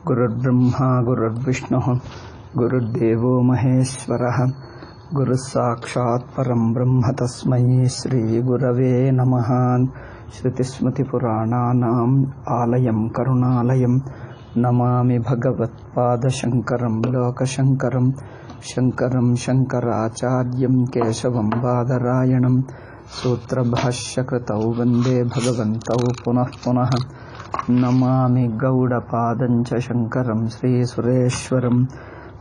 ಗುರುರ್ಬ್ರಹ್ಮ ಗುರುರ್ವಿಷ್ಣುಃ ಗುರುರ್ದೇವೋ ಮಹೇಶ್ವರಃ ಗುರುಸ್ಸಾಕ್ಷಾತ್ ಪರಂ ಬ್ರಹ್ಮ ತಸ್ಮೈ ಶ್ರೀ ಗುರವೇ ನಮಃ. ಶ್ರುತಿಸ್ಮೃತಿಪುರಾಣಾನಾಂ ಆಲಯಂ ಕರುಣಾಲಯಂ ನಮಾಮಿ ಭಗವತ್ಪಾದಶಂಕರಂ ಲೋಕಶಂಕರಂ ಶಂಕರಂ ಶಂಕರಾಚಾರ್ಯಂ ಕೇಶವಂ ಬಾದರಾಯಣಂ ಸೂತ್ರಭಾಷ್ಯಕೃತೌ ವಂದೇ ಭಗವಂತೌ ಪುನಃ ಪುನಃ. ನಮಾಮಿ ಗೌಡಪಾದಂಚ ಶಂಕರಂ ಶ್ರೀಸುರೇಶ್ವರಂ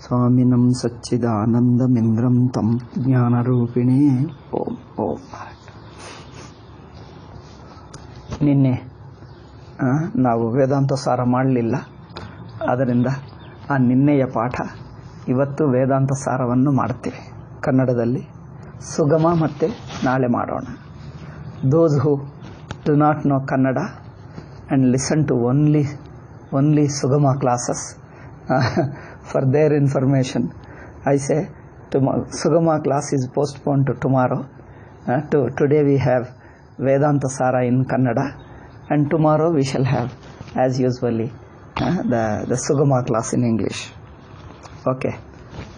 ಸ್ವಾಮಿನಂ ಸಚ್ಚಿದಾನಂದಮಿಂದ್ರಂ ತಂ ಜ್ಞಾನರೂಪಿಣೇ ಓಂ ಓಂ. ನಿನ್ನೆ ನಾವು ವೇದಾಂತ ಸಾರ ಮಾಡಲಿಲ್ಲ, ಆದ್ದರಿಂದ ಆ ನಿನ್ನೆಯ ಪಾಠ ಇವತ್ತು ವೇದಾಂತ ಸಾರವನ್ನು ಮಾಡ್ತೀವಿ ಕನ್ನಡದಲ್ಲಿ. ಸುಗಮ ಮತ್ತು ನಾಳೆ ಮಾಡೋಣ. Those who do not know Kannada and listen to only Sugama classes. For their information, I say Sugama class is postponed to tomorrow. Today we have Vedanta Sara in Kannada, and tomorrow we shall have, as usually, the Sugama class in English. Okay.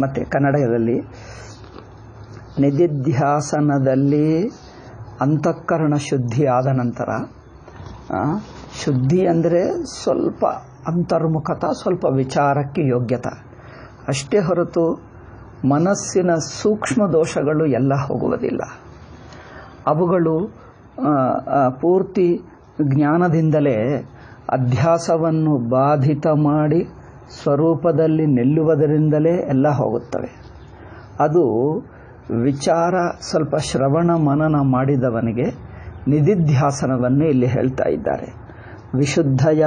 ಮತ್ತೆ ಕನ್ನಡದಲ್ಲಿ ನಿಧಿಧ್ಯಾಸನದಲ್ಲಿ ಅಂತಃಕರಣ ಶುದ್ಧಿ ಆದ ನಂತರ, ಶುದ್ಧಿ ಅಂದರೆ ಸ್ವಲ್ಪ ಅಂತರ್ಮುಖತ, ಸ್ವಲ್ಪ ವಿಚಾರಕ್ಕೆ ಯೋಗ್ಯತೆ ಅಷ್ಟೇ ಹೊರತು ಮನಸ್ಸಿನ ಸೂಕ್ಷ್ಮ ದೋಷಗಳು ಎಲ್ಲ ಹೋಗುವುದಿಲ್ಲ. ಅವುಗಳು ಪೂರ್ತಿ ಜ್ಞಾನದಿಂದಲೇ ಅಧ್ಯಾಸವನ್ನು ಬಾಧಿತ ಮಾಡಿ ಸ್ವರೂಪದಲ್ಲಿ ನಿಲ್ಲುವುದರಿಂದಲೇ ಎಲ್ಲ ಹೋಗುತ್ತವೆ. ಅದು ವಿಚಾರ ಸ್ವಲ್ಪ ಶ್ರವಣ ಮನನ ಮಾಡಿದವನಿಗೆ ನಿಧಿಧ್ಯಾಸನವನ್ನು ಇಲ್ಲಿ ಹೇಳ್ತಾ ಇದ್ದಾರೆ. ವಿಶುದ್ಧಯ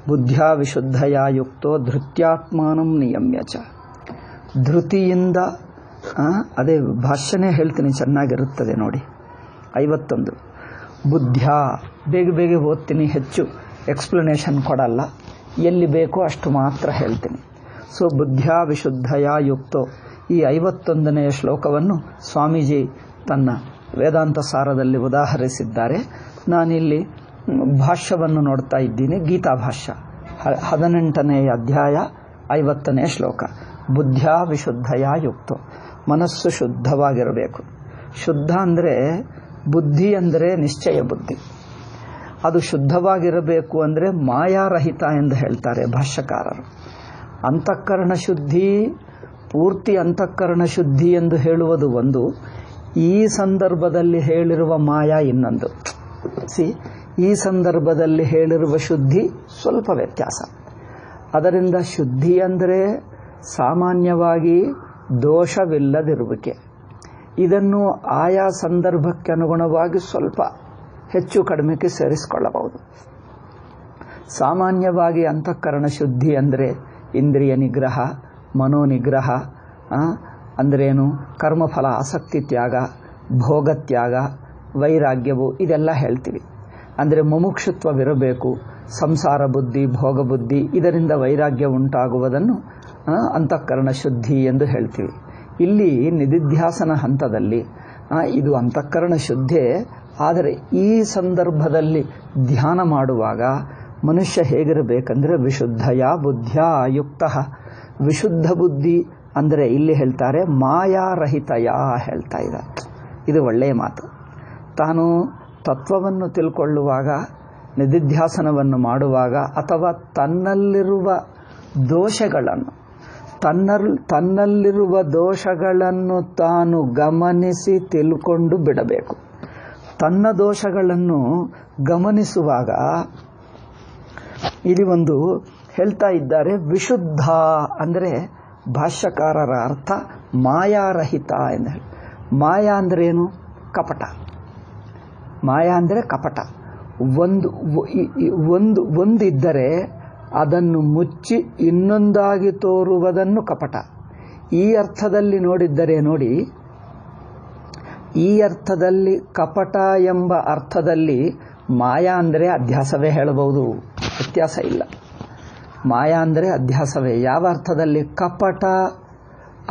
ಬುದ್ಧ್ಯಾ ವಿಶುದ್ಧಯ ಯುಕ್ತೋ ಧೃತ್ಯಾತ್ಮಾನಂ ನಿಯಮ್ಯ ಚ. ಧೃತಿಯಿಂದ, ಅದೇ ಭಾಷ್ಯನೇ ಹೇಳ್ತೀನಿ, ಚೆನ್ನಾಗಿರುತ್ತದೆ ನೋಡಿ. 51 ಬುದ್ಧ್ಯಾ, ಬೇಗ ಬೇಗ ಓದ್ತೀನಿ, ಹೆಚ್ಚು ಎಕ್ಸ್ಪ್ಲನೇಷನ್ ಕೊಡಲ್ಲ, ಎಲ್ಲಿ ಬೇಕೋ ಅಷ್ಟು ಮಾತ್ರ ಹೇಳ್ತೀನಿ. ಸೊ ಬುದ್ಧ್ಯಾ ವಿಶುದ್ಧಯ ಯುಕ್ತೋ, ಈ 51ನೇ ಶ್ಲೋಕವನ್ನು ಸ್ವಾಮೀಜಿ ತನ್ನ ವೇದಾಂತ ಸಾರದಲ್ಲಿ ಉದಾಹರಿಸಿದ್ದಾರೆ. ನಾನಿಲ್ಲಿ ಭಾಷ್ಯವನ್ನು ನೋಡ್ತಾ ಇದ್ದೀನಿ, ಗೀತಾ ಭಾಷ್ಯ 18ನೇ ಅಧ್ಯಾಯ 50ನೇ ಶ್ಲೋಕ. ಬುದ್ಧ್ಯಾ ವಿಶುದ್ಧಯ ಯುಕ್ತೋ, ಮನಸ್ಸು ಶುದ್ಧವಾಗಿರಬೇಕು. ಶುದ್ಧ ಅಂದರೆ, ಬುದ್ಧಿ ಅಂದರೆ ನಿಶ್ಚಯ ಬುದ್ಧಿ, ಅದು ಶುದ್ಧವಾಗಿರಬೇಕು ಅಂದರೆ ಮಾಯಾರಹಿತ ಎಂದು ಹೇಳ್ತಾರೆ ಭಾಷ್ಯಕಾರರು. ಅಂತಃಕರಣ ಶುದ್ಧಿ, ಪೂರ್ತಿ ಅಂತಃಕರಣ ಶುದ್ಧಿ ಎಂದು ಹೇಳುವುದು ಒಂದು, ಈ ಸಂದರ್ಭದಲ್ಲಿ ಹೇಳಿರುವ ಮಾಯಾ ಇನ್ನೊಂದು. ಈ ಸಂದರ್ಭದಲ್ಲಿ ಹೇಳಿರುವ ಶುದ್ಧಿ ಸ್ವಲ್ಪ ವ್ಯತ್ಯಾಸ. ಅದರಿಂದ ಶುದ್ಧಿ ಅಂದರೆ ಸಾಮಾನ್ಯವಾಗಿ ದೋಷವಿಲ್ಲದಿರುವಿಕೆ. ಇದನ್ನು ಆಯಾ ಸಂದರ್ಭಕ್ಕೆ ಅನುಗುಣವಾಗಿ ಸ್ವಲ್ಪ ಹೆಚ್ಚು ಕಡಿಮೆಗೆ ಸೇರಿಸಿಕೊಳ್ಳಬಹುದು. ಸಾಮಾನ್ಯವಾಗಿ ಅಂತಃಕರಣ ಶುದ್ಧಿ ಅಂದರೆ ಇಂದ್ರಿಯ ನಿಗ್ರಹ, ಮನೋನಿಗ್ರಹ, ಅಂದ್ರೇನು, ಕರ್ಮಫಲ ಆಸಕ್ತಿ ತ್ಯಾಗ, ಭೋಗತ್ಯಾಗ, ವೈರಾಗ್ಯವು, ಇದೆಲ್ಲ ಹೇಳ್ತೀವಿ. ಅಂದರೆ ಮುಮುಕ್ಷುತ್ವವಿರಬೇಕು, ಸಂಸಾರ ಬುದ್ಧಿ, ಭೋಗ ಬುದ್ಧಿ, ಇದರಿಂದ ವೈರಾಗ್ಯ ಉಂಟಾಗುವುದನ್ನು ಅಂತಃಕರಣ ಶುದ್ಧಿ ಎಂದು ಹೇಳ್ತೀವಿ. ಇಲ್ಲಿ ನಿಧಿಧ್ಯಾಸನ ಹಂತದಲ್ಲಿ ಇದು ಅಂತಃಕರಣ ಶುದ್ಧಿ. ಆದರೆ ಈ ಸಂದರ್ಭದಲ್ಲಿ ಧ್ಯಾನ ಮಾಡುವಾಗ ಮನುಷ್ಯ ಹೇಗಿರಬೇಕಂದ್ರೆ ವಿಶುದ್ಧಯ ಬುದ್ಧ್ಯಾ ಯುಕ್ತ. ವಿಶುದ್ಧ ಬುದ್ಧಿ ಅಂದರೆ ಇಲ್ಲಿ ಹೇಳ್ತಾರೆ ಮಾಯಾರಹಿತಯ ಹೇಳ್ತಾ ಇದ್ದಾರೆ. ಇದು ಒಳ್ಳೆಯ ಮಾತು. ತಾನು ತತ್ವವನ್ನು ತಿಳ್ಕೊಳ್ಳುವಾಗ, ನಿಧಿಧ್ಯಾಸನವನ್ನು ಮಾಡುವಾಗ, ಅಥವಾ ತನ್ನಲ್ಲಿರುವ ದೋಷಗಳನ್ನು ತಾನು ಗಮನಿಸಿ ತಿಳ್ಕೊಂಡು ಬಿಡಬೇಕು. ತನ್ನ ದೋಷಗಳನ್ನು ಗಮನಿಸುವಾಗ ಇಲ್ಲಿ ಒಂದು ಹೇಳ್ತಾ ಇದ್ದಾರೆ, ವಿಶುದ್ಧ ಅಂದರೆ ಭಾಷ್ಯಕಾರರ ಅರ್ಥ ಮಾಯಾರಹಿತ ಎಂದು ಹೇಳಿ. ಮಾಯಾ ಅಂದ್ರೇನು? ಕಪಟ. ಮಾಯಾ ಅಂದರೆ ಕಪಟ. ಒಂದಿದ್ದರೆ ಅದನ್ನು ಮುಚ್ಚಿ ಇನ್ನೊಂದಾಗಿ ತೋರುವುದನ್ನು ಕಪಟ. ಈ ಅರ್ಥದಲ್ಲಿ ನೋಡಿದ್ದರೆ ನೋಡಿ, ಈ ಅರ್ಥದಲ್ಲಿ ಕಪಟ ಎಂಬ ಅರ್ಥದಲ್ಲಿ ಮಾಯಾ ಅಂದರೆ ಅಧ್ಯಾಸವೇ ಹೇಳಬಹುದು, ವ್ಯತ್ಯಾಸ ಇಲ್ಲ. ಮಾಯಾ ಅಂದರೆ ಅಧ್ಯಾಸವೇ. ಯಾವ ಅರ್ಥದಲ್ಲಿ? ಕಪಟ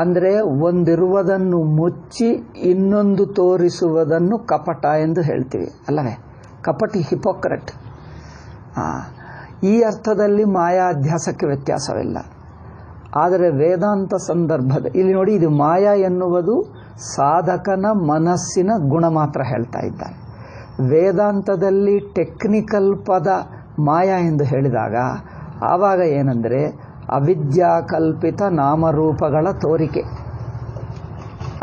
ಅಂದರೆ ಒಂದಿರುವುದನ್ನು ಮುಚ್ಚಿ ಇನ್ನೊಂದು ತೋರಿಸುವುದನ್ನು ಕಪಟ ಎಂದು ಹೇಳ್ತೀವಿ ಅಲ್ಲವೇ? ಕಪಟಿ, ಹಿಪೋಕ್ರೆಟ್. ಈ ಅರ್ಥದಲ್ಲಿ ಮಾಯಾ ಅಧ್ಯಾಸಕ್ಕೆ ವ್ಯತ್ಯಾಸವಿಲ್ಲ. ಆದರೆ ವೇದಾಂತ ಸಂದರ್ಭದ ಇಲ್ಲಿ ನೋಡಿ, ಇದು ಮಾಯಾ ಎನ್ನುವುದು ಸಾಧಕನ ಮನಸ್ಸಿನ ಗುಣ ಮಾತ್ರ ಹೇಳ್ತಾ ಇದ್ದಾರೆ. ವೇದಾಂತದಲ್ಲಿ ಟೆಕ್ನಿಕಲ್ ಪದ ಮಾಯಾ ಎಂದು ಹೇಳಿದಾಗ ಆವಾಗ ಏನಂದರೆ ಅವಿದ್ಯಾಕಲ್ಪಿತ ನಾಮರೂಪಗಳ ತೋರಿಕೆ.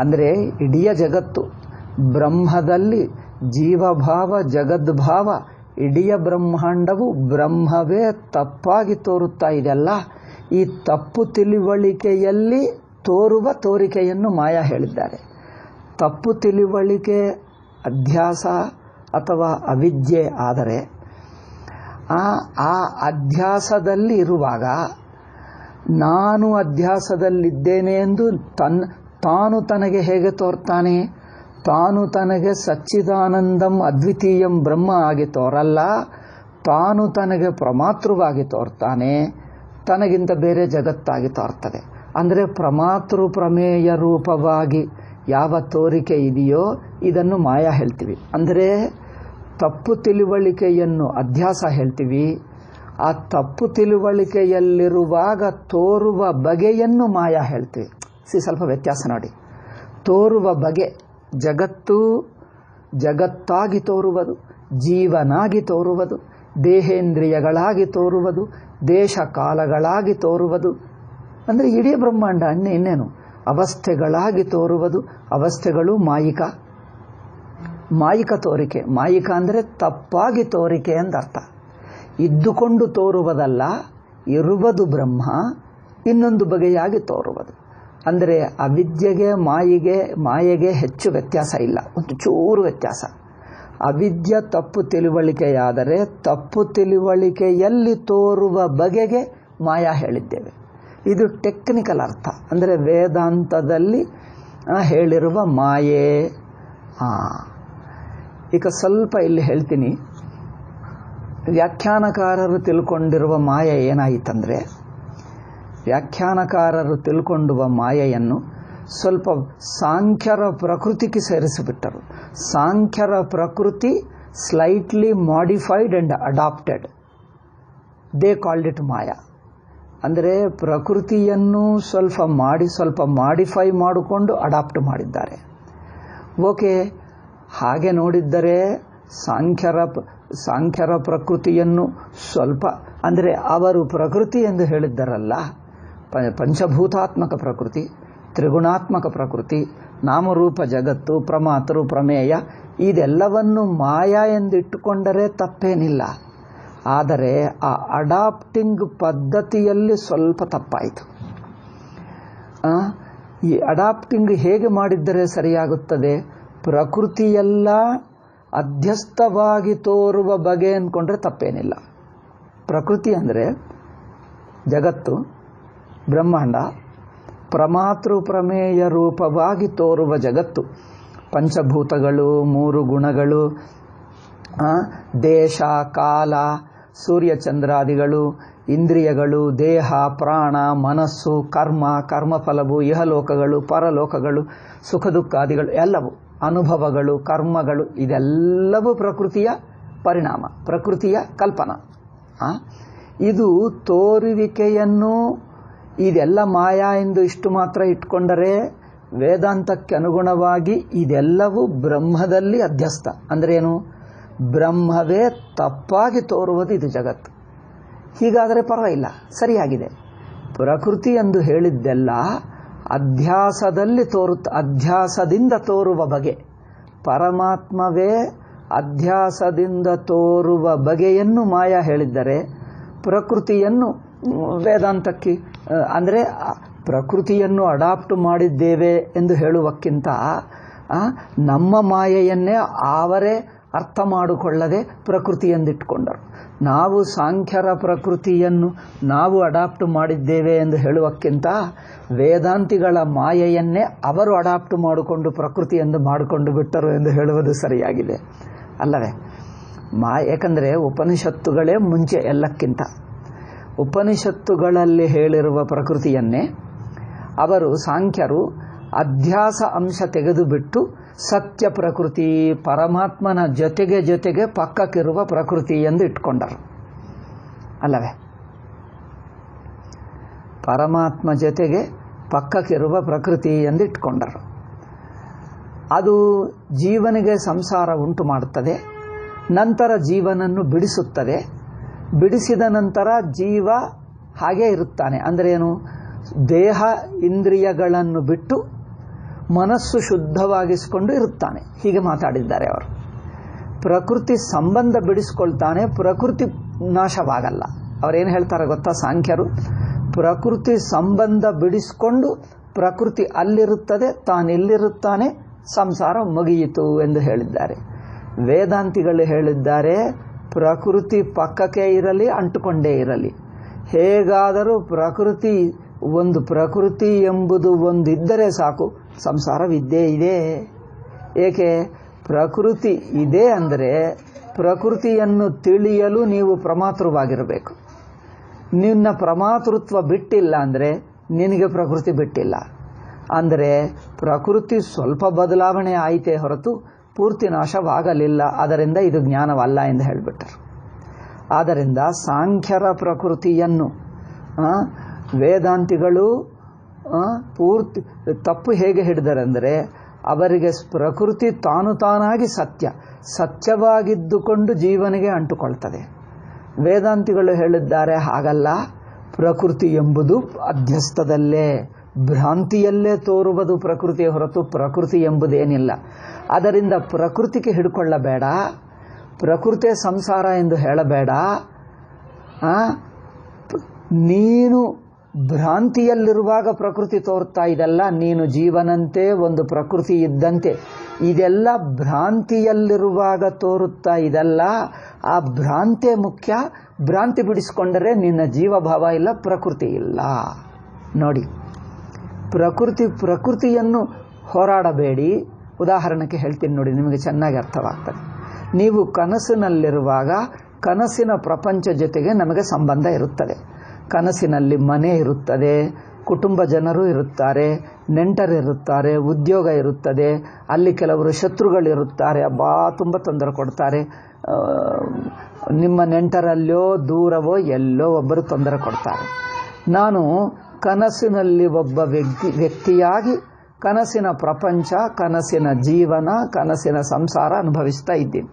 ಅಂದರೆ ಇಡೀ ಜಗತ್ತು ಬ್ರಹ್ಮದಲ್ಲಿ ಜೀವಭಾವ ಜಗದ್ಭಾವ ಇಡೀ ಬ್ರಹ್ಮಾಂಡವು ಬ್ರಹ್ಮವೇ ತಪ್ಪಾಗಿ ತೋರುತ್ತಾ ಇದೆಯಲ್ಲ, ಈ ತಪ್ಪು ತಿಳುವಳಿಕೆಯಲ್ಲಿ ತೋರುವ ತೋರಿಕೆಯನ್ನು ಮಾಯಾ ಹೇಳಿದ್ದಾರೆ. ತಪ್ಪು ತಿಳುವಳಿಕೆ ಅಧ್ಯಾಸ ಅಥವಾ ಅವಿದ್ಯೆ ಆದರೆ ಆ ಅಧ್ಯಾಸದಲ್ಲಿ ಇರುವಾಗ ನಾನು ಅಧ್ಯಾಸದಲ್ಲಿದ್ದೇನೆ ಎಂದು ತಾನು ತನಗೆ ಹೇಗೆ ತೋರ್ತಾನೆ? ತಾನು ತನಗೆ ಸಚ್ಚಿದಾನಂದಂ ಅದ್ವಿತೀಯಂ ಬ್ರಹ್ಮ ಆಗಿ ತೋರಲ್ಲ, ತಾನು ತನಗೆ ಪ್ರಮಾತೃವಾಗಿ ತೋರ್ತಾನೆ, ತನಗಿಂತ ಬೇರೆ ಜಗತ್ತಾಗಿ ತೋರ್ತದೆ. ಅಂದರೆ ಪ್ರಮಾತೃ ಪ್ರಮೇಯ ರೂಪವಾಗಿ ಯಾವ ತೋರಿಕೆ ಇದೆಯೋ ಇದನ್ನು ಮಾಯಾ ಹೇಳ್ತೀವಿ. ಅಂದರೆ ತಪ್ಪು ತಿಳುವಳಿಕೆಯನ್ನು ಅಧ್ಯಾಸ ಹೇಳ್ತೀವಿ. ಆ ತಪ್ಪು ತಿಳುವಳಿಕೆಯಲ್ಲಿರುವಾಗ ತೋರುವ ಬಗೆಯನ್ನು ಮಾಯಾ ಹೇಳ್ತೀವಿ. ಸ್ವಲ್ಪ ವ್ಯತ್ಯಾಸ ನೋಡಿ. ತೋರುವ ಬಗೆ ಜಗತ್ತು ಜಗತ್ತಾಗಿ ತೋರುವುದು, ಜೀವನಾಗಿ ತೋರುವುದು, ದೇಹೇಂದ್ರಿಯಗಳಾಗಿ ತೋರುವುದು, ದೇಶ ಕಾಲಗಳಾಗಿ ತೋರುವುದು, ಅಂದರೆ ಇಡೀ ಬ್ರಹ್ಮಾಂಡ ಇನ್ನೇನು ಅವಸ್ಥೆಗಳಾಗಿ ತೋರುವುದು. ಅವಸ್ಥೆಗಳು ಮಾಯಿಕ ತೋರಿಕೆ. ಮಾಯಿಕ ಅಂದರೆ ತಪ್ಪಾಗಿ ತೋರಿಕೆ ಎಂದರ್ಥ. ಇದ್ದುಕೊಂಡು ತೋರುವುದಲ್ಲ, ಇರುವುದು ಬ್ರಹ್ಮ, ಇನ್ನೊಂದು ಬಗೆಯಾಗಿ ತೋರುವುದು. ಅಂದರೆ ಅವಿದ್ಯೆಗೆ ಮಾಯೆಗೆ ಹೆಚ್ಚು ವ್ಯತ್ಯಾಸ ಇಲ್ಲ, ಒಂದು ಚೂರು ವ್ಯತ್ಯಾಸ. ಅವಿದ್ಯ ತಪ್ಪು ತಿಳುವಳಿಕೆಯಾದರೆ ತಪ್ಪು ತಿಳುವಳಿಕೆಯಲ್ಲಿ ತೋರುವ ಬಗೆಗೆ ಮಾಯಾ ಹೇಳಿದ್ದೇವೆ. ಇದು ಟೆಕ್ನಿಕಲ್ ಅರ್ಥ. ಅಂದರೆ ವೇದಾಂತದಲ್ಲಿ ಹೇಳಿರುವ ಮಾಯೆ. ಈಗ ಸ್ವಲ್ಪ ಇಲ್ಲಿ ಹೇಳ್ತೀನಿ. ವ್ಯಾಖ್ಯಾನಕಾರರು ತಿಳ್ಕೊಂಡಿರುವ ಮಾಯೆ ಏನಾಯಿತಂದರೆ, ವ್ಯಾಖ್ಯಾನಕಾರರು ತಿಳ್ಕೊಂಡುವ ಮಾಯೆಯನ್ನು ಸ್ವಲ್ಪ ಸಾಂಖ್ಯರ ಪ್ರಕೃತಿಗೆ ಸೇರಿಸಿಬಿಟ್ಟರು. ಸಾಂಖ್ಯರ ಪ್ರಕೃತಿ slightly modified and adapted, they called it maya. ಅಂದರೆ ಪ್ರಕೃತಿಯನ್ನು ಸ್ವಲ್ಪ ಮಾಡಿಫೈ ಮಾಡಿಕೊಂಡು ಅಡಾಪ್ಟ್ ಮಾಡಿದ್ದಾರೆ. ಓಕೆ, ಹಾಗೆ ನೋಡಿದ್ದರೆ ಸಾಂಖ್ಯರ ಪ್ರಕೃತಿಯನ್ನು ಸ್ವಲ್ಪ, ಅಂದರೆ ಅವರು ಪ್ರಕೃತಿ ಎಂದು ಹೇಳಿದ್ದಾರಲ್ಲ, ಪಂಚಭೂತಾತ್ಮಕ ಪ್ರಕೃತಿ, ತ್ರಿಗುಣಾತ್ಮಕ ಪ್ರಕೃತಿ, ನಾಮರೂಪ ಜಗತ್ತು, ಪ್ರಮಾತೃ ಪ್ರಮೇಯ, ಇದೆಲ್ಲವನ್ನು ಮಾಯಾ ಎಂದಿಟ್ಟುಕೊಂಡರೆ ತಪ್ಪೇನಿಲ್ಲ. ಆದರೆ ಆ ಅಡಾಪ್ಟಿಂಗ್ ಪದ್ಧತಿಯಲ್ಲಿ ಸ್ವಲ್ಪ ತಪ್ಪಾಯಿತು. ಈ ಅಡಾಪ್ಟಿಂಗ್ ಹೇಗೆ ಮಾಡಿದ್ದರೆ ಸರಿಯಾಗುತ್ತದೆ? ಪ್ರಕೃತಿಯೆಲ್ಲ ಅಧ್ಯಸ್ಥವಾಗಿ ತೋರುವ ಬಗೆ ಅಂದ್ಕೊಂಡ್ರೆ ತಪ್ಪೇನಿಲ್ಲ. ಪ್ರಕೃತಿ ಅಂದರೆ ಜಗತ್ತು, ಬ್ರಹ್ಮಾಂಡ, ಪ್ರಮಾತೃ ಪ್ರಮೇಯ ರೂಪವಾಗಿ ತೋರುವ ಜಗತ್ತು, ಪಂಚಭೂತಗಳು, ಮೂರು ಗುಣಗಳು, ದೇಶ ಕಾಲ, ಸೂರ್ಯಚಂದ್ರಾದಿಗಳು, ಇಂದ್ರಿಯಗಳು, ದೇಹ, ಪ್ರಾಣ, ಮನಸ್ಸು, ಕರ್ಮಫಲವು, ಇಹಲೋಕಗಳು, ಪರಲೋಕಗಳು, ಸುಖ ದುಃಖಾದಿಗಳು, ಎಲ್ಲವೂ ಅನುಭವಗಳು, ಕರ್ಮಗಳು, ಇದೆಲ್ಲವೂ ಪ್ರಕೃತಿಯ ಪರಿಣಾಮ, ಪ್ರಕೃತಿಯ ಕಲ್ಪನಾ. ಇದು ತೋರುವಿಕೆಯನ್ನು ಇದೆಲ್ಲ ಮಾಯಾ ಎಂದು ಇಷ್ಟು ಮಾತ್ರ ಇಟ್ಕೊಂಡರೆ ವೇದಾಂತಕ್ಕೆ ಅನುಗುಣವಾಗಿ ಇದೆಲ್ಲವೂ ಬ್ರಹ್ಮದಲ್ಲಿ ಅಧ್ಯಸ್ಥ. ಅಂದ್ರೇನು? ಬ್ರಹ್ಮವೇ ತಪ್ಪಾಗಿ ತೋರುವುದು ಇದು ಜಗತ್ತು. ಹೀಗಾದರೆ ಪರವಾಗಿಲ್ಲ, ಸರಿಯಾಗಿದೆ. ಪ್ರಕೃತಿ ಎಂದು ಹೇಳಿದ್ದೆಲ್ಲ ಅಧ್ಯಾಸದಿಂದ ತೋರುವ ಬಗೆ. ಪರಮಾತ್ಮವೇ ಅಧ್ಯಾಸದಿಂದ ತೋರುವ ಬಗೆಯನ್ನು ಮಾಯಾ ಹೇಳಿದ್ದರೆ, ಪ್ರಕೃತಿಯನ್ನು ವೇದಾಂತಕ್ಕೆ, ಅಂದರೆ ಪ್ರಕೃತಿಯನ್ನು ಅಡಾಪ್ಟ್ ಮಾಡಿದ್ದೇವೆ ಎಂದು ಹೇಳುವಕ್ಕಿಂತ ನಮ್ಮ ಮಾಯೆಯನ್ನೇ ಅವರೇ ಅರ್ಥ ಮಾಡಿಕೊಳ್ಳದೆ ಪ್ರಕೃತಿ ಎಂದಿಟ್ಟುಕೊಂಡರು. ನಾವು ಸಾಂಖ್ಯರ ಪ್ರಕೃತಿಯನ್ನು ನಾವು ಅಡಾಪ್ಟ್ ಮಾಡಿದ್ದೇವೆ ಎಂದು ಹೇಳುವಕ್ಕಿಂತ ವೇದಾಂತಿಗಳ ಮಾಯೆಯನ್ನೇ ಅವರು ಅಡಾಪ್ಟ್ ಮಾಡಿಕೊಂಡು ಪ್ರಕೃತಿ ಎಂದು ಮಾಡಿಕೊಂಡು ಬಿಟ್ಟರು ಎಂದು ಹೇಳುವುದು ಸರಿಯಾಗಿದೆ ಅಲ್ಲವೇ? ಏಕೆಂದರೆ ಉಪನಿಷತ್ತುಗಳೇ ಮುಂಚೆ ಎಲ್ಲಕ್ಕಿಂತ. ಉಪನಿಷತ್ತುಗಳಲ್ಲಿ ಹೇಳಿರುವ ಪ್ರಕೃತಿಯನ್ನೇ ಅವರು ಸಾಂಖ್ಯರು ಅಧ್ಯಾಸ ಅಂಶ ತೆಗೆದುಬಿಟ್ಟು ಸತ್ಯ ಪ್ರಕೃತಿ, ಪರಮಾತ್ಮನ ಜೊತೆಗೆ ಪಕ್ಕಕ್ಕಿರುವ ಪ್ರಕೃತಿ ಎಂದು ಇಟ್ಕೊಂಡರು. ಅಲ್ಲವೇ? ಪರಮಾತ್ಮ ಜೊತೆಗೆ ಪಕ್ಕಕ್ಕಿರುವ ಪ್ರಕೃತಿ ಎಂದಿಟ್ಕೊಂಡರು. ಅದು ಜೀವನಿಗೆ ಸಂಸಾರ ಉಂಟು ಮಾಡುತ್ತದೆ, ನಂತರ ಜೀವನನ್ನು ಬಿಡಿಸುತ್ತದೆ. ಬಿಡಿಸಿದ ನಂತರ ಜೀವ ಹಾಗೇ ಇರುತ್ತಾನೆ. ಅಂದರೆ ಏನು? ದೇಹ ಇಂದ್ರಿಯಗಳನ್ನು ಬಿಟ್ಟು ಮನಸ್ಸು ಶುದ್ಧವಾಗಿಸಿಕೊಂಡು ಇರುತ್ತಾನೆ. ಹೀಗೆ ಮಾತಾಡಿದ್ದಾರೆ ಅವರು. ಪ್ರಕೃತಿ ಸಂಬಂಧ ಬಿಡಿಸ್ಕೊಳ್ತಾನೆ, ಪ್ರಕೃತಿ ನಾಶವಾಗಲ್ಲ. ಅವರೇನು ಹೇಳ್ತಾರೆ ಗೊತ್ತಾ ಸಾಂಖ್ಯರು? ಪ್ರಕೃತಿ ಸಂಬಂಧ ಬಿಡಿಸಿಕೊಂಡು ಪ್ರಕೃತಿ ಅಲ್ಲಿರುತ್ತದೆ, ತಾನಿಲ್ಲಿರುತ್ತಾನೆ, ಸಂಸಾರ ಮುಗಿಯಿತು ಎಂದು ಹೇಳಿದ್ದಾರೆ. ವೇದಾಂತಿಗಳು ಹೇಳಿದ್ದಾರೆ ಪ್ರಕೃತಿ ಪಕ್ಕಕ್ಕೆ ಇರಲಿ, ಅಂಟುಕೊಂಡೇ ಇರಲಿ, ಹೇಗಾದರೂ ಪ್ರಕೃತಿ ಎಂಬುದು ಒಂದಿದ್ದರೆ ಸಾಕು, ಸಂಸಾರವಿದ್ದೇ ಇದೆ. ಏಕೆ? ಪ್ರಕೃತಿ ಇದೆ ಅಂದರೆ ಪ್ರಕೃತಿಯನ್ನು ತಿಳಿಯಲು ನೀವು ಪ್ರಮಾತೃವಾಗಿರಬೇಕು. ನಿನ್ನ ಪ್ರಮಾತೃತ್ವ ಬಿಟ್ಟಿಲ್ಲ ಅಂದರೆ ನಿನಗೆ ಪ್ರಕೃತಿ ಬಿಟ್ಟಿಲ್ಲ. ಅಂದರೆ ಪ್ರಕೃತಿ ಸ್ವಲ್ಪ ಬದಲಾವಣೆ ಆಯಿತೇ ಹೊರತು ಪೂರ್ತಿ ನಾಶವಾಗಲಿಲ್ಲ. ಅದರಿಂದ ಇದು ಜ್ಞಾನವಲ್ಲ ಎಂದು ಹೇಳಿಬಿಟ್ಟರು. ಆದ್ದರಿಂದ ಸಾಂಖ್ಯರ ಪ್ರಕೃತಿಯನ್ನು ವೇದಾಂತಿಗಳು ಪೂರ್ತಿ ತಪ್ಪು ಹೇಗೆ ಹಿಡಿದರೆಂದರೆ, ಅವರಿಗೆ ಪ್ರಕೃತಿ ತಾನಾಗಿ ಸತ್ಯವಾಗಿದ್ದುಕೊಂಡು ಜೀವನಿಗೆ ಅಂಟುಕೊಳ್ತದೆ. ವೇದಾಂತಿಗಳು ಹೇಳಿದ್ದಾರೆ ಹಾಗಲ್ಲ, ಪ್ರಕೃತಿ ಎಂಬುದು ಅಧ್ಯಸ್ಥದಲ್ಲೇ ಭ್ರಾಂತಿಯಲ್ಲೇ ತೋರುವುದು ಪ್ರಕೃತಿಯ ಹೊರತು ಪ್ರಕೃತಿ ಎಂಬುದೇನಿಲ್ಲ. ಅದರಿಂದ ಪ್ರಕೃತಿಗೆ ಹಿಡ್ಕೊಳ್ಳಬೇಡ, ಪ್ರಕೃತಿ ಸಂಸಾರ ಎಂದು ಹೇಳಬೇಡ. ನೀನು ಭ್ರಾಂತಿಯಲ್ಲಿರುವಾಗ ಪ್ರಕೃತಿ ತೋರ್ತಾ ಇದೆಲ್ಲ, ನೀನು ಜೀವನಂತೆ ಒಂದು ಪ್ರಕೃತಿ ಇದ್ದಂತೆ, ಇದೆಲ್ಲ ಭ್ರಾಂತಿಯಲ್ಲಿರುವಾಗ ತೋರುತ್ತಾ ಇದೆಲ್ಲ. ಆ ಭ್ರಾಂತಿ ಮುಖ್ಯ. ಭ್ರಾಂತಿ ಬಿಡಿಸಿಕೊಂಡರೆ ನಿನ್ನ ಜೀವಭಾವ ಇಲ್ಲ, ಪ್ರಕೃತಿ ಇಲ್ಲ. ನೋಡಿ, ಪ್ರಕೃತಿಯನ್ನು ಹೋರಾಡಬೇಡಿ. ಉದಾಹರಣೆಗೆ ಹೇಳ್ತೀನಿ ನೋಡಿ, ನಿಮಗೆ ಚೆನ್ನಾಗಿ ಅರ್ಥವಾಗ್ತದೆ. ನೀವು ಕನಸಿನಲ್ಲಿರುವಾಗ ಕನಸಿನ ಪ್ರಪಂಚ ಜೊತೆಗೆ ನಮಗೆ ಸಂಬಂಧ ಇರುತ್ತದೆ. ಕನಸಿನಲ್ಲಿ ಮನೆ ಇರುತ್ತದೆ, ಕುಟುಂಬ ಜನರು ಇರುತ್ತಾರೆ, ನೆಂಟರಿರುತ್ತಾರೆ, ಉದ್ಯೋಗ ಇರುತ್ತದೆ, ಅಲ್ಲಿ ಕೆಲವರು ಶತ್ರುಗಳಿರುತ್ತಾರೆ, ತುಂಬ ತೊಂದರೆ ಕೊಡ್ತಾರೆ. ನಿಮ್ಮ ನೆಂಟರಲ್ಲೋ ದೂರವೋ ಎಲ್ಲೋ ಒಬ್ಬರು ತೊಂದರೆ ಕೊಡ್ತಾರೆ. ನಾನು ಕನಸಿನಲ್ಲಿ ಒಬ್ಬ ವ್ಯಕ್ತಿಯಾಗಿ ಕನಸಿನ ಪ್ರಪಂಚ, ಕನಸಿನ ಜೀವನ, ಕನಸಿನ ಸಂಸಾರ ಅನುಭವಿಸ್ತಾ ಇದ್ದೀನಿ.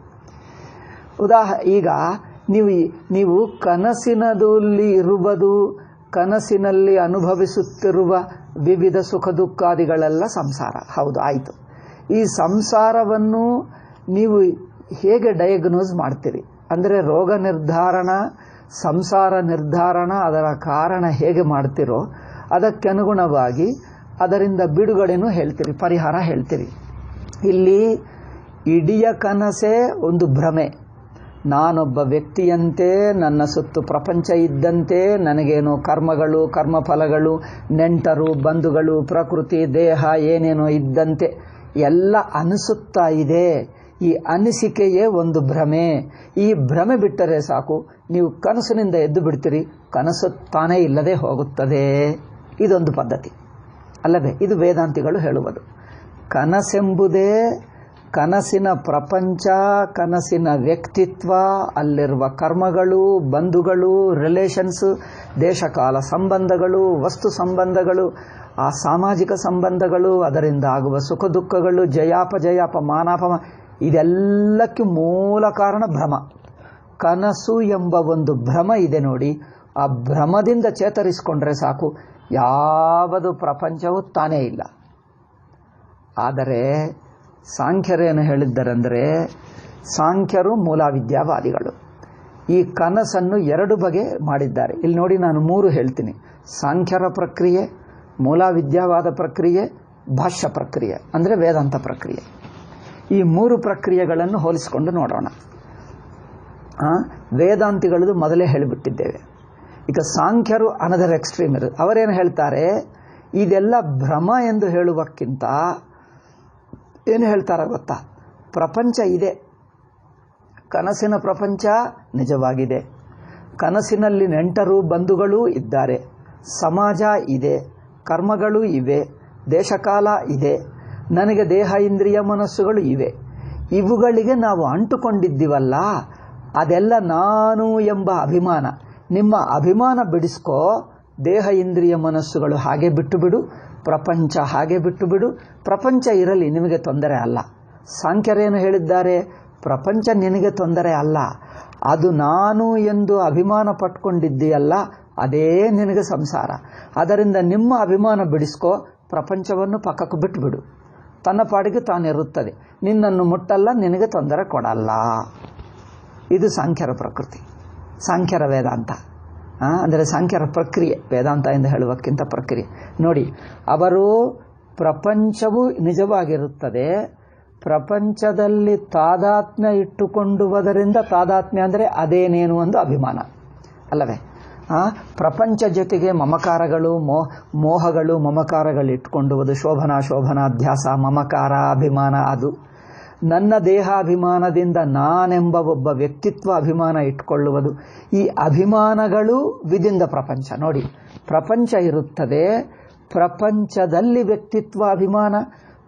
ಈಗ ನೀವು ಕನಸಿನಲ್ಲಿ ಇರುವುದು, ಕನಸಿನಲ್ಲಿ ಅನುಭವಿಸುತ್ತಿರುವ ವಿವಿಧ ಸುಖ ದುಃಖಾದಿಗಳೆಲ್ಲ ಸಂಸಾರ. ಹೌದು, ಆಯಿತು. ಈ ಸಂಸಾರವನ್ನು ನೀವು ಹೇಗೆ ಡಯಾಗ್ನೋಸ್ ಮಾಡ್ತೀರಿ ಅಂದರೆ, ರೋಗ ನಿರ್ಧಾರಣ, ಸಂಸಾರ ನಿರ್ಧಾರಣ, ಅದರ ಕಾರಣ ಹೇಗೆ ಮಾಡ್ತಿರೋ ಅದಕ್ಕನುಗುಣವಾಗಿ ಅದರಿಂದ ಬಿಡುಗಡೆನೂ ಹೇಳ್ತೀರಿ, ಪರಿಹಾರ ಹೇಳ್ತೀರಿ. ಇಲ್ಲಿ ಇಡೀ ಕನಸೇ ಒಂದು ಭ್ರಮೆ. ನಾನೊಬ್ಬ ವ್ಯಕ್ತಿಯಂತೆ, ನನ್ನ ಸುತ್ತು ಪ್ರಪಂಚ ಇದ್ದಂತೆ, ನನಗೇನೋ ಕರ್ಮಗಳು, ಕರ್ಮಫಲಗಳು, ನೆಂಟರು, ಬಂಧುಗಳು, ಪ್ರಕೃತಿ, ದೇಹ ಏನೇನೋ ಇದ್ದಂತೆ ಎಲ್ಲ ಅನಿಸುತ್ತಾ ಇದೆ. ಈ ಅನಿಸಿಕೆಯೇ ಒಂದು ಭ್ರಮೆ. ಈ ಭ್ರಮೆ ಬಿಟ್ಟರೆ ಸಾಕು, ನೀವು ಕನಸಿನಿಂದ ಎದ್ದು ಬಿಡ್ತೀರಿ, ಕನಸು ತಾನೇ ಇಲ್ಲದೆ ಹೋಗುತ್ತದೆ. ಇದೊಂದು ಪದ್ಧತಿ ಅಲ್ಲವೇ? ಇದು ವೇದಾಂತಿಗಳು ಹೇಳುವುದು. ಕನಸೆಂಬುದೇ ಕನಸಿನ ಪ್ರಪಂಚ, ಕನಸಿನ ವ್ಯಕ್ತಿತ್ವ, ಅಲ್ಲಿರುವ ಕರ್ಮಗಳು, ಬಂಧುಗಳು, ರಿಲೇಷನ್ಸ್, ದೇಶಕಾಲ ಸಂಬಂಧಗಳು, ವಸ್ತು ಸಂಬಂಧಗಳು, ಆ ಸಾಮಾಜಿಕ ಸಂಬಂಧಗಳು, ಅದರಿಂದ ಆಗುವ ಸುಖ ದುಃಖಗಳು, ಜಯಾಪಜಯಾಪ, ಮಾನಾಪಮ, ಇದೆಲ್ಲಕ್ಕೆ ಮೂಲ ಕಾರಣ ಭ್ರಮ. ಕನಸು ಎಂಬ ಒಂದು ಭ್ರಮ ಇದೆ ನೋಡಿ, ಆ ಭ್ರಮದಿಂದ ಚೇತರಿಸಿಕೊಂಡ್ರೆ ಸಾಕು, ಯಾವುದು ಪ್ರಪಂಚವೂ ತಾನೇ ಇಲ್ಲ. ಆದರೆ ಸಾಂಖ್ಯರೇನು ಹೇಳಿದ್ದರೆಂದರೆ, ಸಾಂಖ್ಯರು ಮೂಲಾವಿದ್ಯಾವಾದಿಗಳು. ಈ ಕನಸನ್ನು ಎರಡು ಬಗೆ ಮಾಡಿದ್ದಾರೆ. ಇಲ್ಲಿ ನೋಡಿ, ನಾನು 3 ಹೇಳ್ತೀನಿ: ಸಾಂಖ್ಯರ ಪ್ರಕ್ರಿಯೆ, ಮೂಲಾವಿದ್ಯಾವಾದ ಪ್ರಕ್ರಿಯೆ, ಭಾಷ್ಯ ಪ್ರಕ್ರಿಯೆ ಅಂದರೆ ವೇದಾಂತ ಪ್ರಕ್ರಿಯೆ. ಈ 3 ಪ್ರಕ್ರಿಯೆಗಳನ್ನು ಹೋಲಿಸಿಕೊಂಡು ನೋಡೋಣ. ವೇದಾಂತಿಗಳದು ಮೊದಲೇ ಹೇಳಿಬಿಟ್ಟಿದ್ದೇವೆ. ಈಗ ಸಾಂಖ್ಯರು ಅನದರ್ ಎಕ್ಸ್ಟ್ರೀಮ್ ಇರೋದು. ಅವರೇನು ಹೇಳ್ತಾರೆ, ಇದೆಲ್ಲ ಭ್ರಮ ಎಂದು ಹೇಳುವಕ್ಕಿಂತ ಏನು ಹೇಳ್ತಾರೆ ಗೊತ್ತಾ? ಪ್ರಪಂಚ ಇದೆ, ಕನಸಿನ ಪ್ರಪಂಚ ನಿಜವಾಗಿದೆ, ಕನಸಿನಲ್ಲಿ ನೆಂಟರು ಬಂಧುಗಳೂ ಇದ್ದಾರೆ, ಸಮಾಜ ಇದೆ, ಕರ್ಮಗಳು ಇವೆ, ದೇಶಕಾಲ ಇದೆ, ನನಗೆ ದೇಹ ಇಂದ್ರಿಯ ಮನಸ್ಸುಗಳು ಇವೆ. ಇವುಗಳಿಗೆ ನಾವು ಅಂಟುಕೊಂಡಿದ್ದೀವಲ್ಲ, ಅದೆಲ್ಲ ನಾನು ಎಂಬ ಅಭಿಮಾನ, ನಿಮ್ಮ ಅಭಿಮಾನ ಬಿಡಿಸ್ಕೋ. ದೇಹ ಇಂದ್ರಿಯ ಮನಸ್ಸುಗಳು ಹಾಗೆ ಬಿಟ್ಟು ಬಿಡು, ಪ್ರಪಂಚ ಹಾಗೆ ಬಿಟ್ಟು ಬಿಡು. ಪ್ರಪಂಚ ಇರಲಿ, ನಿಮಗೆ ತೊಂದರೆ ಅಲ್ಲ. ಸಾಂಖ್ಯರೇನು ಹೇಳಿದ್ದಾರೆ? ಪ್ರಪಂಚ ನಿನಗೆ ತೊಂದರೆ ಅಲ್ಲ, ಅದು ನಾನು ಎಂದು ಅಭಿಮಾನ ಪಟ್ಕೊಂಡಿದ್ದೀಯಲ್ಲ, ಅದೇ ನಿನಗೆ ಸಂಸಾರ. ಅದರಿಂದ ನಿಮ್ಮ ಅಭಿಮಾನ ಬಿಡಿಸ್ಕೋ, ಪ್ರಪಂಚವನ್ನು ಪಕ್ಕಕ್ಕೆ ಬಿಟ್ಟುಬಿಡು. ತನ್ನ ಪಾಡಿಗೆ ತಾನಿರುತ್ತದೆ, ನಿನ್ನನ್ನು ಮುಟ್ಟಲ್ಲ, ನಿನಗೆ ತೊಂದರೆ ಕೊಡಲ್ಲ. ಇದು ಸಾಂಖ್ಯರ ಪ್ರಕೃತಿ, ಸಾಂಖ್ಯರ ವೇದಾಂತ. ಅಂದರೆ ಸಾಂಖ್ಯರ ಪ್ರಕ್ರಿಯೆ, ವೇದಾಂತ ಎಂದು ಹೇಳುವಕ್ಕಿಂತ ಪ್ರಕ್ರಿಯೆ. ನೋಡಿ, ಅವರು ಪ್ರಪಂಚವು ನಿಜವಾಗಿರುತ್ತದೆ, ಪ್ರಪಂಚದಲ್ಲಿ ತಾದಾತ್ಮ್ಯ ಇಟ್ಟುಕೊಂಡುವುದರಿಂದ, ತಾದಾತ್ಮ್ಯ ಅಂದರೆ ಅದೇನೇನು ಒಂದು ಅಭಿಮಾನ ಅಲ್ಲವೇ? ಪ್ರಪಂಚ ಜೊತೆಗೆ ಮಮಕಾರಗಳು, ಮೋಹಗಳು, ಮಮಕಾರಗಳು ಇಟ್ಕೊಂಡುವುದು, ಶೋಭನಾಧ್ಯಾಸ, ಮಮಕಾರ, ಅಭಿಮಾನ. ಅದು ನನ್ನ ದೇಹಾಭಿಮಾನದಿಂದ ನಾನೆಂಬ ಒಬ್ಬ ವ್ಯಕ್ತಿತ್ವ ಅಭಿಮಾನ ಇಟ್ಕೊಳ್ಳುವುದು. ಈ ಅಭಿಮಾನಗಳು ವಿದಿಂದ ಪ್ರಪಂಚ. ನೋಡಿ, ಪ್ರಪಂಚ ಇರುತ್ತದೆ, ಪ್ರಪಂಚದಲ್ಲಿ ವ್ಯಕ್ತಿತ್ವ ಅಭಿಮಾನ,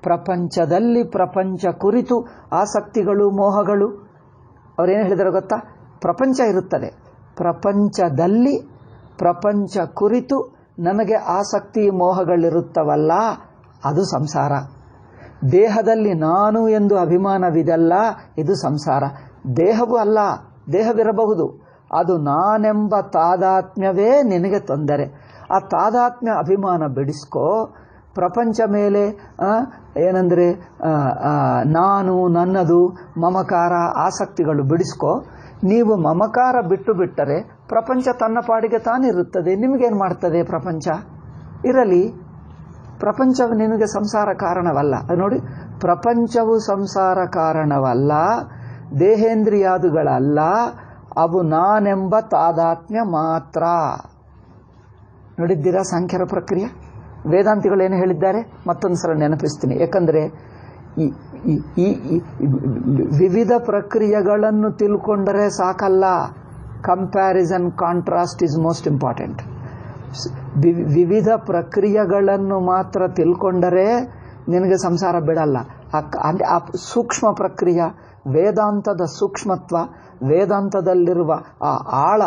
ಪ್ರಪಂಚದಲ್ಲಿ ಪ್ರಪಂಚ ಕುರಿತು ಆಸಕ್ತಿಗಳು, ಮೋಹಗಳು. ಅವರೇನು ಹೇಳಿದಾರೆ ಗೊತ್ತಾ? ಪ್ರಪಂಚ ಇರುತ್ತದೆ, ಪ್ರಪಂಚದಲ್ಲಿ ಪ್ರಪಂಚ ಕುರಿತು ನಮಗೆ ಆಸಕ್ತಿ ಮೋಹಗಳಿರುತ್ತವಲ್ಲ, ಅದು ಸಂಸಾರ. ದೇಹದಲ್ಲಿ ನಾನು ಎಂದು ಅಭಿಮಾನವಿದಲ್ಲ, ಇದು ಸಂಸಾರ. ದೇಹವೂ ಅಲ್ಲ, ದೇಹವಿರಬಹುದು, ಅದು ನಾನೆಂಬ ತಾದಾತ್ಮ್ಯವೇ ನಿನಗೆ ತೊಂದರೆ. ಆ ತಾದಾತ್ಮ್ಯ ಅಭಿಮಾನ ಬಿಡಿಸ್ಕೋ. ಪ್ರಪಂಚ ಮೇಲೆ ಏನಂದರೆ ನಾನು, ನನ್ನದು, ಮಮಕಾರ, ಆಸಕ್ತಿಗಳು ಬಿಡಿಸ್ಕೋ. ನೀವು ಮಮಕಾರ ಬಿಟ್ಟು ಬಿಟ್ಟರೆ ಪ್ರಪಂಚ ತನ್ನ ಪಾಡಿಗೆ ತಾನಿರುತ್ತದೆ. ನಿಮಗೇನು ಮಾಡ್ತದೆ ಪ್ರಪಂಚ? ಇರಲಿ, ಪ್ರಪಂಚವು ನಿನಗೆ ಸಂಸಾರ ಕಾರಣವಲ್ಲ. ನೋಡಿ, ಪ್ರಪಂಚವು ಸಂಸಾರ ಕಾರಣವಲ್ಲ, ದೇಹೇಂದ್ರಿಯಾದುಗಳಲ್ಲ, ಅವು ನಾನೆಂಬ ತಾದಾತ್ಮ್ಯ ಮಾತ್ರ. ನೋಡಿದ್ದೀರಾ ಸಾಂಖ್ಯರ ಪ್ರಕ್ರಿಯೆ? ವೇದಾಂತಿಗಳೇನು ಹೇಳಿದ್ದಾರೆ ಮತ್ತೊಂದು ಸಲ ನೆನಪಿಸ್ತೀನಿ. ಯಾಕಂದರೆ ಈ ವಿವಿಧ ಪ್ರಕ್ರಿಯೆಗಳನ್ನು ತಿಳ್ಕೊಂಡರೆ ಸಾಕಲ್ಲ. Comparison, contrast is most important. ವಿವಿಧ ಪ್ರಕ್ರಿಯೆಗಳನ್ನು ಮಾತ್ರ ತಿಳ್ಕೊಂಡರೆ ನಿನಗೆ ಸಂಸಾರ ಬಿಡಲ್ಲ. ಆ ಸೂಕ್ಷ್ಮ ಪ್ರಕ್ರಿಯೆ, ವೇದಾಂತದ ಸೂಕ್ಷ್ಮತ್ವ, ವೇದಾಂತದಲ್ಲಿರುವ ಆ ಆಳ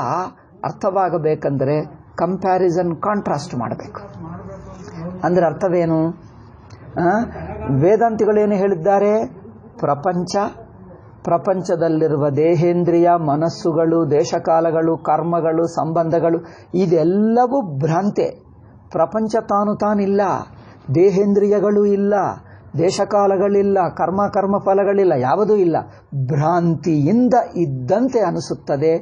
ಅರ್ಥವಾಗಬೇಕಂದ್ರೆ ಕಂಪ್ಯಾರಿಸನ್, ಕಾಂಟ್ರಾಸ್ಟ್ ಮಾಡಬೇಕು. ಅಂದರೆ ಅರ್ಥವೇನು? ವೇದಾಂತಿಗಳೇನು ಹೇಳಿದ್ದಾರೆ? ಪ್ರಪಂಚದಲ್ಲಿರುವ ದೇಹೇಂದ್ರಿಯ ಮನಸ್ಸುಗಳು, ದೇಶಕಾಲಗಳು, ಕರ್ಮಗಳು, ಸಂಬಂಧಗಳು ಇದೆಲ್ಲವೂ ಭ್ರಾಂತೆ. ಪ್ರಪಂಚ ತಾನಿಲ್ಲ, ದೇಹೇಂದ್ರಿಯಗಳು ಇಲ್ಲ, ದೇಶಕಾಲಗಳಿಲ್ಲ, ಕರ್ಮ ಫಲಗಳಿಲ್ಲ, ಯಾವುದೂ ಇಲ್ಲ. ಭ್ರಾಂತಿಯಿಂದ ಇದ್ದಂತೆ ಅನಿಸುತ್ತದೆ,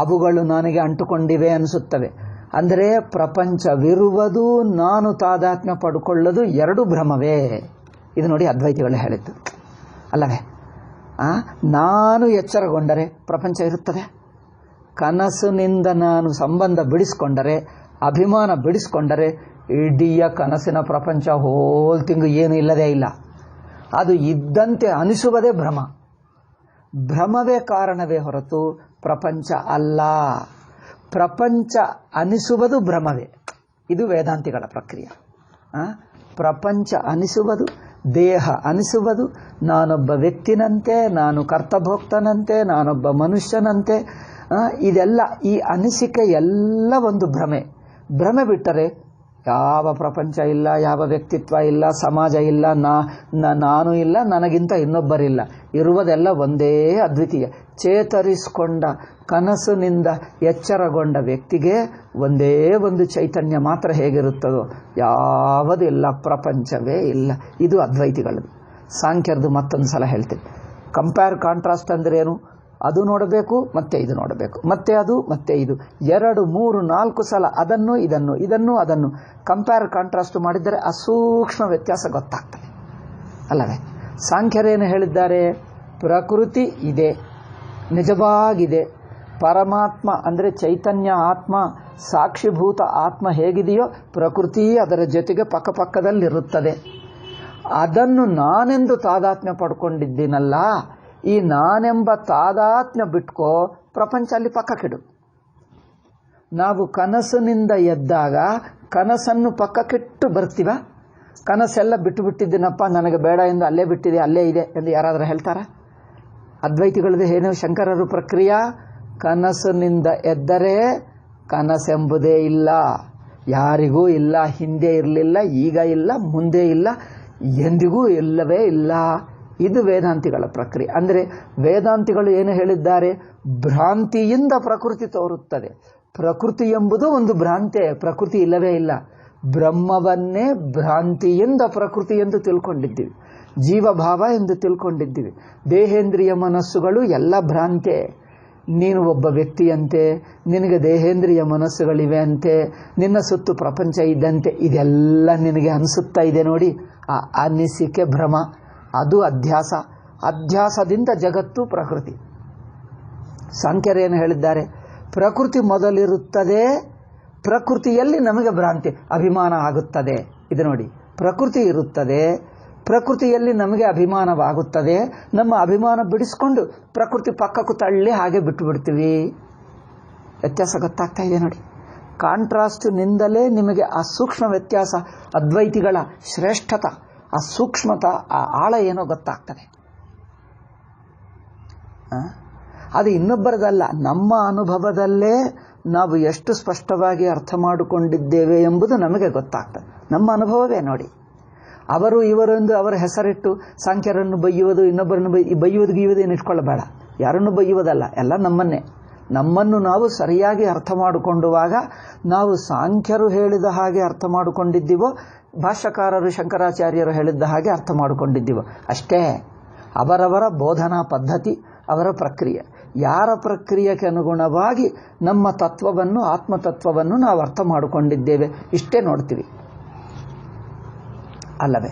ಅವುಗಳು ನನಗೆ ಅಂಟುಕೊಂಡಿವೆ ಅನಿಸುತ್ತವೆ. ಅಂದರೆ ಪ್ರಪಂಚವಿರುವುದು, ನಾನು ತಾದಾತ್ಮ್ಯ ಪಡ್ಕೊಳ್ಳೋದು ಎರಡು ಭ್ರಮವೇ. ಇದು ನೋಡಿ ಅದ್ವೈತಿಗಳು ಹೇಳಿದ್ದು ಅಲ್ಲವೇ? ನಾನು ಎಚ್ಚರಗೊಂಡರೆ ಪ್ರಪಂಚ ಇರುತ್ತದೆ, ಕನಸಿನಿಂದ ನಾನು ಸಂಬಂಧ ಬಿಡಿಸ್ಕೊಂಡರೆ, ಅಭಿಮಾನ ಬಿಡಿಸ್ಕೊಂಡರೆ ಇಡೀ ಕನಸಿನ ಪ್ರಪಂಚ ಹೋಲ್ ತಿಂಗು ಏನು ಇಲ್ಲದೇ ಇಲ್ಲ. ಅದು ಇದ್ದಂತೆ ಅನಿಸುವುದೇ ಭ್ರಮ. ಭ್ರಮವೇ ಕಾರಣವೇ ಹೊರತು ಪ್ರಪಂಚ ಅಲ್ಲ. ಪ್ರಪಂಚ ಅನಿಸುವುದು ಭ್ರಮವೇ. ಇದು ವೇದಾಂತಿಗಳ ಪ್ರಕ್ರಿಯೆ. ಪ್ರಪಂಚ ಅನಿಸುವುದು, ದೇಹ ಅನಿಸುವುದು, ನಾನೊಬ್ಬ ವ್ಯಕ್ತಿನಂತೆ, ನಾನು ಕರ್ತಭೋಕ್ತನಂತೆ, ನಾನೊಬ್ಬ ಮನುಷ್ಯನಂತೆ, ಇದೆಲ್ಲ ಈ ಅನಿಸಿಕೆ ಎಲ್ಲ ಒಂದು ಭ್ರಮೆ. ಭ್ರಮೆ ಬಿಟ್ಟರೆ ಯಾವ ಪ್ರಪಂಚ ಇಲ್ಲ, ಯಾವ ವ್ಯಕ್ತಿತ್ವ ಇಲ್ಲ, ಸಮಾಜ ಇಲ್ಲ, ನಾನು ಇಲ್ಲ, ನನಗಿಂತ ಇನ್ನೊಬ್ಬರಿಲ್ಲ. ಇರುವುದೆಲ್ಲ ಒಂದೇ ಅದ್ವಿತೀಯ. ಚೇತರಿಸಿಕೊಂಡ ಕನಸಿನಿಂದ ಎಚ್ಚರಗೊಂಡ ವ್ಯಕ್ತಿಗೆ ಒಂದೇ ಒಂದು ಚೈತನ್ಯ ಮಾತ್ರ ಹೇಗಿರುತ್ತದೋ ಯಾವುದಿಲ್ಲ, ಪ್ರಪಂಚವೇ ಇಲ್ಲ. ಇದು ಅದ್ವೈತಿಗಳದು. ಸಾಂಖ್ಯರದು ಮತ್ತೊಂದು ಸಲ ಹೇಳ್ತೀನಿ. ಕಂಪೇರ್ ಕಾಂಟ್ರಾಸ್ಟ್ ಅಂದ್ರೆ ಏನು? ಅದು ನೋಡಬೇಕು, ಮತ್ತೆ ಇದು ನೋಡಬೇಕು, ಮತ್ತೆ ಅದು, ಮತ್ತೆ ಇದು, 2, 3, 4 ಸಲ ಅದನ್ನು ಅದನ್ನು ಕಂಪೇರ್ ಕಾಂಟ್ರಾಸ್ಟ್ ಮಾಡಿದರೆ ಆ ಸೂಕ್ಷ್ಮ ವ್ಯತ್ಯಾಸ ಗೊತ್ತಾಗ್ತದೆ ಅಲ್ಲವೇ? ಸಾಂಖ್ಯರೇನು ಹೇಳಿದ್ದಾರೆ? ಪ್ರಕೃತಿ ಇದೆ, ನಿಜವಾಗಿದೆ. ಪರಮಾತ್ಮ ಅಂದರೆ ಚೈತನ್ಯ ಆತ್ಮ, ಸಾಕ್ಷಿಭೂತ ಆತ್ಮ ಹೇಗಿದೆಯೋ ಪ್ರಕೃತಿ ಅದರ ಜೊತೆಗೆ ಪಕ್ಕಪಕ್ಕದಲ್ಲಿರುತ್ತದೆ. ಅದನ್ನು ನಾನೆಂದು ತಾದಾತ್ಮ್ಯ ಪಡ್ಕೊಂಡಿದ್ದೀನಲ್ಲ, ಈ ನಾನೆಂಬ ತಾದಾತ್ಮ್ಯ ಬಿಟ್ಕೋ, ಪ್ರಪಂಚ ಅಲ್ಲಿ ಪಕ್ಕಕ್ಕಿಡು. ನಾವು ಕನಸಿನಿಂದ ಎದ್ದಾಗ ಕನಸನ್ನು ಪಕ್ಕಕ್ಕಿಟ್ಟು ಬರ್ತೀವ. ಕನಸೆಲ್ಲ ಬಿಟ್ಟಿದ್ದೀನಪ್ಪ, ನನಗೆ ಬೇಡ ಎಂದು ಅಲ್ಲೇ ಬಿಟ್ಟಿದೆ, ಅಲ್ಲೇ ಇದೆ ಎಂದು ಯಾರಾದರೂ ಹೇಳ್ತಾರ? ಅದ್ವೈತಿಗಳದ್ದು ಏನು? ಶಂಕರರು ಪ್ರಕ್ರಿಯೆ, ಕನಸಿನಿಂದ ಎದ್ದರೆ ಕನಸೆಂಬುದೇ ಇಲ್ಲ, ಯಾರಿಗೂ ಇಲ್ಲ, ಹಿಂದೆ ಇರಲಿಲ್ಲ, ಈಗ ಇಲ್ಲ, ಮುಂದೆ ಇಲ್ಲ, ಎಂದಿಗೂ ಇಲ್ಲವೇ ಇಲ್ಲ. ಇದು ವೇದಾಂತಿಗಳ ಪ್ರಕ್ರಿಯೆ. ಅಂದರೆ ವೇದಾಂತಿಗಳು ಏನು ಹೇಳಿದ್ದಾರೆ? ಭ್ರಾಂತಿಯಿಂದ ಪ್ರಕೃತಿ ತೋರುತ್ತದೆ. ಪ್ರಕೃತಿ ಎಂಬುದು ಒಂದು ಭ್ರಾಂತೆ, ಪ್ರಕೃತಿ ಇಲ್ಲವೇ ಇಲ್ಲ. ಬ್ರಹ್ಮವನ್ನೇ ಭ್ರಾಂತಿಯಿಂದ ಪ್ರಕೃತಿ ಎಂದು ತಿಳ್ಕೊಂಡಿದ್ದೀವಿ, ಜೀವಭಾವ ಎಂದು ತಿಳ್ಕೊಂಡಿದ್ದೀವಿ. ದೇಹೇಂದ್ರಿಯ ಮನಸ್ಸುಗಳು ಎಲ್ಲ ಭ್ರಾಂತೆ. ನೀನು ಒಬ್ಬ ವ್ಯಕ್ತಿಯಂತೆ, ನಿನಗೆ ದೇಹೇಂದ್ರಿಯ ಮನಸ್ಸುಗಳಿವೆ ಅಂತೆ, ನಿನ್ನ ಸುತ್ತು ಪ್ರಪಂಚ ಇದ್ದಂತೆ, ಇದೆಲ್ಲ ನಿನಗೆ ಅನಿಸುತ್ತಾ ಇದೆ ನೋಡಿ. ಆ ಅನಿಸಿಕೆ ಭ್ರಮ, ಅದು ಅಧ್ಯಾಸ. ಅಧ್ಯಾಸದಿಂದ ಜಗತ್ತು ಪ್ರಕೃತಿ. ಸಾಂಖ್ಯರೇನು ಹೇಳಿದ್ದಾರೆ? ಪ್ರಕೃತಿ ಮೊದಲಿರುತ್ತದೆ, ಪ್ರಕೃತಿಯಲ್ಲಿ ನಮಗೆ ಭ್ರಾಂತಿ ಅಭಿಮಾನ ಆಗುತ್ತದೆ. ಇದು ನೋಡಿ, ಪ್ರಕೃತಿ ಇರುತ್ತದೆ, ಪ್ರಕೃತಿಯಲ್ಲಿ ನಮಗೆ ಅಭಿಮಾನವಾಗುತ್ತದೆ. ನಮ್ಮ ಅಭಿಮಾನ ಬಿಡಿಸ್ಕೊಂಡು ಪ್ರಕೃತಿ ಪಕ್ಕಕ್ಕೂ ತಳ್ಳಿ ಹಾಗೆ ಬಿಟ್ಟು ಬಿಡ್ತೀವಿ. ವ್ಯತ್ಯಾಸ ಗೊತ್ತಾಗ್ತಾ ಇದೆ ನೋಡಿ. ಕಾಂಟ್ರಾಸ್ಟ್ನಿಂದಲೇ ನಿಮಗೆ ಆ ಸೂಕ್ಷ್ಮ ವ್ಯತ್ಯಾಸ, ಅದ್ವೈತಿಗಳ ಶ್ರೇಷ್ಠತ, ಆ ಸೂಕ್ಷ್ಮತ, ಆ ಆಳ ಏನೋ ಗೊತ್ತಾಗ್ತದೆ. ಅದು ಇನ್ನೊಬ್ಬರದಲ್ಲ, ನಮ್ಮ ಅನುಭವದಲ್ಲೇ ನಾವು ಎಷ್ಟು ಸ್ಪಷ್ಟವಾಗಿ ಅರ್ಥ ಮಾಡಿಕೊಂಡಿದ್ದೇವೆ ಎಂಬುದು ನಮಗೆ ಗೊತ್ತಾಗ್ತದೆ. ನಮ್ಮ ಅನುಭವವೇ ನೋಡಿ. ಅವರು ಇವರೊಂದು ಅವರ ಹೆಸರಿಟ್ಟು ಸಾಂಖ್ಯರನ್ನು ಬೈಯುವುದು, ಇನ್ನೊಬ್ಬರನ್ನು ಬೈಯುವುದು ಏನು ಇಟ್ಕೊಳ್ಳಬೇಡ. ಯಾರನ್ನು ಬೈಯುವುದಲ್ಲ, ಎಲ್ಲ ನಮ್ಮನ್ನು ನಾವು ಸರಿಯಾಗಿ ಅರ್ಥ ಮಾಡಿಕೊಂಡುವಾಗ ನಾವು ಸಾಂಖ್ಯರು ಹೇಳಿದ ಹಾಗೆ ಅರ್ಥ ಮಾಡಿಕೊಂಡಿದ್ದೀವೋ, ಭಾಷ್ಯಕಾರರು ಶಂಕರಾಚಾರ್ಯರು ಹೇಳಿದ್ದ ಹಾಗೆ ಅರ್ಥ ಮಾಡಿಕೊಂಡಿದ್ದೀವೋ ಅಷ್ಟೇ. ಅವರವರ ಬೋಧನಾ ಪದ್ಧತಿ, ಅವರ ಪ್ರಕ್ರಿಯೆ, ಯಾರ ಪ್ರಕ್ರಿಯೆಗೆ ಅನುಗುಣವಾಗಿ ನಮ್ಮ ತತ್ವವನ್ನು, ಆತ್ಮತತ್ವವನ್ನು ನಾವು ಅರ್ಥ ಮಾಡಿಕೊಂಡಿದ್ದೇವೆ, ಇಷ್ಟೇ ನೋಡ್ತೀವಿ ಅಲ್ಲವೇ?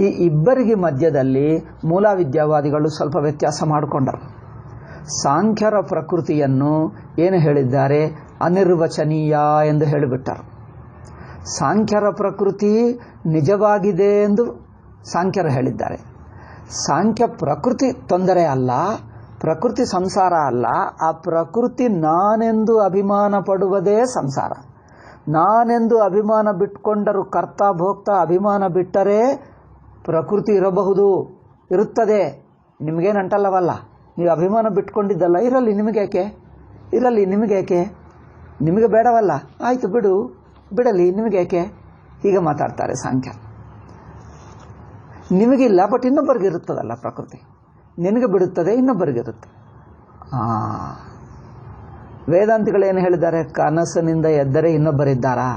ಈ ಇಬ್ಬರಿಗೆ ಮಧ್ಯದಲ್ಲಿ ಮೂಲ ವಿದ್ಯಾವಾದಿಗಳು ಸ್ವಲ್ಪ ವ್ಯತ್ಯಾಸ ಮಾಡಿಕೊಂಡರು. ಸಾಂಖ್ಯರ ಪ್ರಕೃತಿಯನ್ನು ಏನು ಹೇಳಿದ್ದಾರೆ? ಅನಿರ್ವಚನೀಯ ಎಂದು ಹೇಳಿಬಿಟ್ಟರು. ಸಾಂಖ್ಯರ ಪ್ರಕೃತಿ ನಿಜವಾಗಿದೆ ಎಂದು ಸಾಂಖ್ಯರು ಹೇಳಿದ್ದಾರೆ. ಸಾಂಖ್ಯ ಪ್ರಕೃತಿ ತೊಂದರೆ ಅಲ್ಲ, ಪ್ರಕೃತಿ ಸಂಸಾರ ಅಲ್ಲ. ಆ ಪ್ರಕೃತಿ ನಾನೆಂದು ಅಭಿಮಾನ ಪಡುವುದೇ ಸಂಸಾರ. ನಾನೆಂದು ಅಭಿಮಾನ ಬಿಟ್ಕೊಂಡರು, ಕರ್ತ ಭೋಕ್ತ ಅಭಿಮಾನ ಬಿಟ್ಟರೆ ಪ್ರಕೃತಿ ಇರಬಹುದು, ಇರುತ್ತದೆ. ನಿಮಗೇನು ಅಂಟಲ್ಲವಲ್ಲ, ನೀವು ಅಭಿಮಾನ ಬಿಟ್ಕೊಂಡಿದ್ದಲ್ಲ, ಇರಲಿ ನಿಮಗೇಕೆ, ಇರಲಿ ನಿಮಗೇಕೆ, ನಿಮಗೆ ಬೇಡವಲ್ಲ, ಆಯಿತು ಬಿಡು, ಬಿಡಲಿ ನಿಮಗೇಕೆ, ಹೀಗೆ ಮಾತಾಡ್ತಾರೆ ಸಾಂಖ್ಯ. ನಿಮಗಿಲ್ಲ, ಬಟ್ ಇನ್ನೊಬ್ಬರಿಗಿರುತ್ತದಲ್ಲ ಪ್ರಕೃತಿ, ನಿನಗೆ ಬಿಡುತ್ತದೆ, ಇನ್ನೊಬ್ಬರಿಗಿರುತ್ತೆ. ವೇದಾಂತಿಗಳೇನು ಹೇಳಿದ್ದಾರೆ? ಕನಸಿನಿಂದ ಎದ್ದರೆ ಇನ್ನೊಬ್ಬರಿದ್ದಾರಾ?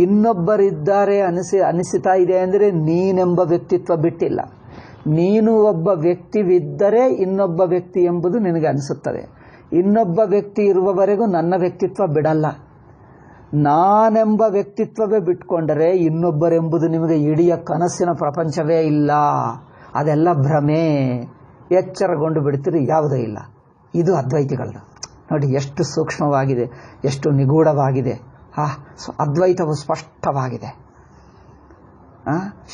ಇನ್ನೊಬ್ಬರಿದ್ದಾರೆ ಅನಿಸ್ತಾ ಇದೆ ಅಂದರೆ ನೀನೆಂಬ ವ್ಯಕ್ತಿತ್ವ ಬಿಟ್ಟಿಲ್ಲ. ನೀನು ಒಬ್ಬ ವ್ಯಕ್ತಿವಿದ್ದರೆ ಇನ್ನೊಬ್ಬ ವ್ಯಕ್ತಿ ಎಂಬುದು ನಿನಗೆ ಅನಿಸುತ್ತದೆ. ಇನ್ನೊಬ್ಬ ವ್ಯಕ್ತಿ ಇರುವವರೆಗೂ ನನ್ನ ವ್ಯಕ್ತಿತ್ವ ಬಿಡಲ್ಲ. ನಾನೆಂಬ ವ್ಯಕ್ತಿತ್ವವೇ ಬಿಟ್ಕೊಂಡರೆ ಇನ್ನೊಬ್ಬರೆಂಬುದು ನಿಮಗೆ ಇಡೀ ಕನಸಿನ ಪ್ರಪಂಚವೇ ಇಲ್ಲ. ಅದೆಲ್ಲ ಭ್ರಮೆ. ಎಚ್ಚರಗೊಂಡು ಬಿಡ್ತೀರಿ, ಯಾವುದೂ ಇಲ್ಲ. ಇದು ಅದ್ವೈತಿಗಳದ್ದು ನೋಡಿ, ಎಷ್ಟು ಸೂಕ್ಷ್ಮವಾಗಿದೆ, ಎಷ್ಟು ನಿಗೂಢವಾಗಿದೆ. ಅದ್ವೈತವು ಸ್ಪಷ್ಟವಾಗಿದೆ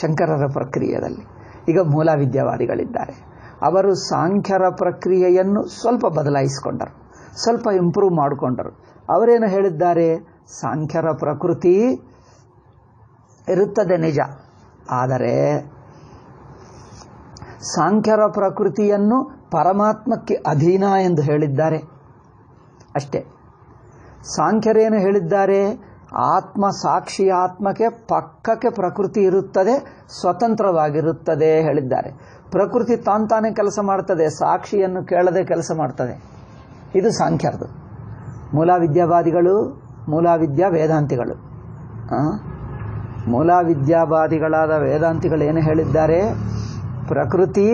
ಶಂಕರರ ಪ್ರಕ್ರಿಯೆಯಲ್ಲಿ. ಈಗ ಮೂಲ ವಿದ್ಯಾವಾದಿಗಳಿದ್ದಾರೆ, ಅವರು ಸಾಂಖ್ಯರ ಪ್ರಕ್ರಿಯೆಯನ್ನು ಸ್ವಲ್ಪ ಬದಲಾಯಿಸಿಕೊಂಡರು, ಸ್ವಲ್ಪ ಇಂಪ್ರೂವ್ ಮಾಡಿಕೊಂಡರು. ಅವರೇನು ಹೇಳಿದ್ದಾರೆ? ಸಾಂಖ್ಯರ ಪ್ರಕೃತಿ ಇರುತ್ತದೆ ನಿಜ, ಆದರೆ ಸಾಂಖ್ಯರ ಪ್ರಕೃತಿಯನ್ನು ಪರಮಾತ್ಮಕ್ಕೆ ಅಧೀನ ಎಂದು ಹೇಳಿದ್ದಾರೆ ಅಷ್ಟೇ. ಸಾಂಖ್ಯರೇನು ಹೇಳಿದ್ದಾರೆ? ಆತ್ಮ ಸಾಕ್ಷಿ ಆತ್ಮಕ್ಕೆ ಪಕ್ಕಕ್ಕೆ ಪ್ರಕೃತಿ ಇರುತ್ತದೆ, ಸ್ವತಂತ್ರವಾಗಿರುತ್ತದೆ ಹೇಳಿದ್ದಾರೆ. ಪ್ರಕೃತಿ ತಾನೇ ಕೆಲಸ ಮಾಡ್ತದೆ, ಸಾಕ್ಷಿಯನ್ನು ಕೇಳದೆ ಕೆಲಸ ಮಾಡ್ತದೆ. ಇದು ಸಾಂಖ್ಯರದು. ಮೂಲ ವಿದ್ಯಾವಾದಿಗಳು, ವೇದಾಂತಿಗಳು, ಮೂಲ ವಿದ್ಯಾವಾದಿಗಳಾದ ವೇದಾಂತಿಗಳು ಏನು ಹೇಳಿದ್ದಾರೆ? ಪ್ರಕೃತಿ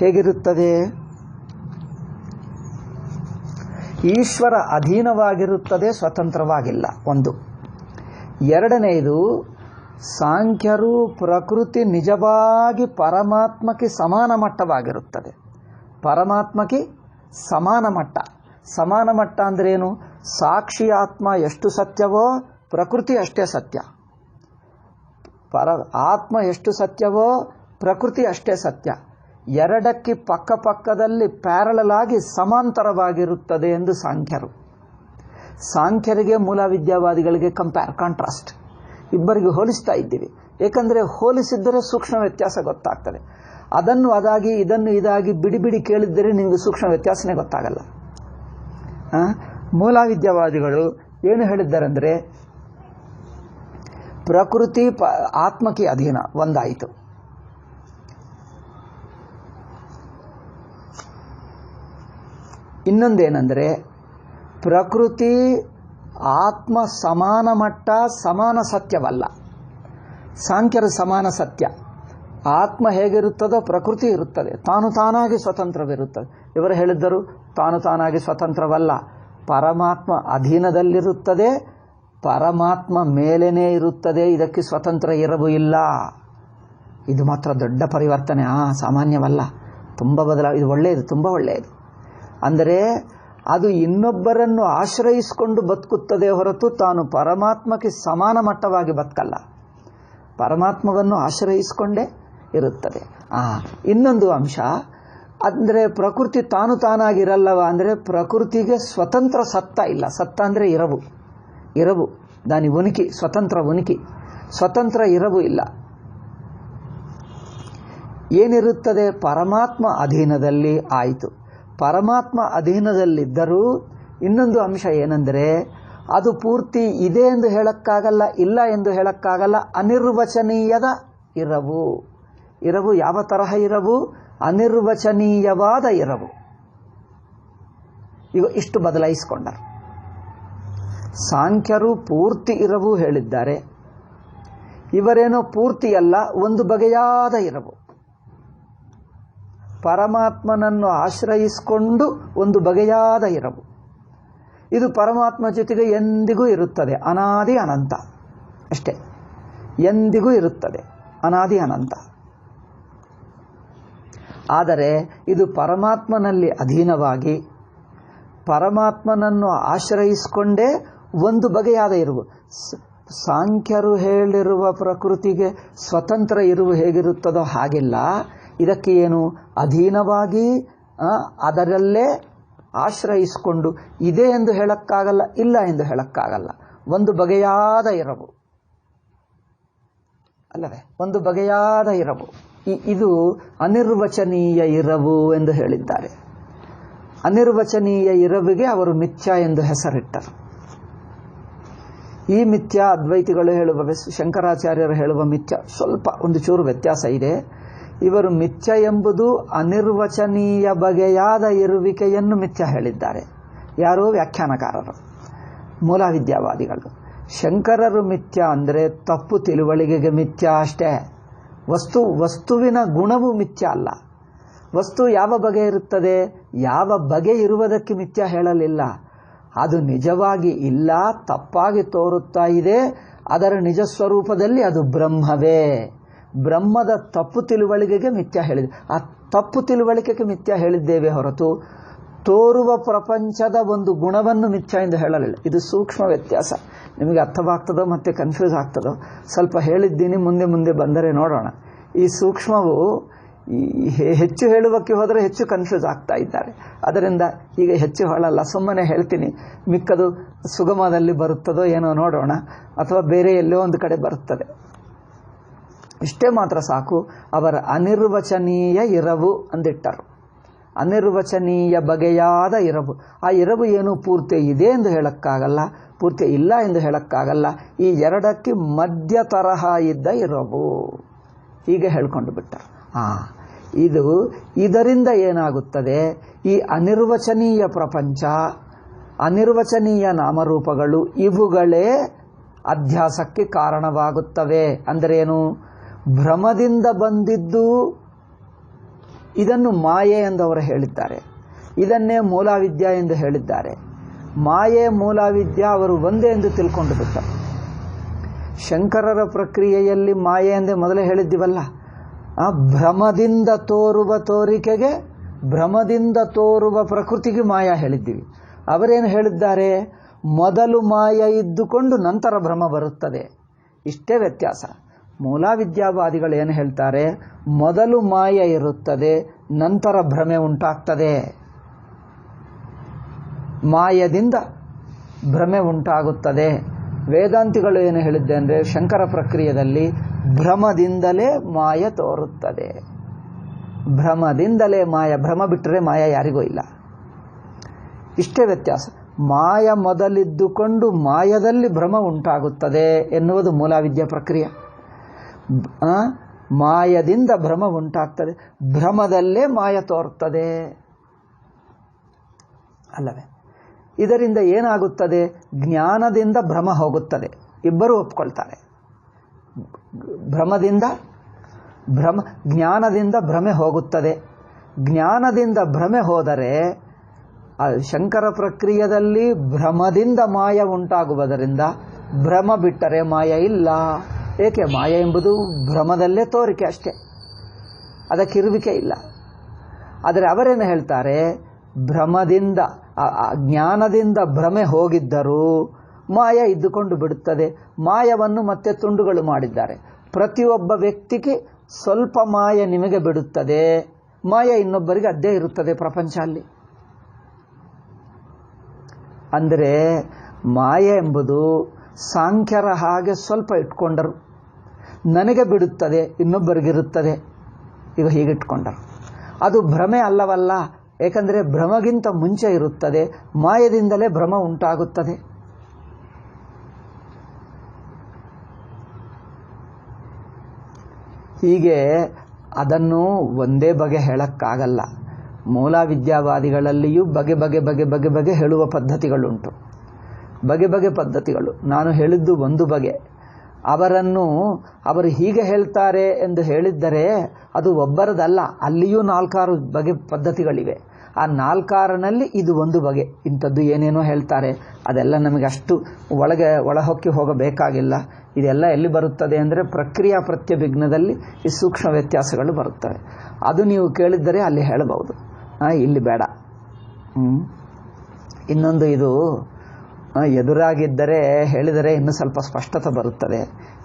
ಹೇಗಿರುತ್ತದೆ? ಈಶ್ವರ ಅಧೀನವಾಗಿರುತ್ತದೆ, ಸ್ವತಂತ್ರವಾಗಿಲ್ಲ. ಒಂದು. ಎರಡನೆಯದು, ಸಾಂಖ್ಯರು ಪ್ರಕೃತಿ ನಿಜವಾಗಿ ಪರಮಾತ್ಮಕ್ಕೆ ಸಮಾನ ಮಟ್ಟವಾಗಿರುತ್ತದೆ. ಪರಮಾತ್ಮಕ್ಕೆ ಸಮಾನ ಮಟ್ಟ. ಸಮಾನ ಮಟ್ಟ ಅಂದ್ರೇನು? ಸಾಕ್ಷಿ ಆತ್ಮ ಎಷ್ಟು ಸತ್ಯವೋ ಪ್ರಕೃತಿ ಅಷ್ಟೇ ಸತ್ಯ. ಆತ್ಮ ಎಷ್ಟು ಸತ್ಯವೋ ಪ್ರಕೃತಿ ಅಷ್ಟೇ ಸತ್ಯ. ಎರಡಕ್ಕೆ ಪಕ್ಕದಲ್ಲಿ ಪ್ಯಾರಲಲ್ ಆಗಿ ಸಮಾಂತರವಾಗಿರುತ್ತದೆ ಎಂದು ಸಾಂಖ್ಯರು. ಸಾಂಖ್ಯರಿಗೆ ಮೂಲ ವಿದ್ಯಾವಾದಿಗಳಿಗೆ ಕಾಂಟ್ರಾಸ್ಟ್. ಇಬ್ಬರಿಗೆ ಹೋಲಿಸ್ತಾ ಇದ್ದೀವಿ. ಏಕೆಂದರೆ ಹೋಲಿಸಿದ್ದರೆ ಸೂಕ್ಷ್ಮ ವ್ಯತ್ಯಾಸ ಗೊತ್ತಾಗ್ತದೆ. ಅದನ್ನು ಅದಾಗಿ ಇದನ್ನು ಇದಾಗಿ ಬಿಡಿ ಕೇಳಿದ್ದರೆ ನಿಮಗೆ ಸೂಕ್ಷ್ಮ ವ್ಯತ್ಯಾಸನೇ ಗೊತ್ತಾಗಲ್ಲ. ಮೂಲವಿದ್ಯಾವಾದಿಗಳು ಏನು ಹೇಳಿದ್ದಾರೆಂದರೆ ಪ್ರಕೃತಿ ಆತ್ಮಕ್ಕೆ ಅಧೀನ ಒಂದಾಯಿತು. ಇನ್ನೊಂದೇನೆಂದರೆ ಪ್ರಕೃತಿ ಆತ್ಮ ಸಮಾನ ಮಟ್ಟ ಸಮಾನ ಸತ್ಯವಲ್ಲ. ಸಾಂಖ್ಯರು ಸಮಾನ ಸತ್ಯ. ಆತ್ಮ ಹೇಗಿರುತ್ತದೋ ಪ್ರಕೃತಿ ಇರುತ್ತದೆ, ತಾನು ತಾನಾಗಿ ಸ್ವತಂತ್ರವಿರುತ್ತದೆ. ಇವರು ಹೇಳಿದ್ದರು ತಾನು ತಾನಾಗಿ ಸ್ವತಂತ್ರವಲ್ಲ, ಪರಮಾತ್ಮ ಅಧೀನದಲ್ಲಿರುತ್ತದೆ, ಪರಮಾತ್ಮ ಮೇಲೇನೇ ಇರುತ್ತದೆ, ಇದಕ್ಕೆ ಸ್ವತಂತ್ರ ಇರವು ಇಲ್ಲ. ಇದು ಮಾತ್ರ ದೊಡ್ಡ ಪರಿವರ್ತನೆ, ಸಾಮಾನ್ಯವಲ್ಲ, ತುಂಬ ಇದು ಒಳ್ಳೆಯದು, ತುಂಬ ಒಳ್ಳೆಯದು. ಅಂದರೆ ಅದು ಇನ್ನೊಬ್ಬರನ್ನು ಆಶ್ರಯಿಸಿಕೊಂಡು ಬದುಕುತ್ತದೆ ಹೊರತು ತಾನು ಪರಮಾತ್ಮಕ್ಕೆ ಸಮಾನ ಮಟ್ಟವಾಗಿ ಬದುಕಲ್ಲ, ಪರಮಾತ್ಮವನ್ನು ಆಶ್ರಯಿಸಿಕೊಂಡೇ ಇರುತ್ತದೆ. ಇನ್ನೊಂದು ಅಂಶ ಅಂದರೆ ಪ್ರಕೃತಿ ತಾನು ತಾನಾಗಿರಲ್ಲವ ಅಂದರೆ ಪ್ರಕೃತಿಗೆ ಸ್ವತಂತ್ರ ಸತ್ತ ಇಲ್ಲ. ಸತ್ತ ಅಂದರೆ ಇರವು ದಾನಿ ಉನಿಕಿ, ಸ್ವತಂತ್ರ ಇರವು ಇಲ್ಲ. ಏನಿರುತ್ತದೆ ಪರಮಾತ್ಮ ಅಧೀನದಲ್ಲಿ ಆಯಿತು. ಪರಮಾತ್ಮ ಅಧೀನದಲ್ಲಿದ್ದರೂ ಇನ್ನೊಂದು ಅಂಶ ಏನೆಂದರೆ ಅದು ಪೂರ್ತಿ ಇದೆ ಎಂದು ಹೇಳಕ್ಕಾಗಲ್ಲ, ಇಲ್ಲ ಎಂದು ಹೇಳಕ್ಕಾಗಲ್ಲ. ಅನಿರ್ವಚನೀಯದ ಇರವು ಯಾವ ತರಹ ಇರವು? ಅನಿರ್ವಚನೀಯವಾದ ಇರವು. ಈಗ ಇಷ್ಟು ಬದಲಾಯಿಸಿಕೊಂಡರು. ಸಾಂಖ್ಯರು ಪೂರ್ತಿ ಇರವು ಹೇಳಿದ್ದಾರೆ, ಇವರೇನೋ ಪೂರ್ತಿಯಲ್ಲ, ಒಂದು ಬಗೆಯಾದ ಇರವು. ಪರಮಾತ್ಮನನ್ನು ಆಶ್ರಯಿಸಿಕೊಂಡು ಒಂದು ಬಗೆಯಾದ ಇರವು. ಇದು ಪರಮಾತ್ಮ ಜೊತೆಗೆ ಎಂದಿಗೂ ಇರುತ್ತದೆ, ಅನಾದಿ ಅನಂತ ಅಷ್ಟೇ, ಎಂದಿಗೂ ಇರುತ್ತದೆ, ಅನಾದಿ ಅನಂತ. ಆದರೆ ಇದು ಪರಮಾತ್ಮನಲ್ಲಿ ಅಧೀನವಾಗಿ ಪರಮಾತ್ಮನನ್ನು ಆಶ್ರಯಿಸಿಕೊಂಡೇ ಒಂದು ಬಗೆಯಾದ ಇರುವು. ಸಾಂಖ್ಯರು ಹೇಳಿರುವ ಪ್ರಕೃತಿಗೆ ಸ್ವತಂತ್ರ ಇರುವು ಹೇಗಿರುತ್ತದೋ ಹಾಗಿಲ್ಲ. ಇದಕ್ಕೆ ಏನು ಅಧೀನವಾಗಿ ಅದರಲ್ಲೇ ಆಶ್ರಯಿಸಿಕೊಂಡು ಇದೆ ಎಂದು ಹೇಳಕ್ಕಾಗಲ್ಲ, ಇಲ್ಲ ಎಂದು ಹೇಳಕ್ಕಾಗಲ್ಲ, ಒಂದು ಬಗೆಯಾದ ಇರವು ಅಲ್ಲವೇ, ಒಂದು ಬಗೆಯಾದ ಇರವು. ಇದು ಅನಿರ್ವಚನೀಯ ಇರವು ಎಂದು ಹೇಳಿದ್ದಾರೆ. ಅನಿರ್ವಚನೀಯ ಇರವಿಗೆ ಅವರು ಮಿಥ್ಯ ಎಂದು ಹೆಸರಿಟ್ಟರು. ಈ ಮಿಥ್ಯ ಅದ್ವೈತಿಗಳು ಹೇಳುವ, ಶಂಕರಾಚಾರ್ಯರು ಹೇಳುವ ಮಿಥ್ಯ ಸ್ವಲ್ಪ ಒಂದು ಚೂರು ವ್ಯತ್ಯಾಸ ಇದೆ. ಇವರು ಮಿಥ್ಯ ಎಂಬುದು ಅನಿರ್ವಚನೀಯ ಬಗೆಯಾದ ಇರುವಿಕೆಯನ್ನು ಮಿಥ್ಯ ಹೇಳಿದ್ದಾರೆ. ಯಾರೋ ವ್ಯಾಖ್ಯಾನಕಾರರು, ಮೂಲವಿದ್ಯಾವಾದಿಗಳು. ಶಂಕರರು ಮಿಥ್ಯ ಅಂದರೆ ತಪ್ಪು ತಿಳುವಳಿಕೆಗೆ ಮಿಥ್ಯ ಅಷ್ಟೇ. ವಸ್ತುವಿನ ಗುಣವು ಮಿಥ್ಯ ಅಲ್ಲ. ವಸ್ತು ಯಾವ ಬಗೆ ಇರುತ್ತದೆ, ಯಾವ ಬಗೆ ಇರುವುದಕ್ಕೆ ಮಿಥ್ಯ ಹೇಳಲಿಲ್ಲ. ಅದು ನಿಜವಾಗಿ ಇಲ್ಲ, ತಪ್ಪಾಗಿ ತೋರುತ್ತಾ ಇದೆ, ಅದರ ನಿಜ ಸ್ವರೂಪದಲ್ಲಿ ಅದು ಬ್ರಹ್ಮವೇ. ಬ್ರಹ್ಮದ ತಪ್ಪು ತಿಳುವಳಿಕೆಗೆ ಮಿಥ್ಯ ಹೇಳಿದೆ. ಆ ತಪ್ಪು ತಿಳುವಳಿಕೆಗೆ ಮಿಥ್ಯ ಹೇಳಿದ್ದೇವೆ ಹೊರತು ತೋರುವ ಪ್ರಪಂಚದ ಒಂದು ಗುಣವನ್ನು ಮಿಥ್ಯ ಎಂದು ಹೇಳಲಿಲ್ಲ. ಇದು ಸೂಕ್ಷ್ಮ ವ್ಯತ್ಯಾಸ. ನಿಮಗೆ ಅರ್ಥವಾಗ್ತದೋ ಮತ್ತೆ ಕನ್ಫ್ಯೂಸ್ ಆಗ್ತದೋ ಸ್ವಲ್ಪ ಹೇಳಿದ್ದೀನಿ, ಮುಂದೆ ಬಂದರೆ ನೋಡೋಣ. ಈ ಸೂಕ್ಷ್ಮವು ಹೆಚ್ಚು ಹೇಳುವಕ್ಕೆ ಹೋದರೆ ಹೆಚ್ಚು ಕನ್ಫ್ಯೂಸ್ ಆಗ್ತಾ ಇದ್ದಾರೆ. ಅದರಿಂದ ಈಗ ಹೆಚ್ಚು ಹೇಳಲ್ಲ, ಸುಮ್ಮನೆ ಹೇಳ್ತೀನಿ. ಮಿಕ್ಕದು ಸುಗಮದಲ್ಲಿ ಬರುತ್ತದೋ ಏನೋ ನೋಡೋಣ, ಅಥವಾ ಬೇರೆ ಎಲ್ಲೋ ಒಂದು ಕಡೆ ಬರುತ್ತದೆ. ಇಷ್ಟೇ ಮಾತ್ರ ಸಾಕು. ಅವರ ಅನಿರ್ವಚನೀಯ ಇರವು ಅಂದಿಟ್ಟರು. ಅನಿರ್ವಚನೀಯ ಬಗೆಯಾದ ಇರವು. ಆ ಇರವು ಏನು ಪೂರ್ತಿ ಇದೆ ಎಂದು ಹೇಳಕ್ಕಾಗಲ್ಲ, ಪೂರ್ತಿ ಇಲ್ಲ ಎಂದು ಹೇಳಕ್ಕಾಗಲ್ಲ. ಈ ಎರಡಕ್ಕೆ ಮಧ್ಯ ತರಹ ಇದ್ದ ಇರವು, ಹೀಗೆ ಹೇಳ್ಕೊಂಡು ಬಿಟ್ಟರು. ಇದರಿಂದ ಏನಾಗುತ್ತದೆ, ಈ ಅನಿರ್ವಚನೀಯ ಪ್ರಪಂಚ, ಅನಿರ್ವಚನೀಯ ನಾಮರೂಪಗಳು ಇವುಗಳೇ ಅಧ್ಯಾಸಕ್ಕೆ ಕಾರಣವಾಗುತ್ತವೆ. ಅಂದರೇನು? ಭ್ರಮದಿಂದ ಬಂದಿದ್ದು ಇದನ್ನು ಮಾಯೆ ಎಂದು ಅವರು ಹೇಳಿದ್ದಾರೆ. ಇದನ್ನೇ ಮೂಲವಿದ್ಯಾ ಎಂದು ಹೇಳಿದ್ದಾರೆ. ಮಾಯೆ ಮೂಲವಿದ್ಯಾ ಅವರು ಒಂದೇ ಎಂದು ತಿಳ್ಕೊಂಡು ಬಿಟ್ಟರು. ಶಂಕರರ ಪ್ರಕ್ರಿಯೆಯಲ್ಲಿ ಮಾಯೆ ಎಂದೇ ಮೊದಲೇ ಹೇಳಿದ್ದೀವಲ್ಲ, ಆ ಭ್ರಮದಿಂದ ತೋರುವ ತೋರಿಕೆಗೆ, ಭ್ರಮದಿಂದ ತೋರುವ ಪ್ರಕೃತಿಗೆ ಮಾಯ ಹೇಳಿದ್ದೀವಿ. ಅವರೇನು ಹೇಳಿದ್ದಾರೆ? ಮೊದಲು ಮಾಯ ಇದ್ದುಕೊಂಡು ನಂತರ ಭ್ರಮ ಬರುತ್ತದೆ. ಇಷ್ಟೇ ವ್ಯತ್ಯಾಸ. ಮೂಲವಿದ್ಯಾವಾದಿಗಳು ಏನು ಹೇಳ್ತಾರೆ? ಮೊದಲು ಮಾಯ ಇರುತ್ತದೆ, ನಂತರ ಭ್ರಮೆ ಉಂಟಾಗ್ತದೆ. ಮಾಯದಿಂದ ಭ್ರಮೆ ಉಂಟಾಗುತ್ತದೆ. ವೇದಾಂತಿಗಳು ಏನು ಹೇಳಿದ್ದೆ ಅಂದರೆ, ಶಂಕರ ಪ್ರಕ್ರಿಯೆಯಲ್ಲಿ ಭ್ರಮದಿಂದಲೇ ಮಾಯ ತೋರುತ್ತದೆ. ಭ್ರಮದಿಂದಲೇ ಮಾಯ, ಭ್ರಮ ಬಿಟ್ಟರೆ ಮಾಯ ಯಾರಿಗೂ ಇಲ್ಲ. ಇಷ್ಟೇ ವ್ಯತ್ಯಾಸ. ಮಾಯ ಮೊದಲಿದ್ದುಕೊಂಡು ಮಾಯದಲ್ಲಿ ಭ್ರಮ ಉಂಟಾಗುತ್ತದೆ ಎನ್ನುವುದು ಮೂಲಾವಿದ್ಯಾ ಪ್ರಕ್ರಿಯೆ. ಮಾಯದಿಂದ ಭ್ರಮ ಉಂಟಾಗ್ತದೆ, ಭ್ರಮದಲ್ಲೇ ಮಾಯ ತೋರ್ತದೆ ಅಲ್ಲವೇ? ಇದರಿಂದ ಏನಾಗುತ್ತದೆ? ಜ್ಞಾನದಿಂದ ಭ್ರಮ ಹೋಗುತ್ತದೆ. ಇಬ್ಬರು ಒಪ್ಕೊಳ್ತಾರೆ. ಜ್ಞಾನದಿಂದ ಭ್ರಮೆ ಹೋಗುತ್ತದೆ. ಜ್ಞಾನದಿಂದ ಭ್ರಮೆ ಹೋದರೆ ಶಂಕರ ಪ್ರಕ್ರಿಯೆಯಲ್ಲಿ ಭ್ರಮದಿಂದ ಮಾಯ ಉಂಟಾಗುವುದರಿಂದ ಭ್ರಮ ಬಿಟ್ಟರೆ ಮಾಯ ಇಲ್ಲ. ಏಕೆ? ಮಾಯ ಎಂಬುದು ಭ್ರಮದಲ್ಲೇ ತೋರಿಕೆ ಅಷ್ಟೇ, ಅದಕ್ಕಿರುವಿಕೆ ಇಲ್ಲ. ಆದರೆ ಅವರೇನು ಹೇಳ್ತಾರೆ? ಜ್ಞಾನದಿಂದ ಭ್ರಮೆ ಹೋಗಿದ್ದರೂ ಮಾಯ ಇದ್ದುಕೊಂಡು ಬಿಡುತ್ತದೆ. ಮಾಯವನ್ನು ಮತ್ತೆ ತುಂಡುಗಳು ಮಾಡಿದ್ದಾರೆ. ಪ್ರತಿಯೊಬ್ಬ ವ್ಯಕ್ತಿಗೆ ಸ್ವಲ್ಪ ಮಾಯ ನಿಮಗೆ ಬಿಡುತ್ತದೆ, ಮಾಯ ಇನ್ನೊಬ್ಬರಿಗೆ ಅದ್ದೇ ಇರುತ್ತದೆ ಪ್ರಪಂಚ ಅಲ್ಲಿ. ಅಂದರೆ ಮಾಯ ಎಂಬುದು ಸಾಂಖ್ಯರ ಹಾಗೆ ಸ್ವಲ್ಪ ಇಟ್ಕೊಂಡರು, ನನಗೆ ಬಿಡುತ್ತದೆ ಇನ್ನೊಬ್ಬರಿಗಿರುತ್ತದೆ, ಈಗ ಹೀಗಿಟ್ಕೊಂಡರು. ಅದು ಭ್ರಮೆ ಅಲ್ಲವಲ್ಲ, ಏಕೆಂದರೆ ಭ್ರಮಗಿಂತ ಮುಂಚೆ ಇರುತ್ತದೆ, ಮಾಯದಿಂದಲೇ ಭ್ರಮ ಉಂಟಾಗುತ್ತದೆ. ಹೀಗೆ ಅದನ್ನು ಒಂದೇ ಬಗೆ ಹೇಳಕ್ಕಾಗಲ್ಲ. ಮೂಲವಿದ್ಯಾವಾದಿಗಳಲ್ಲಿಯೂ ಬಗೆ ಬಗೆ ಬಗೆ ಬಗೆ ಬಗೆ ಹೇಳುವ ಪದ್ಧತಿಗಳುಂಟು, ಬಗೆ ಬಗೆ ಪದ್ಧತಿಗಳು. ನಾನು ಹೇಳಿದ್ದು ಒಂದು ಬಗೆ. ಅವರು ಹೀಗೆ ಹೇಳ್ತಾರೆ ಎಂದು ಹೇಳಿದ್ದರೆ ಅದು ಒಬ್ಬರದಲ್ಲ, ಅಲ್ಲಿಯೂ 4-6 ಬಗೆ ಪದ್ಧತಿಗಳಿವೆ. ಆ 4-6ನಲ್ಲಿ ಇದು ಒಂದು ಬಗೆ. ಇಂಥದ್ದು ಏನೇನೋ ಹೇಳ್ತಾರೆ, ಅದೆಲ್ಲ ನಮಗೆ ಅಷ್ಟು ಒಳಹೊಕ್ಕಿ ಹೋಗಬೇಕಾಗಿಲ್ಲ. ಇದೆಲ್ಲ ಎಲ್ಲಿ ಬರುತ್ತದೆ ಅಂದರೆ ಪ್ರಕ್ರಿಯಾ ಪ್ರತ್ಯಭಿಜ್ಞದಲ್ಲಿ ಈ ಸೂಕ್ಷ್ಮ ವ್ಯತ್ಯಾಸಗಳು ಬರುತ್ತವೆ. ಅದು ನೀವು ಕೇಳಿದ್ದರೆ ಅಲ್ಲಿ ಹೇಳಬಹುದು, ಇಲ್ಲಿ ಬೇಡ. ಇನ್ನೊಂದು, ಇದು ಎದುರಾಗಿದ್ದರೆ ಹೇಳಿದರೆ ಇನ್ನೂ ಸ್ವಲ್ಪ ಸ್ಪಷ್ಟತೆ ಬರುತ್ತದೆ.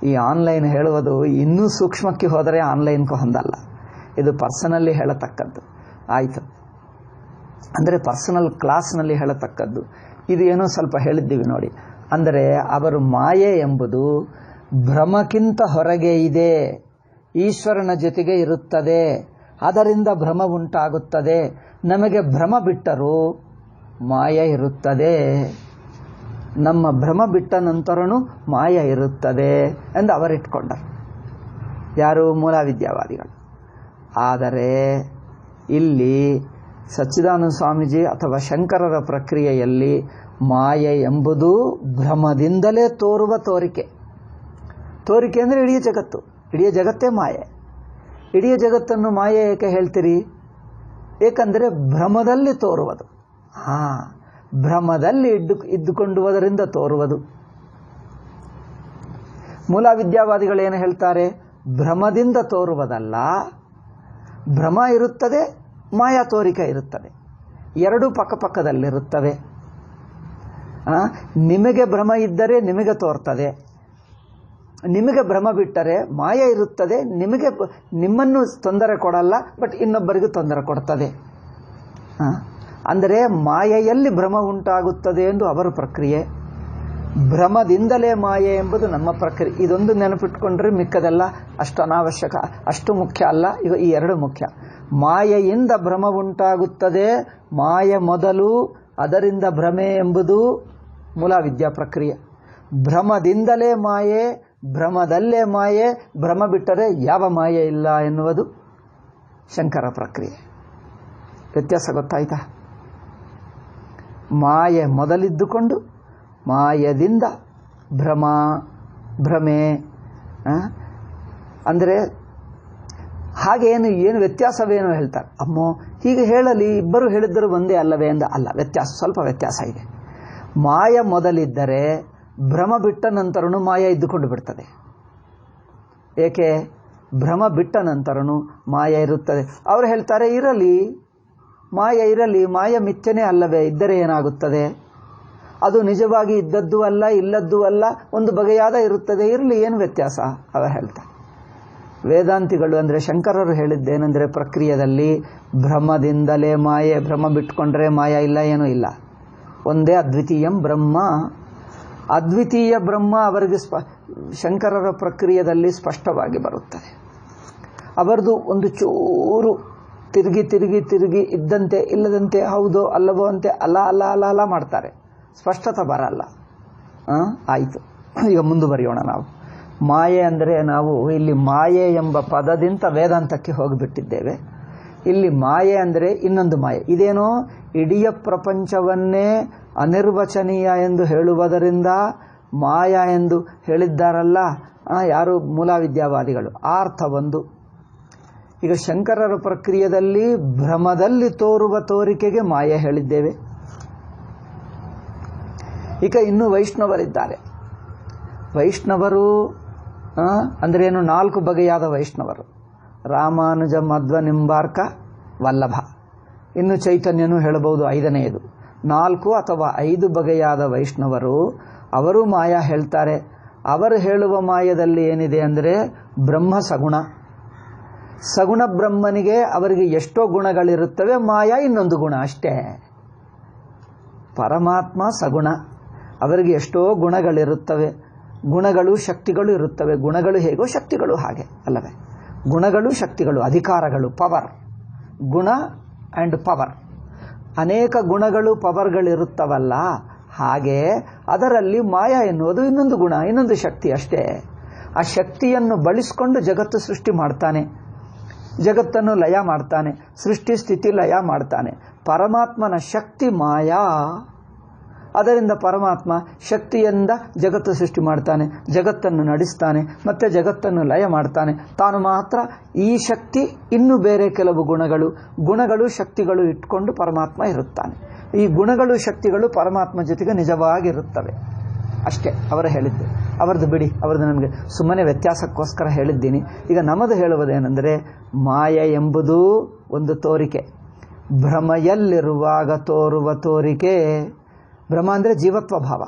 ಈ ಆನ್ಲೈನ್ ಹೇಳುವುದು ಇನ್ನೂ ಸೂಕ್ಷ್ಮಕ್ಕೆ ಹೋದರೆ ಆನ್ಲೈನ್ಗೂ ಹೊಂದಲ್ಲ. ಇದು ಪರ್ಸನಲ್ಲಿ ಹೇಳತಕ್ಕದ್ದು ಆಯಿತು, ಅಂದರೆ ಪರ್ಸನಲ್ ಕ್ಲಾಸ್ನಲ್ಲಿ ಹೇಳತಕ್ಕದ್ದು. ಇದು ಏನೋ ಸ್ವಲ್ಪ ಹೇಳಿದ್ದೀವಿ ನೋಡಿ. ಅಂದರೆ ಅವರು ಮಾಯೆ ಎಂಬುದು ಭ್ರಮಕ್ಕಿಂತ ಹೊರಗೆ ಇದೆ, ಈಶ್ವರನ ಜೊತೆಗೆ ಇರುತ್ತದೆ, ಅದರಿಂದ ಭ್ರಮ ಉಂಟಾಗುತ್ತದೆ. ನಮಗೆ ಭ್ರಮ ಬಿಟ್ಟರೂ ಮಾಯ ಇರುತ್ತದೆ, ನಮ್ಮ ಭ್ರಮ ಬಿಟ್ಟ ನಂತರನೂ ಮಾಯ ಇರುತ್ತದೆ ಎಂದು ಅವರಿಟ್ಕೊಂಡರು. ಯಾರು? ಮೂಲವಿದ್ಯಾವಾದಿಗಳು. ಆದರೆ ಇಲ್ಲಿ ಸಚ್ಚಿದಾನಂದ ಸ್ವಾಮೀಜಿ ಅಥವಾ ಶಂಕರರ ಪ್ರಕ್ರಿಯೆಯಲ್ಲಿ ಮಾಯೆ ಎಂಬುದು ಭ್ರಮದಿಂದಲೇ ತೋರುವ ತೋರಿಕೆ. ತೋರಿಕೆ ಅಂದರೆ ಇಡೀ ಜಗತ್ತೇ ಮಾಯೆ. ಇಡೀ ಜಗತ್ತನ್ನು ಮಾಯೆ ಏಕೆ ಹೇಳ್ತೀರಿ? ಏಕೆಂದರೆ ಭ್ರಮದಲ್ಲಿ ತೋರುವುದು. ಭ್ರಮದಲ್ಲಿ ಇದ್ದುಕೊಂಡುವುದರಿಂದ ತೋರುವುದು. ಮೂಲವಿದ್ಯಾವಾದಿಗಳೇನು ಹೇಳ್ತಾರೆ? ಭ್ರಮದಿಂದ ತೋರುವುದಲ್ಲ, ಭ್ರಮ ಇರುತ್ತದೆ, ಮಾಯಾ ತೋರಿಕೆ ಇರುತ್ತದೆ, ಎರಡೂ ಪಕ್ಕಪಕ್ಕದಲ್ಲಿರುತ್ತವೆ. ನಿಮಗೆ ಭ್ರಮ ಇದ್ದರೆ ನಿಮಗೆ ತೋರ್ತದೆ, ನಿಮಗೆ ಭ್ರಮ ಬಿಟ್ಟರೆ ಮಾಯ ಇರುತ್ತದೆ, ನಿಮ್ಮನ್ನು ತೊಂದರೆ ಕೊಡಲ್ಲ, ಬಟ್ ಇನ್ನೊಬ್ಬರಿಗೂ ತೊಂದರೆ ಕೊಡ್ತದೆ. ಅಂದರೆ ಮಾಯೆಯಲ್ಲಿ ಭ್ರಮ ಉಂಟಾಗುತ್ತದೆ ಎಂದು ಅವರ ಪ್ರಕ್ರಿಯೆ, ಭ್ರಮದಿಂದಲೇ ಮಾಯೆ ಎಂಬುದು ನಮ್ಮ ಪ್ರಕ್ರಿಯೆ. ಇದೊಂದು ನೆನಪಿಟ್ಕೊಂಡ್ರೆ ಮಿಕ್ಕದೆಲ್ಲ ಅಷ್ಟು ಅನಾವಶ್ಯಕ, ಅಷ್ಟು ಮುಖ್ಯ ಅಲ್ಲ. ಈಗ ಈ ಎರಡು ಮುಖ್ಯ. ಮಾಯೆಯಿಂದ ಭ್ರಮ ಉಂಟಾಗುತ್ತದೆ, ಮಾಯೆ ಮೊದಲು, ಅದರಿಂದ ಭ್ರಮೆ ಎಂಬುದು ಮೂಲವಿದ್ಯಾ ಪ್ರಕ್ರಿಯೆ. ಭ್ರಮದಿಂದಲೇ ಮಾಯೆ, ಭ್ರಮದಲ್ಲೇ ಮಾಯೆ, ಭ್ರಮ ಬಿಟ್ಟರೆ ಯಾವ ಮಾಯೆ ಇಲ್ಲ ಎನ್ನುವುದು ಶಂಕರ ಪ್ರಕ್ರಿಯೆ. ವ್ಯತ್ಯಾಸ ಗೊತ್ತಾಯ್ತಾ? ಮಾಯೆ ಮೊದಲಿದ್ದುಕೊಂಡು ಮಾಯದಿಂದ ಭ್ರಮೆ ಅಂದರೆ ಏನು ವ್ಯತ್ಯಾಸವೇನು ಹೇಳ್ತಾರೆ. ಅಮ್ಮೋ ಹೀಗೆ ಹೇಳಲಿ, ಇಬ್ಬರು ಹೇಳಿದ್ದರು ಒಂದೇ ಅಲ್ಲವೇ ಎಂದ ಅಲ್ಲ, ಸ್ವಲ್ಪ ವ್ಯತ್ಯಾಸ ಇದೆ. ಮಾಯ ಮೊದಲಿದ್ದರೆ ಭ್ರಮ ಬಿಟ್ಟ ನಂತರನೂ ಮಾಯ ಇದ್ದುಕೊಂಡು ಬಿಡ್ತದೆ. ಏಕೆ? ಭ್ರಮ ಬಿಟ್ಟ ನಂತರನೂ ಮಾಯ ಇರುತ್ತದೆ. ಅವರು ಹೇಳ್ತಾರೆ ಇರಲಿ, ಮಾಯ ಇರಲಿ, ಮಾಯ ಮಿಥ್ಯನೇ ಅಲ್ಲವೇ, ಇದ್ದರೆ ಏನಾಗುತ್ತದೆ? ಅದು ನಿಜವಾಗಿ ಇದ್ದದ್ದು ಅಲ್ಲ, ಇಲ್ಲದ್ದೂ ಅಲ್ಲ, ಒಂದು ಬಗೆಯಾದ ಇರುತ್ತದೆ, ಇರಲಿ, ಏನು ವ್ಯತ್ಯಾಸ? ಅವರು ಹೇಳ್ತಾರೆ. ವೇದಾಂತಿಗಳು ಅಂದರೆ ಶಂಕರರು ಹೇಳಿದ್ದೇನೆಂದರೆ ಪ್ರಕ್ರಿಯೆಯಲ್ಲಿ ಭ್ರಮದಿಂದಲೇ ಮಾಯೆ, ಭ್ರಮ ಬಿಟ್ಕೊಂಡ್ರೆ ಮಾಯ ಇಲ್ಲ, ಏನೂ ಇಲ್ಲ, ಒಂದೇ ಅದ್ವಿತೀಯಂ ಬ್ರಹ್ಮ. ಅದ್ವಿತೀಯ ಬ್ರಹ್ಮ ಅವರಿಗೆ ಶಂಕರರ ಪ್ರಕ್ರಿಯೆಯಲ್ಲಿ ಸ್ಪಷ್ಟವಾಗಿ ಬರುತ್ತದೆ. ಅವರದು ಒಂದು ಚೂರು ತಿರುಗಿ ಇದ್ದಂತೆ ಇಲ್ಲದಂತೆ, ಹೌದೋ ಅಲ್ಲವೋ ಅಂತೆ ಅಲ್ಲ ಮಾಡ್ತಾರೆ. ಸ್ಪಷ್ಟತೆ ಬರಲ್ಲ. ಆಯಿತು, ಈಗ ಮುಂದುವರಿಯೋಣ. ನಾವು ಮಾಯೆ ಅಂದರೆ ನಾವು ಇಲ್ಲಿ ಮಾಯೆ ಎಂಬ ಪದದಿಂದ ವೇದಾಂತಕ್ಕೆ ಹೋಗಿಬಿಟ್ಟಿದ್ದೇವೆ. ಇಲ್ಲಿ ಮಾಯೆ ಅಂದರೆ ಇನ್ನೊಂದು ಮಾಯೆ. ಇದೇನೋ ಇಡೀ ಪ್ರಪಂಚವನ್ನೇ ಅನಿರ್ವಚನೀಯ ಎಂದು ಹೇಳುವುದರಿಂದ ಮಾಯಾ ಎಂದು ಹೇಳಿದ್ದಾರಲ್ಲ ಯಾರು ಮೂಲವಿದ್ಯಾವಾದಿಗಳು. ಆ ಅರ್ಥ ಒಂದು. ಈಗ ಶಂಕರರ ಪ್ರಕ್ರಿಯೆಯಲ್ಲಿ ಭ್ರಮದಲ್ಲಿ ತೋರುವ ತೋರಿಕೆಗೆ ಮಾಯೆ ಹೇಳಿದ್ದೇವೆ. ಈಗ ಇನ್ನು ವೈಷ್ಣವರಿದ್ದಾರೆ. ವೈಷ್ಣವರು ಅಂದ್ರೇನು? 4 ಬಗೆಯಾದ ವೈಷ್ಣವರು: ರಾಮಾನುಜ, ಮಧ್ವ, ನಿಂಬಾರ್ಕ, ವಲ್ಲಭ. ಇನ್ನು ಚೈತನ್ಯನೂ ಹೇಳಬಹುದು 5ನೇದು. 4 ಅಥವಾ 5 ಬಗೆಯಾದ ವೈಷ್ಣವರು. ಅವರು ಮಾಯಾ ಹೇಳ್ತಾರೆ. ಅವರು ಹೇಳುವ ಮಾಯದಲ್ಲಿ ಏನಿದೆ ಅಂದರೆ ಬ್ರಹ್ಮ ಸಗುಣ. ಸಗುಣ ಬ್ರಹ್ಮನಿಗೆ ಅವರಿಗೆ ಎಷ್ಟೋ ಗುಣಗಳಿರುತ್ತವೆ, ಮಾಯಾ ಇನ್ನೊಂದು ಗುಣ ಅಷ್ಟೇ. ಪರಮಾತ್ಮ ಸಗುಣ, ಅವರಿಗೆ ಎಷ್ಟೋ ಗುಣಗಳಿರುತ್ತವೆ. ಗುಣಗಳು ಶಕ್ತಿಗಳು ಇರುತ್ತವೆ. ಗುಣಗಳು ಹೇಗೋ ಶಕ್ತಿಗಳು ಹಾಗೆ ಅಲ್ಲವೇ? ಗುಣಗಳು ಶಕ್ತಿಗಳು, ಅಧಿಕಾರಗಳು, ಪವರ್. ಗುಣ ಆ್ಯಂಡ್ ಪವರ್, ಅನೇಕ ಗುಣಗಳು ಪವರ್ಗಳಿರುತ್ತವಲ್ಲ, ಹಾಗೆ ಅದರಲ್ಲಿ ಮಾಯಾ ಎನ್ನುವುದು ಇನ್ನೊಂದು ಗುಣ, ಇನ್ನೊಂದು ಶಕ್ತಿ ಅಷ್ಟೇ. ಆ ಶಕ್ತಿಯನ್ನು ಬಳಸಿಕೊಂಡು ಜಗತ್ತು ಸೃಷ್ಟಿ ಮಾಡ್ತಾನೆ, ಜಗತ್ತನ್ನು ಲಯ ಮಾಡ್ತಾನೆ, ಸೃಷ್ಟಿ ಸ್ಥಿತಿ ಲಯ ಮಾಡ್ತಾನೆ. ಪರಮಾತ್ಮನ ಶಕ್ತಿ ಮಾಯಾ. ಅದರಿಂದ ಪರಮಾತ್ಮ ಶಕ್ತಿಯಿಂದ ಜಗತ್ತು ಸೃಷ್ಟಿ ಮಾಡ್ತಾನೆ, ಜಗತ್ತನ್ನು ನಡೆಸ್ತಾನೆ, ಮತ್ತೆ ಜಗತ್ತನ್ನು ಲಯ ಮಾಡ್ತಾನೆ. ತಾನು ಮಾತ್ರ ಈ ಶಕ್ತಿ, ಇನ್ನು ಬೇರೆ ಕೆಲವು ಗುಣಗಳು ಶಕ್ತಿಗಳು ಇಟ್ಕೊಂಡು ಪರಮಾತ್ಮ ಇರುತ್ತಾನೆ. ಈ ಗುಣಗಳು ಶಕ್ತಿಗಳು ಪರಮಾತ್ಮ ಜೊತೆಗೆ ನಿಜವಾಗಿರುತ್ತವೆ ಅಷ್ಟೇ ಅವರು ಹೇಳಿದ್ದು. ಅವರದ್ದು ಬಿಡಿ, ಅವರದ್ದು ನಮಗೆ ಸುಮ್ಮನೆ ವ್ಯತ್ಯಾಸಕ್ಕೋಸ್ಕರ ಹೇಳಿದ್ದೀನಿ. ಈಗ ನಮ್ಮದು ಹೇಳುವುದೇನೆಂದರೆ, ಮಾಯ ಎಂಬುದು ಒಂದು ತೋರಿಕೆ. ಭ್ರಮೆಯಲ್ಲಿರುವಾಗ ತೋರುವ ತೋರಿಕೆ. ಭ್ರಮ ಅಂದರೆ ಜೀವತ್ವ ಭಾವ.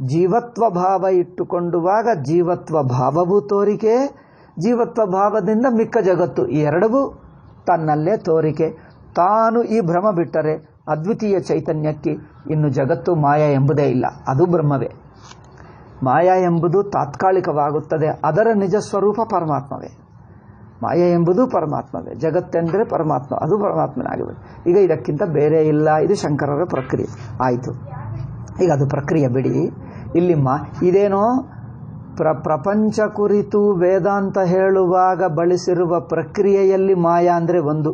ಜೀವತ್ವ ಭಾವ ಇಟ್ಟುಕೊಂಡುವಾಗ ಜೀವತ್ವ ಭಾವವೂ ತೋರಿಕೆ, ಜೀವತ್ವ ಭಾವದಿಂದ ಮಿಕ್ಕ ಜಗತ್ತು, ಈ ಎರಡವೂ ತನ್ನಲ್ಲೇ ತೋರಿಕೆ. ತಾನು ಈ ಭ್ರಮ ಬಿಟ್ಟರೆ ಅದ್ವಿತೀಯ ಚೈತನ್ಯಕ್ಕೆ ಇನ್ನು ಜಗತ್ತು ಮಾಯಾ ಎಂಬುದೇ ಇಲ್ಲ, ಅದು ಬ್ರಹ್ಮವೇ. ಮಾಯಾ ಎಂಬುದು ತಾತ್ಕಾಲಿಕವಾಗುತ್ತದೆ, ಅದರ ನಿಜ ಸ್ವರೂಪ ಪರಮಾತ್ಮವೇ. ಮಾಯಾ ಎಂಬುದು ಪರಮಾತ್ಮವೇ, ಜಗತ್ತೆಂದರೆ ಪರಮಾತ್ಮ, ಅದು ಪರಮಾತ್ಮನಾಗಿವೆ. ಈಗ ಇದಕ್ಕಿಂತ ಬೇರೆ ಇಲ್ಲ. ಇದು ಶಂಕರರ ಪ್ರಕ್ರಿಯೆ ಆಯಿತು. ಈಗ ಅದು ಪ್ರಕ್ರಿಯೆ ಬಿಡಿ. ಇಲ್ಲಿ ಇದೇನೋ ಪ್ರಪಂಚ ಕುರಿತು ವೇದಾಂತ ಹೇಳುವಾಗ ಬಳಸಿರುವ ಪ್ರಕ್ರಿಯೆಯಲ್ಲಿ ಮಾಯಾ ಅಂದರೆ ಒಂದು.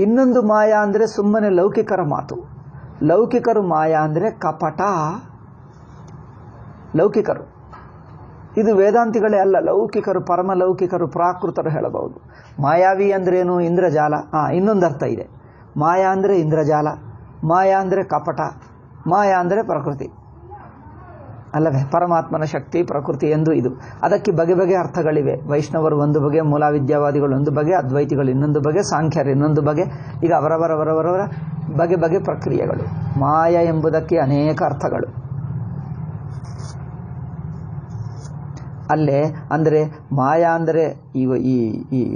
ಇನ್ನೊಂದು ಮಾಯಾ ಅಂದರೆ ಸುಮ್ಮನೆ ಲೌಕಿಕರ ಮಾತು. ಲೌಕಿಕರು ಮಾಯಾ ಅಂದರೆ ಕಪಟ. ಲೌಕಿಕರು, ಇದು ವೇದಾಂತಿಗಳೇ ಅಲ್ಲ, ಲೌಕಿಕರು, ಪರಮಲೌಕಿಕರು, ಪ್ರಾಕೃತರು ಹೇಳಬಹುದು. ಮಾಯಾವಿ ಅಂದ್ರೇನು? ಇಂದ್ರಜಾಲ. ಇನ್ನೊಂದು ಅರ್ಥ ಇದೆ. ಮಾಯಾ ಅಂದರೆ ಇಂದ್ರಜಾಲ, ಮಾಯಾ ಅಂದರೆ ಕಪಟ, ಮಾಯಾ ಅಂದರೆ ಪ್ರಕೃತಿ ಅಲ್ಲವೇ? ಪರಮಾತ್ಮನ ಶಕ್ತಿ, ಪ್ರಕೃತಿ ಎಂದು ಇದು. ಅದಕ್ಕೆ ಬಗೆ ಬಗೆ ಅರ್ಥಗಳಿವೆ. ವೈಷ್ಣವರು ಒಂದು ಬಗೆ, ಮೂಲವಿದ್ಯಾವಾದಿಗಳು ಒಂದು ಬಗೆ, ಅದ್ವೈತಿಗಳು ಇನ್ನೊಂದು ಬಗೆ, ಸಾಂಖ್ಯರು ಇನ್ನೊಂದು ಬಗೆ. ಈಗ ಅವರವರ ಬಗೆ ಬಗೆ ಪ್ರಕ್ರಿಯೆಗಳು. ಮಾಯಾ ಎಂಬುದಕ್ಕೆ ಅನೇಕ ಅರ್ಥಗಳು. ಅಲ್ಲೇ ಅಂದರೆ ಮಾಯಾ ಅಂದರೆ ಈ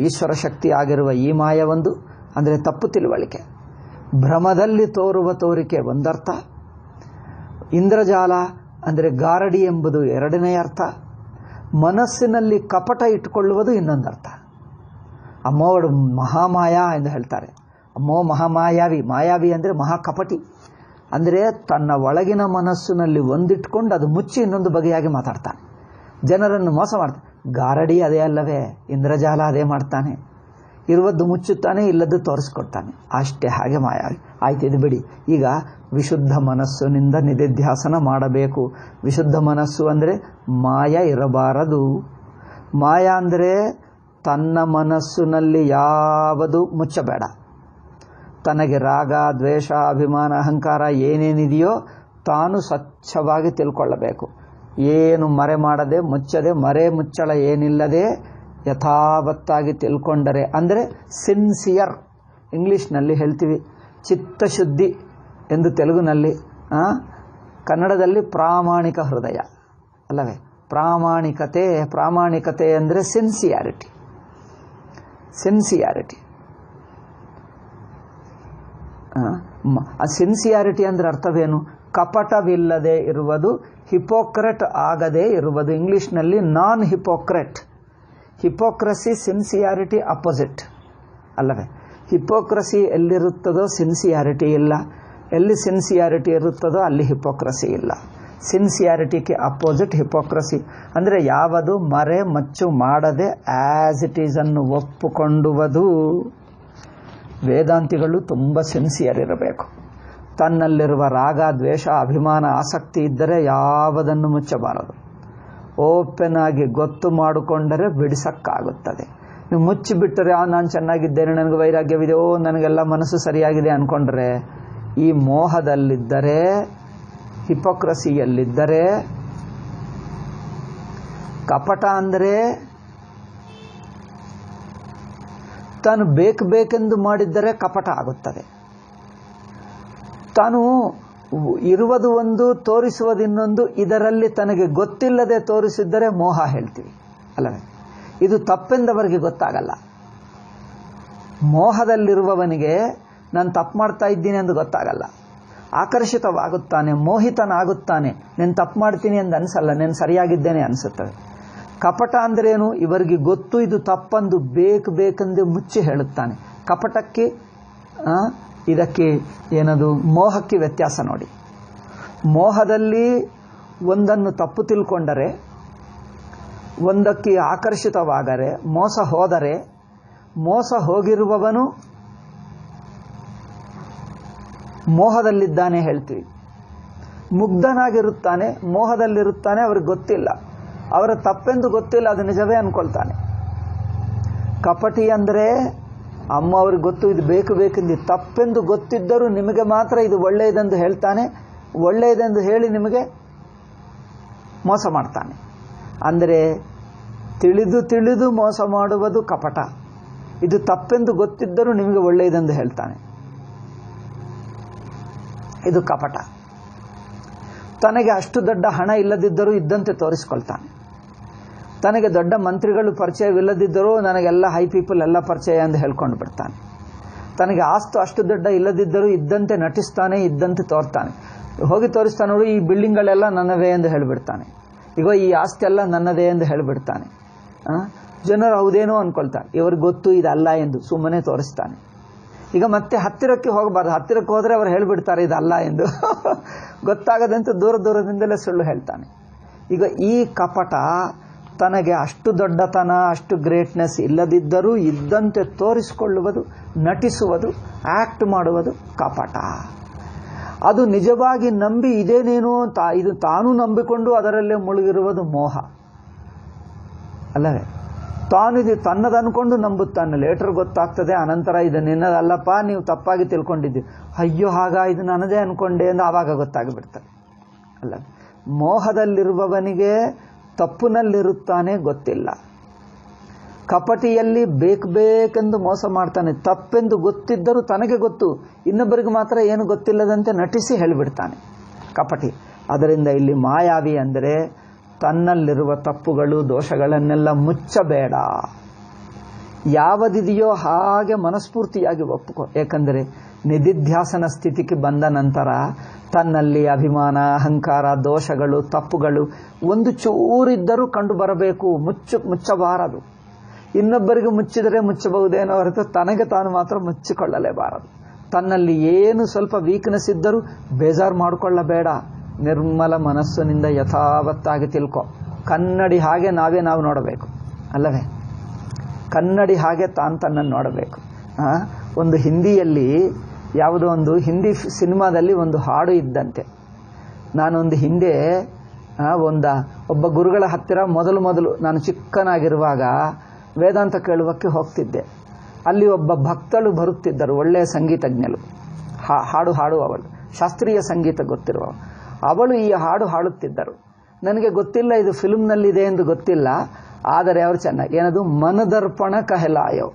ಈಶ್ವರ ಶಕ್ತಿ ಆಗಿರುವ ಈ ಮಾಯಾ ಒಂದು ಅಂದರೆ ತಪ್ಪು ತಿಳುವಳಿಕೆ. ಭ್ರಮದಲ್ಲಿ ತೋರುವ ತೋರಿಕೆ ಒಂದರ್ಥ. ಇಂದ್ರಜಾಲ ಅಂದರೆ ಗಾರಡಿ ಎಂಬುದು ಎರಡನೇ ಅರ್ಥ. ಮನಸ್ಸಿನಲ್ಲಿ ಕಪಟ ಇಟ್ಟುಕೊಳ್ಳುವುದು ಇನ್ನೊಂದರ್ಥ. ಅಮ್ಮೋಡು ಮಹಾಮಾಯಾ ಎಂದು ಹೇಳ್ತಾರೆ. ಅಮ್ಮೋ ಮಹಾಮಾಯಾವಿ. ಮಾಯಾವಿ ಅಂದರೆ ಮಹಾಕಪಟಿ, ಅಂದರೆ ತನ್ನ ಒಳಗಿನ ಮನಸ್ಸಿನಲ್ಲಿ ಒಂದಿಟ್ಕೊಂಡು ಅದು ಮುಚ್ಚಿ ಇನ್ನೊಂದು ಬಗೆಯಾಗಿ ಮಾತಾಡ್ತಾನೆ, ಜನರನ್ನು ಮೋಸ ಮಾಡ್ತಾನೆ. ಗಾರಡಿ ಅದೇ ಅಲ್ಲವೇ? ಇಂದ್ರಜಾಲ ಅದೇ ಮಾಡ್ತಾನೆ. ಇರುವದ್ದು ಮುಚ್ಚುತ್ತಾನೆ, ಇಲ್ಲದ್ದು ತೋರಿಸ್ಕೊಡ್ತಾನೆ ಅಷ್ಟೇ. ಹಾಗೆ ಮಾಯಾವಿ ಆಯ್ತು. ಇದು ಬಿಡಿ. ಈಗ ವಿಶುದ್ಧ ಮನಸ್ಸಿನಿಂದ ನಿಧಿಧ್ಯಾಸನ ಮಾಡಬೇಕು. ವಿಶುದ್ಧ ಮನಸ್ಸು ಅಂದರೆ ಮಾಯಾ ಇರಬಾರದು. ಮಾಯಾ ಅಂದರೆ ತನ್ನ ಮನಸ್ಸಿನಲ್ಲಿ ಯಾವುದು ಮುಚ್ಚಬೇಡ. ತನಗೆ ರಾಗ, ದ್ವೇಷ, ಅಭಿಮಾನ, ಅಹಂಕಾರ ಏನೇನಿದೆಯೋ ತಾನು ಸ್ವಚ್ಛವಾಗಿ ತಿಳ್ಕೊಳ್ಳಬೇಕು. ಏನು ಮರೆ ಮಾಡದೆ, ಮುಚ್ಚದೆ, ಮರೆ ಮುಚ್ಚಳ ಏನಿಲ್ಲದೆ ಯಥಾವತ್ತಾಗಿ ತಿಳ್ಕೊಂಡರೆ ಅಂದರೆ ಸಿನ್ಸಿಯರ್. ಇಂಗ್ಲೀಷ್ನಲ್ಲಿ ಹೇಳ್ತೀವಿ ಚಿತ್ತಶುದ್ಧಿ ಎಂದು, ತೆಲುಗಿನಲ್ಲಿ, ಕನ್ನಡದಲ್ಲಿ ಪ್ರಾಮಾಣಿಕ ಹೃದಯ ಅಲ್ಲವೇ? ಪ್ರಾಮಾಣಿಕತೆ ಅಂದರೆ ಸಿನ್ಸಿಯಾರಿಟಿ. ಸಿನ್ಸಿಯಾರಿಟಿ ಅಂದರೆ ಅರ್ಥವೇನು? ಕಪಟವಿಲ್ಲದೆ ಇರುವುದು, ಹಿಪೋಕ್ರೆಟ್ ಆಗದೇ ಇರುವುದು. ಇಂಗ್ಲೀಷ್ನಲ್ಲಿ ನಾನ್ ಹಿಪೋಕ್ರೆಟ್. ಹಿಪೋಕ್ರಸಿ, ಸಿನ್ಸಿಯಾರಿಟಿ ಅಪೋಸಿಟ್ ಅಲ್ಲವೇ? ಹಿಪೋಕ್ರಸಿ ಎಲ್ಲಿರುತ್ತದೋ ಸಿನ್ಸಿಯಾರಿಟಿ ಇಲ್ಲ. ಎಲ್ಲಿ ಸಿನ್ಸಿಯಾರಿಟಿ ಇರುತ್ತದೋ ಅಲ್ಲಿ ಹಿಪೋಕ್ರಸಿ ಇಲ್ಲ. ಸಿನ್ಸಿಯಾರಿಟಿಗೆ ಅಪೋಸಿಟ್ ಹಿಪೋಕ್ರಸಿ. ಅಂದರೆ ಯಾವುದು ಮರೆ ಮಚ್ಚು ಮಾಡದೆ ಆ್ಯಸ್ ಇಟ್ ಈಸ್ ಅನ್ನು ಒಪ್ಪುಕೊಂಡುವುದು. ವೇದಾಂತಿಗಳು ತುಂಬ ಸಿನ್ಸಿಯರ್ ಇರಬೇಕು. ತನ್ನಲ್ಲಿರುವ ರಾಗ, ದ್ವೇಷ, ಅಭಿಮಾನ, ಆಸಕ್ತಿ ಇದ್ದರೆ ಯಾವುದನ್ನು ಮುಚ್ಚಬಾರದು. ಓಪನ್ ಆಗಿ ಗೊತ್ತು ಮಾಡಿಕೊಂಡರೆ ಬಿಡಿಸಕ್ಕಾಗುತ್ತದೆ. ನೀವು ಮುಚ್ಚಿಬಿಟ್ಟರೆ ನಾನು ಚೆನ್ನಾಗಿದ್ದೇನೆ, ನನಗೆ ವೈರಾಗ್ಯವಿದೆ, ನನಗೆಲ್ಲ ಮನಸ್ಸು ಸರಿಯಾಗಿದೆ ಅಂದ್ಕೊಂಡ್ರೆ, ಈ ಮೋಹದಲ್ಲಿದ್ದರೆ, ಹಿಪೋಕ್ರಸಿಯಲ್ಲಿದ್ದರೆ, ಕಪಟ ಅಂದರೆ ತಾನು ಬೇಕೆಂದು ಮಾಡಿದ್ದರೆ ಕಪಟ ಆಗುತ್ತದೆ. ತಾನು ಇರುವುದು ಒಂದು, ತೋರಿಸುವುದು ಇನ್ನೊಂದು, ಇದರಲ್ಲಿ ತನಗೆ ಗೊತ್ತಿಲ್ಲದೆ ತೋರಿಸಿದ್ದರೆ ಮೋಹ ಹೇಳ್ತೀವಿ ಅಲ್ಲವೇ. ಇದು ತಪ್ಪೆಂದವರಿಗೆ ಗೊತ್ತಾಗಲ್ಲ. ಮೋಹದಲ್ಲಿರುವವನಿಗೆ ನಾನು ತಪ್ಪು ಮಾಡ್ತಾ ಇದ್ದೀನಿ ಎಂದು ಗೊತ್ತಾಗಲ್ಲ. ಆಕರ್ಷಿತವಾಗುತ್ತಾನೆ, ಮೋಹಿತನಾಗುತ್ತಾನೆ. ನಾನು ತಪ್ಪು ಮಾಡ್ತೀನಿ ಎಂದು ಅನಿಸಲ್ಲ, ನಾನು ಸರಿಯಾಗಿದ್ದೇನೆ ಅನಿಸುತ್ತದೆ. ಕಪಟ ಅಂದ್ರೇನು? ಇವರಿಗೆ ಗೊತ್ತು ಇದು ತಪ್ಪಂದು ಬೇಕೆಂದು ಮುಚ್ಚಿ ಹೇಳುತ್ತಾನೆ. ಕಪಟಕ್ಕೆ ಇದಕ್ಕೆ ಏನದು ಮೋಹಕ್ಕೆ ವ್ಯತ್ಯಾಸ ನೋಡಿ. ಮೋಹದಲ್ಲಿ ಒಂದನ್ನು ತಪ್ಪು ತಿಳ್ಕೊಂಡರೆ, ಒಂದಕ್ಕೆ ಆಕರ್ಷಿತವಾಗರೆ, ಮೋಸ ಹೋದರೆ, ಮೋಸ ಹೋಗಿರುವವನು ಮೋಹದಲ್ಲಿದ್ದಾನೆ ಹೇಳ್ತೀವಿ. ಮುಗ್ಧನಾಗಿರುತ್ತಾನೆ, ಮೋಹದಲ್ಲಿರುತ್ತಾನೆ, ಅವ್ರಿಗೆ ಗೊತ್ತಿಲ್ಲ, ಅವರ ತಪ್ಪೆಂದು ಗೊತ್ತಿಲ್ಲ, ಅದು ನಿಜವೇ ಅನ್ಕೊಳ್ತಾನೆ. ಕಪಟಿ ಅಂದರೆ ಅಮ್ಮ ಅವ್ರಿಗೆ ಗೊತ್ತು ಇದು ಬೇಕೆಂದು, ತಪ್ಪೆಂದು ಗೊತ್ತಿದ್ದರೂ ನಿಮಗೆ ಮಾತ್ರ ಇದು ಒಳ್ಳೆಯದೆಂದು ಹೇಳ್ತಾನೆ, ಒಳ್ಳೆಯದೆಂದು ಹೇಳಿ ನಿಮಗೆ ಮೋಸ ಮಾಡ್ತಾನೆ. ಅಂದರೆ ತಿಳಿದು ಮೋಸ ಮಾಡುವುದು ಕಪಟ. ಇದು ತಪ್ಪೆಂದು ಗೊತ್ತಿದ್ದರೂ ನಿಮಗೆ ಒಳ್ಳೆಯದೆಂದು ಹೇಳ್ತಾನೆ, ಇದು ಕಪಟ. ತನಗೆ ಅಷ್ಟು ದೊಡ್ಡ ಹಣ ಇಲ್ಲದಿದ್ದರೂ ಇದ್ದಂತೆ ತೋರಿಸ್ಕೊಳ್ತಾನೆ. ತನಗೆ ದೊಡ್ಡ ಮಂತ್ರಿಗಳು ಪರಿಚಯವಿಲ್ಲದಿದ್ದರೂ ನನಗೆಲ್ಲ ಹೈ ಪೀಪಲ್ ಎಲ್ಲ ಪರಿಚಯ ಎಂದು ಹೇಳ್ಕೊಂಡು ಬಿಡ್ತಾನೆ. ತನಗೆ ಆಸ್ತಿ ಅಷ್ಟು ದೊಡ್ಡ ಇಲ್ಲದಿದ್ದರೂ ಇದ್ದಂತೆ ನಟಿಸ್ತಾನೆ, ಇದ್ದಂತೆ ತೋರ್ತಾನೆ. ಹೋಗಿ ತೋರಿಸ್ತಾನೆ, ನೋಡಿ ಈ ಬಿಲ್ಡಿಂಗ್ಗಳೆಲ್ಲ ನನ್ನವೇ ಎಂದು ಹೇಳಿಬಿಡ್ತಾನೆ. ಈಗ ಈ ಆಸ್ತಿ ಎಲ್ಲ ನನ್ನದೇ ಎಂದು ಹೇಳಿಬಿಡ್ತಾನೆ. ಜನರು ಹೌದೇನೋ ಅಂದ್ಕೊಳ್ತಾರೆ, ಇವ್ರಿಗೆ ಗೊತ್ತು ಇದಲ್ಲ ಎಂದು ಸುಮ್ಮನೆ ತೋರಿಸ್ತಾನೆ. ಈಗ ಮತ್ತೆ ಹತ್ತಿರಕ್ಕೆ ಹೋಗಬಾರ್ದು, ಹತ್ತಿರಕ್ಕೆ ಹೋದರೆ ಅವರು ಹೇಳಿಬಿಡ್ತಾರೆ ಇದಲ್ಲ ಎಂದು. ಗೊತ್ತಾಗದಂತೆ ದೂರದಿಂದಲೇ ಸುಳ್ಳು ಹೇಳ್ತಾನೆ. ಈಗ ಈ ಕಪಟ ತನಗೆ ಅಷ್ಟು ದೊಡ್ಡತನ, ಅಷ್ಟು ಗ್ರೇಟ್ನೆಸ್ ಇಲ್ಲದಿದ್ದರೂ ಇದ್ದಂತೆ ತೋರಿಸಿಕೊಳ್ಳುವುದು, ನಟಿಸುವುದು, ಆಕ್ಟ್ ಮಾಡುವುದು ಕಪಟ. ಅದು ನಿಜವಾಗಿ ನಂಬಿ ಇದೇನೇನೋ ಇದು ತಾನು ನಂಬಿಕೊಂಡು ಅದರಲ್ಲೇ ಮುಳುಗಿರುವುದು ಮೋಹ ಅಲ್ಲವೇ. ತಾನಿದು ತನ್ನದು ಅನ್ಕೊಂಡು ನಂಬುತ್ತಾನೆ. ಲೇಟರ್ ಗೊತ್ತಾಗ್ತದೆ, ಅನಂತರ ಇದು ನಿನ್ನದಲ್ಲಪ್ಪ, ನೀವು ತಪ್ಪಾಗಿ ತಿಳ್ಕೊಂಡಿದ್ದೀವಿ, ಅಯ್ಯೋ ಹಾಗ ಇದು ನನ್ನದೇ ಅನ್ಕೊಂಡೆ ಎಂದು ಆವಾಗ ಗೊತ್ತಾಗಿಬಿಡ್ತದೆ ಅಲ್ಲ. ಮೋಹದಲ್ಲಿರುವವನಿಗೆ ತಪ್ಪಿನಲ್ಲಿರುತ್ತಾನೆ ಗೊತ್ತಿಲ್ಲ. ಕಪಟಿಯಲ್ಲಿ ಬೇಕೆಂದು ಮೋಸ ಮಾಡ್ತಾನೆ. ತಪ್ಪೆಂದು ಗೊತ್ತಿದ್ದರೂ ತನಗೆ ಗೊತ್ತು, ಇನ್ನೊಬ್ಬರಿಗೆ ಮಾತ್ರ ಏನು ಗೊತ್ತಿಲ್ಲದಂತೆ ನಟಿಸಿ ಹೇಳಿಬಿಡ್ತಾನೆ ಕಪಟಿ. ಅದರಿಂದ ಇಲ್ಲಿ ಮಾಯಾವಿ ಅಂದರೆ ತನ್ನಲ್ಲಿರುವ ತಪ್ಪುಗಳು, ದೋಷಗಳನ್ನೆಲ್ಲ ಮುಚ್ಚಬೇಡ. ಯಾವುದಿದೆಯೋ ಹಾಗೆ ಮನಸ್ಫೂರ್ತಿಯಾಗಿ ಒಪ್ಪುಕೋ. ಏಕೆಂದರೆ ನಿಧಿಧ್ಯಾಸನ ಸ್ಥಿತಿಗೆ ಬಂದ ನಂತರ ತನ್ನಲ್ಲಿ ಅಭಿಮಾನ, ಅಹಂಕಾರ, ದೋಷಗಳು, ತಪ್ಪುಗಳು ಒಂದು ಚೂರಿದ್ದರೂ ಕಂಡು ಬರಬೇಕು. ಮುಚ್ಚಬಾರದು. ಇನ್ನೊಬ್ಬರಿಗೆ ಮುಚ್ಚಿದರೆ ಮುಚ್ಚಬಹುದೇನೋ ಹೊರತು ತನಗೆ ತಾನು ಮಾತ್ರ ಮುಚ್ಚಿಕೊಳ್ಳಲೇಬಾರದು. ತನ್ನಲ್ಲಿ ಏನು ಸ್ವಲ್ಪ ವೀಕ್ನೆಸ್ ಇದ್ದರೂ ಬೇಜಾರು ಮಾಡಿಕೊಳ್ಳಬೇಡ. ನಿರ್ಮಲ ಮನಸ್ಸಿನಿಂದ ಯಥಾವತ್ತಾಗಿ ತಿಳ್ಕೊ. ಕನ್ನಡಿ ಹಾಗೆ ನಾವು ನೋಡಬೇಕು ಅಲ್ಲವೇ. ಕನ್ನಡಿ ಹಾಗೆ ತನ್ನನ್ನು ನೋಡಬೇಕು. ಒಂದು ಹಿಂದಿಯಲ್ಲಿ ಯಾವುದೋ ಒಂದು ಹಿಂದಿ ಸಿನಿಮಾದಲ್ಲಿ ಒಂದು ಹಾಡು ಇದ್ದಂತೆ. ನಾನೊಂದು ಹಿಂದೆ ಒಬ್ಬ ಗುರುಗಳ ಹತ್ತಿರ ಮೊದಲು ನಾನು ಚಿಕ್ಕನಾಗಿರುವಾಗ ವೇದಾಂತ ಕೇಳುವಕ್ಕೆ ಹೋಗ್ತಿದ್ದೆ. ಅಲ್ಲಿ ಒಬ್ಬ ಭಕ್ತಳು ಬರುತ್ತಿದ್ದರು, ಒಳ್ಳೆಯ ಸಂಗೀತಜ್ಞಳು, ಹಾಡು ಹಾಡುವವಳು, ಶಾಸ್ತ್ರೀಯ ಸಂಗೀತ ಗೊತ್ತಿರುವವಳು. ಅವಳು ಈ ಹಾಡು ಹಾಡುತ್ತಿದ್ದರು. ನನಗೆ ಗೊತ್ತಿಲ್ಲ ಇದು ಫಿಲ್ಮ್ನಲ್ಲಿದೆ ಎಂದು ಗೊತ್ತಿಲ್ಲ, ಆದರೆ ಅವರು ಚೆನ್ನಾಗಿ ಏನದು ಮನದರ್ಪಣ ಕಹಲಾಯೋ,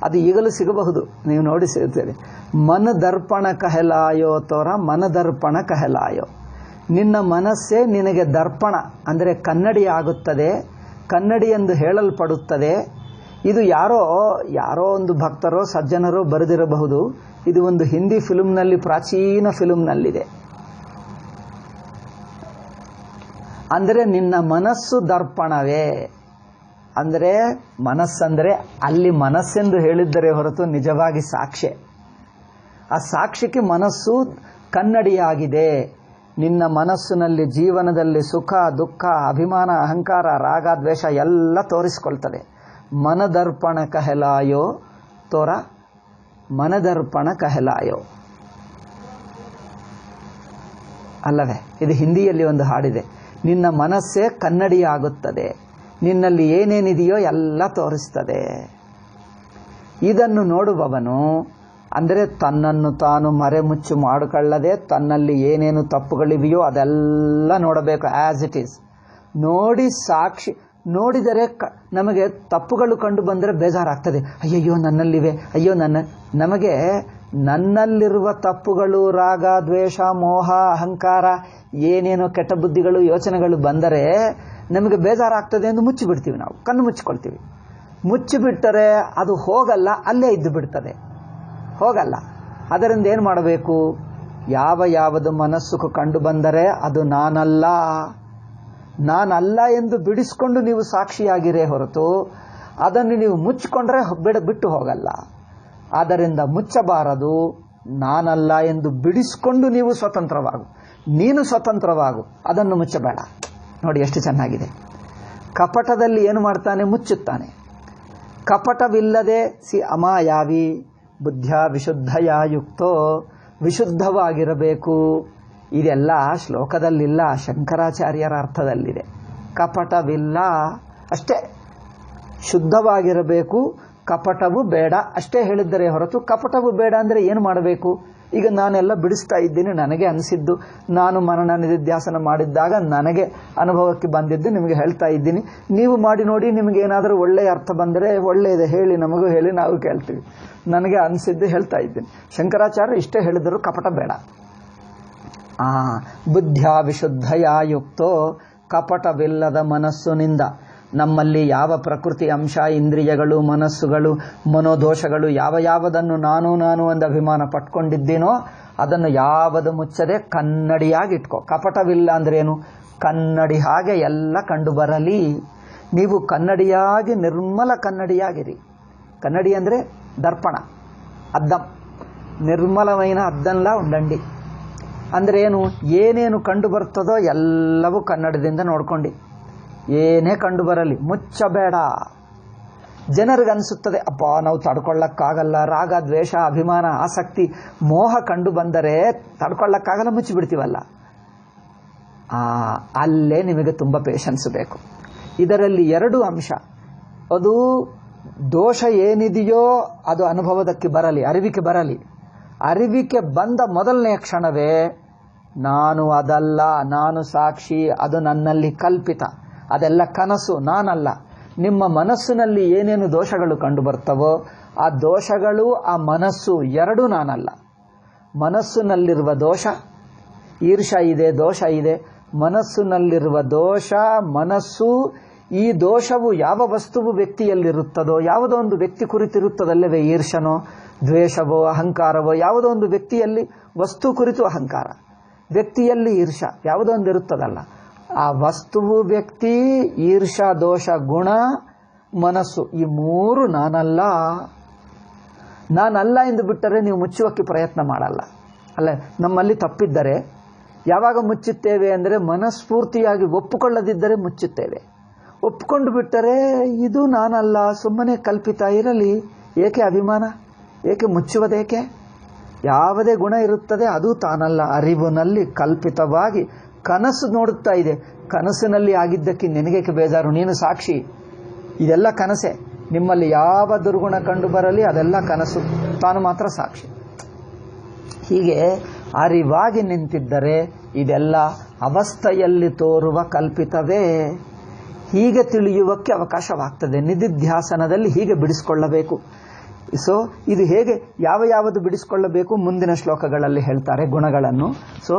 ಅದು ಈಗಲೂ ಸಿಗಬಹುದು, ನೀವು ನೋಡಿ ಸಿಗುತ್ತದೆ. ಮನದರ್ಪಣ ಕಹಲಾಯೋ ತೋರ ಮನದರ್ಪಣ ಕಹಲಾಯೋ. ನಿನ್ನ ಮನಸ್ಸೇ ನಿನಗೆ ದರ್ಪಣ ಅಂದರೆ ಕನ್ನಡಿ ಆಗುತ್ತದೆ, ಕನ್ನಡಿ ಎಂದು ಹೇಳಲ್ಪಡುತ್ತದೆ. ಇದು ಯಾರೋ ಒಂದು ಭಕ್ತರೋ ಸಜ್ಜನರೋ ಬರೆದಿರಬಹುದು. ಇದು ಒಂದು ಹಿಂದಿ ಫಿಲ್ಮ್ನಲ್ಲಿ, ಪ್ರಾಚೀನ ಫಿಲ್ಮ್ನಲ್ಲಿದೆ. ಅಂದರೆ ನಿನ್ನ ಮನಸ್ಸು ದರ್ಪಣವೇ. ಅಂದರೆ ಮನಸ್ಸಂದರೆ ಅಲ್ಲಿ ಮನಸ್ಸೆಂದು ಹೇಳಿದ್ದರೆ ಹೊರತು ನಿಜವಾಗಿ ಸಾಕ್ಷಿ. ಆ ಸಾಕ್ಷಿಗೆ ಮನಸ್ಸು ಕನ್ನಡಿಯಾಗಿದೆ. ನಿನ್ನ ಮನಸ್ಸಿನಲ್ಲಿ ಜೀವನದಲ್ಲಿ ಸುಖ ದುಃಖ ಅಭಿಮಾನ ಅಹಂಕಾರ ರಾಗ ದ್ವೇಷ ಎಲ್ಲ ತೋರಿಸ್ಕೊಳ್ತದೆ. ಮನದರ್ಪಣ ಕಹಲಾಯೋ ತೋರ ಮನದರ್ಪಣ ಕಹಲಾಯೋ ಅಲ್ಲವೇ? ಇದು ಹಿಂದಿಯಲ್ಲಿ ಒಂದು ಹಾಡಿದೆ. ನಿನ್ನ ಮನಸ್ಸೇ ಕನ್ನಡಿಯಾಗುತ್ತದೆ, ನಿನ್ನಲ್ಲಿ ಏನೇನಿದೆಯೋ ಎಲ್ಲ ತೋರಿಸ್ತದೆ. ಇದನ್ನು ನೋಡುವವನು ಅಂದರೆ ತನ್ನನ್ನು ತಾನು ಮರೆಮುಚ್ಚು ಮಾಡಿಕೊಳ್ಳದೆ ತನ್ನಲ್ಲಿ ಏನೇನು ತಪ್ಪುಗಳಿವೆಯೋ ಅದೆಲ್ಲ ನೋಡಬೇಕು ಆಸ್ ಇಟ್ ಈಸ್. ನೋಡಿ ಸಾಕ್ಷಿ ನೋಡಿದರೆ ನಮಗೆ ತಪ್ಪುಗಳು ಕಂಡು ಬಂದರೆ ಬೇಜಾರಾಗ್ತದೆ. ಅಯ್ಯಯ್ಯೋ ನನ್ನಲ್ಲಿವೆ, ಅಯ್ಯೋ ನಮಗೆ ನನ್ನಲ್ಲಿರುವ ತಪ್ಪುಗಳು ರಾಗ ದ್ವೇಷ ಮೋಹ ಅಹಂಕಾರ ಏನೇನೋ ಕೆಟ್ಟ ಬುದ್ಧಿಗಳು ಯೋಚನೆಗಳು ಬಂದರೆ ನಮಗೆ ಬೇಜಾರಾಗ್ತದೆ ಎಂದು ಮುಚ್ಚಿಬಿಡ್ತೀವಿ. ನಾವು ಕಣ್ಣು ಮುಚ್ಚಿಕೊಳ್ತೀವಿ. ಮುಚ್ಚಿಬಿಟ್ಟರೆ ಅದು ಹೋಗಲ್ಲ, ಅಲ್ಲೇ ಇದ್ದು ಬಿಡ್ತದೆ, ಹೋಗಲ್ಲ. ಅದರಿಂದ ಏನು ಮಾಡಬೇಕು? ಯಾವುದು ಮನಸ್ಸು ಕಂಡು ಬಂದರೆ ಅದು ನಾನಲ್ಲ ಎಂದು ಬಿಡಿಸ್ಕೊಂಡು ನೀವು ಸಾಕ್ಷಿಯಾಗಿರೇ ಹೊರತು ಅದನ್ನು ನೀವು ಮುಚ್ಚಿಕೊಂಡ್ರೆ ಬಿಟ್ಟು ಹೋಗಲ್ಲ. ಆದ್ದರಿಂದ ಮುಚ್ಚಬಾರದು. ನಾನಲ್ಲ ಎಂದು ಬಿಡಿಸ್ಕೊಂಡು ನೀವು ಸ್ವತಂತ್ರವಾಗು, ನೀನು ಸ್ವತಂತ್ರವಾಗು, ಅದನ್ನು ಮುಚ್ಚಬೇಡ. ನೋಡಿ ಎಷ್ಟು ಚೆನ್ನಾಗಿದೆ. ಕಪಟದಲ್ಲಿ ಏನು ಮಾಡ್ತಾನೆ? ಮುಚ್ಚುತ್ತಾನೆ. ಕಪಟವಿಲ್ಲದೆ ಅಮಾಯಾವಿ ಬುದ್ಧಿಯ ವಿಶುದ್ಧಯ ಯುಕ್ತೋ, ವಿಶುದ್ಧವಾಗಿರಬೇಕು. ಇದೆಲ್ಲ ಶ್ಲೋಕದಲ್ಲಿಲ್ಲ, ಶಂಕರಾಚಾರ್ಯರ ಅರ್ಥದಲ್ಲಿದೆ. ಕಪಟವಿಲ್ಲ ಅಷ್ಟೇ, ಶುದ್ಧವಾಗಿರಬೇಕು, ಕಪಟವು ಬೇಡ ಅಷ್ಟೇ ಹೇಳಿದ್ದರೆ ಹೊರತು ಕಪಟವು ಬೇಡ ಅಂದರೆ ಏನು ಮಾಡಬೇಕು? ಈಗ ನಾನೆಲ್ಲ ಬಿಡಿಸ್ತಾ ಇದ್ದೀನಿ, ನನಗೆ ಅನಿಸಿದ್ದು, ನಾನು ಮನನ ನಿಧಿಧ್ಯಾಸನ ಮಾಡಿದ್ದಾಗ ನನಗೆ ಅನುಭವಕ್ಕೆ ಬಂದಿದ್ದು ನಿಮಗೆ ಹೇಳ್ತಾ ಇದ್ದೀನಿ. ನೀವು ಮಾಡಿ ನೋಡಿ, ನಿಮಗೆ ಏನಾದರೂ ಒಳ್ಳೆಯ ಅರ್ಥ ಬಂದರೆ ಒಳ್ಳೆಯದು ಹೇಳಿ, ನಮಗೂ ಹೇಳಿ, ನಾವು ಕೇಳ್ತೀವಿ. ನನಗೆ ಅನಿಸಿದ್ದು ಹೇಳ್ತಾ ಇದ್ದೀನಿ. ಶಂಕರಾಚಾರ್ಯ ಇಷ್ಟೇ ಹೇಳಿದರು, ಕಪಟ ಬೇಡ. ಬುದ್ಧಿಯ ವಿಶುದ್ಧಯ ಯುಕ್ತೋ, ಕಪಟವಿಲ್ಲದ ಮನಸ್ಸಿನಿಂದ ನಮ್ಮಲ್ಲಿ ಯಾವ ಪ್ರಕೃತಿ ಅಂಶ ಇಂದ್ರಿಯಗಳು ಮನಸ್ಸುಗಳು ಮನೋದೋಷಗಳು ಯಾವುದನ್ನು ನಾನು ಒಂದು ಅಭಿಮಾನ ಪಟ್ಕೊಂಡಿದ್ದೀನೋ ಅದನ್ನು ಯಾವುದು ಮುಚ್ಚದೆ ಕನ್ನಡಿಯಾಗಿಟ್ಕೋ. ಕಪಟವಿಲ್ಲ ಅಂದ್ರೇನು? ಕನ್ನಡಿ ಹಾಗೆ ಎಲ್ಲ ಕಂಡು ಬರಲಿ. ನೀವು ಕನ್ನಡಿಯಾಗಿ ನಿರ್ಮಲ ಕನ್ನಡಿಯಾಗಿರಿ. ಕನ್ನಡಿ ಅಂದರೆ ದರ್ಪಣ, ಅದ್ದಂ, ನಿರ್ಮಲమైన ಅದ್ದಂಲ ಉಂಡಂಡಿ ಅಂದರೆ ಏನು? ಏನೇನು ಕಂಡು ಬರ್ತದೋ ಎಲ್ಲವೂ ಕನ್ನಡದಿಂದ ನೋಡ್ಕೊಂಡು, ಏನೇ ಕಂಡು ಬರಲಿ ಮುಚ್ಚಬೇಡ. ಜನರಿಗನ್ನಿಸುತ್ತದೆ, ಅಪ್ಪ ನಾವು ತಡ್ಕೊಳ್ಳಕ್ಕಾಗಲ್ಲ, ರಾಗ ದ್ವೇಷ ಅಭಿಮಾನ ಆಸಕ್ತಿ ಮೋಹ ಕಂಡು ಬಂದರೆ ತಡ್ಕೊಳ್ಳಕ್ಕಾಗಲ್ಲ, ಮುಚ್ಚಿಬಿಡ್ತೀವಲ್ಲ. ಅಲ್ಲೇ ನಿಮಗೆ ತುಂಬ ಪೇಷನ್ಸ್ ಬೇಕು. ಇದರಲ್ಲಿ ಎರಡು ಅಂಶ. ಅದು ದೋಷ ಏನಿದೆಯೋ ಅದು ಅನುಭವದಕ್ಕೆ ಬರಲಿ, ಅರಿವಿಕೆ ಬರಲಿ. ಅರಿವಿಕೆ ಬಂದ ಮೊದಲನೆಯ ಕ್ಷಣವೇ ನಾನು ಅದಲ್ಲ, ನಾನು ಸಾಕ್ಷಿ, ಅದು ನನ್ನಲ್ಲಿ ಕಲ್ಪಿತ, ಅದೆಲ್ಲ ಕನಸು, ನಾನಲ್ಲ. ನಿಮ್ಮ ಮನಸ್ಸಿನಲ್ಲಿ ಏನೇನು ದೋಷಗಳು ಕಂಡು ಬರ್ತವೋ ಆ ದೋಷಗಳು ಆ ಮನಸ್ಸು ಎರಡೂ ನಾನಲ್ಲ. ಮನಸ್ಸಿನಲ್ಲಿರುವ ದೋಷ, ಈರ್ಷ ಇದೆ, ದೋಷ ಇದೆ. ಮನಸ್ಸಿನಲ್ಲಿರುವ ದೋಷ, ಮನಸ್ಸು, ಈ ದೋಷವು ಯಾವ ವಸ್ತುವು ವ್ಯಕ್ತಿಯಲ್ಲಿರುತ್ತದೋ, ಯಾವುದೋ ಒಂದು ವ್ಯಕ್ತಿ ಕುರಿತಿರುತ್ತದಲ್ಲವೇ ಈರ್ಷನೋ ದ್ವೇಷವೋ ಅಹಂಕಾರವೋ, ಯಾವುದೋ ಒಂದು ವ್ಯಕ್ತಿಯಲ್ಲಿ ವಸ್ತು ಕುರಿತು ಅಹಂಕಾರ, ವ್ಯಕ್ತಿಯಲ್ಲಿ ಈರ್ಷ ಯಾವುದೋ ಒಂದು ಇರುತ್ತದಲ್ಲ. ಆ ವಸ್ತುವು ವ್ಯಕ್ತಿ, ಈರ್ಷಾ ದೋಷ ಗುಣ, ಮನಸ್ಸು, ಈ ಮೂರು ನಾನಲ್ಲ ಎಂದು ಬಿಟ್ಟರೆ ನೀವು ಮುಚ್ಚುವಕ್ಕೆ ಪ್ರಯತ್ನ ಮಾಡಲ್ಲ. ಅಲ್ಲ, ನಮ್ಮಲ್ಲಿ ತಪ್ಪಿದ್ದರೆ ಯಾವಾಗ ಮುಚ್ಚುತ್ತೇವೆ ಅಂದರೆ ಮನಸ್ಫೂರ್ತಿಯಾಗಿ ಒಪ್ಪಿಕೊಳ್ಳದಿದ್ದರೆ ಮುಚ್ಚುತ್ತೇವೆ. ಒಪ್ಪಿಕೊಂಡು ಬಿಟ್ಟರೆ ಇದು ನಾನಲ್ಲ, ಸುಮ್ಮನೆ ಕಲ್ಪಿತ ಇರಲಿ, ಏಕೆ ಅಭಿಮಾನ, ಏಕೆ ಮುಚ್ಚುವುದೇಕೆ? ಯಾವುದೇ ಗುಣ ಇರುತ್ತದೆ ಅದು ತಾನಲ್ಲ. ಅರಿವಿನಲ್ಲಿ ಕಲ್ಪಿತವಾಗಿ ಕನಸು ನೋಡುತ್ತಾ ಇದೆ. ಕನಸಿನಲ್ಲಿ ಆಗಿದ್ದಕ್ಕೆ ನಿನಗೇಕೆ ಬೇಜಾರು? ನೀನು ಸಾಕ್ಷಿ, ಇದೆಲ್ಲ ಕನಸೆ. ನಿಮ್ಮಲ್ಲಿ ಯಾವ ದುರ್ಗುಣ ಕಂಡು ಬರಲಿ ಅದೆಲ್ಲ ಕನಸು, ತಾನು ಮಾತ್ರ ಸಾಕ್ಷಿ. ಹೀಗೆ ಅರಿವಾಗಿ ನಿಂತಿದ್ದರೆ ಇದೆಲ್ಲ ಅವಸ್ಥೆಯಲ್ಲಿ ತೋರುವ ಕಲ್ಪಿತವೇ. ಹೀಗೆ ತಿಳಿಯುವಕ್ಕೆ ಅವಕಾಶವಾಗ್ತದೆ. ನಿಧಿಧ್ಯಾಸನದಲ್ಲಿ ಹೀಗೆ ಬಿಡಿಸಿಕೊಳ್ಳಬೇಕು. ಸೊ ಇದು ಹೇಗೆ ಯಾವುದು ಬಿಡಿಸಿಕೊಳ್ಳಬೇಕು ಮುಂದಿನ ಶ್ಲೋಕಗಳಲ್ಲಿ ಹೇಳ್ತಾರೆ ಗುಣಗಳನ್ನು. ಸೊ